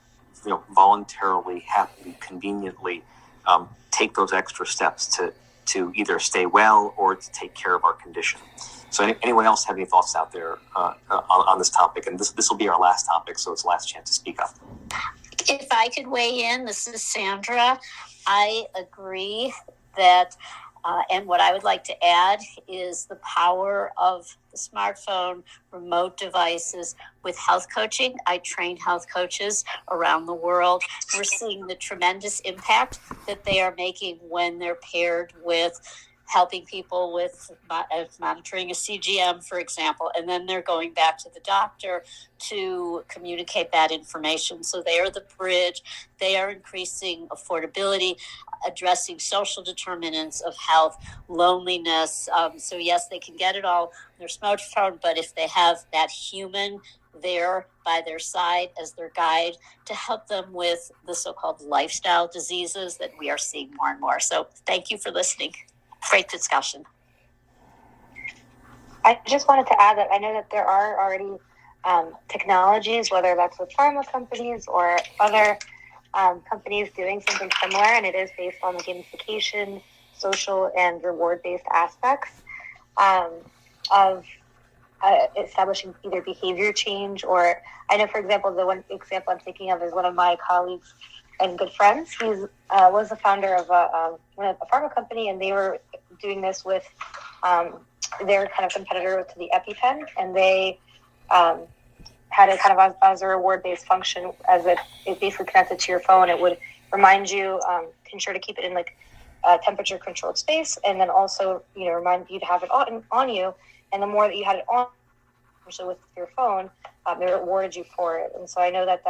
voluntarily, happily, conveniently take those extra steps to either stay well or to take care of our condition. So anyone else have any thoughts out there on this topic? And this will be our last topic, so it's the last chance to speak up. If I could weigh in, this is Sandra. I agree that, and what I would like to add is the power of the smartphone, remote devices with health coaching. I train health coaches around the world. We're seeing the tremendous impact that they are making when they're paired with helping people with monitoring a CGM, for example, and then they're going back to the doctor to communicate that information. So they are the bridge. They are increasing affordability, addressing social determinants of health, loneliness. So yes, they can get it all on their smartphone, but if they have that human there by their side as their guide to help them with the so-called lifestyle diseases that we are seeing more and more. So thank you for listening. Great discussion. I just wanted to add that I know that there are already technologies, whether that's with pharma companies or other companies doing something similar, and it is based on the gamification, social, and reward-based aspects of establishing either behavior change or, I know, for example, the one example I'm thinking of is one of my colleagues and good friends. He was the founder of a pharma company, and they were doing this with their kind of competitor to the EpiPen, and they had it kind of as a reward-based function, as it basically connected to your phone. It would remind you, ensure to keep it in like a temperature-controlled space, and then also remind you to have it on you. And the more that you had it on especially with your phone, they rewarded you for it. And so I know that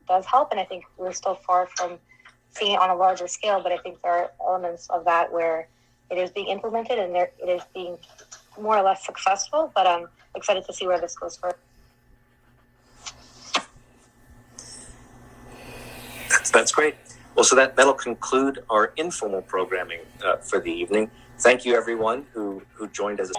does help, and I think we're still far from seeing it on a larger scale, but I think there are elements of that where it is being implemented and it is being more or less successful, but I'm excited to see where this goes further. That's great. Well, so that'll conclude our informal programming for the evening. Thank you, everyone who joined us.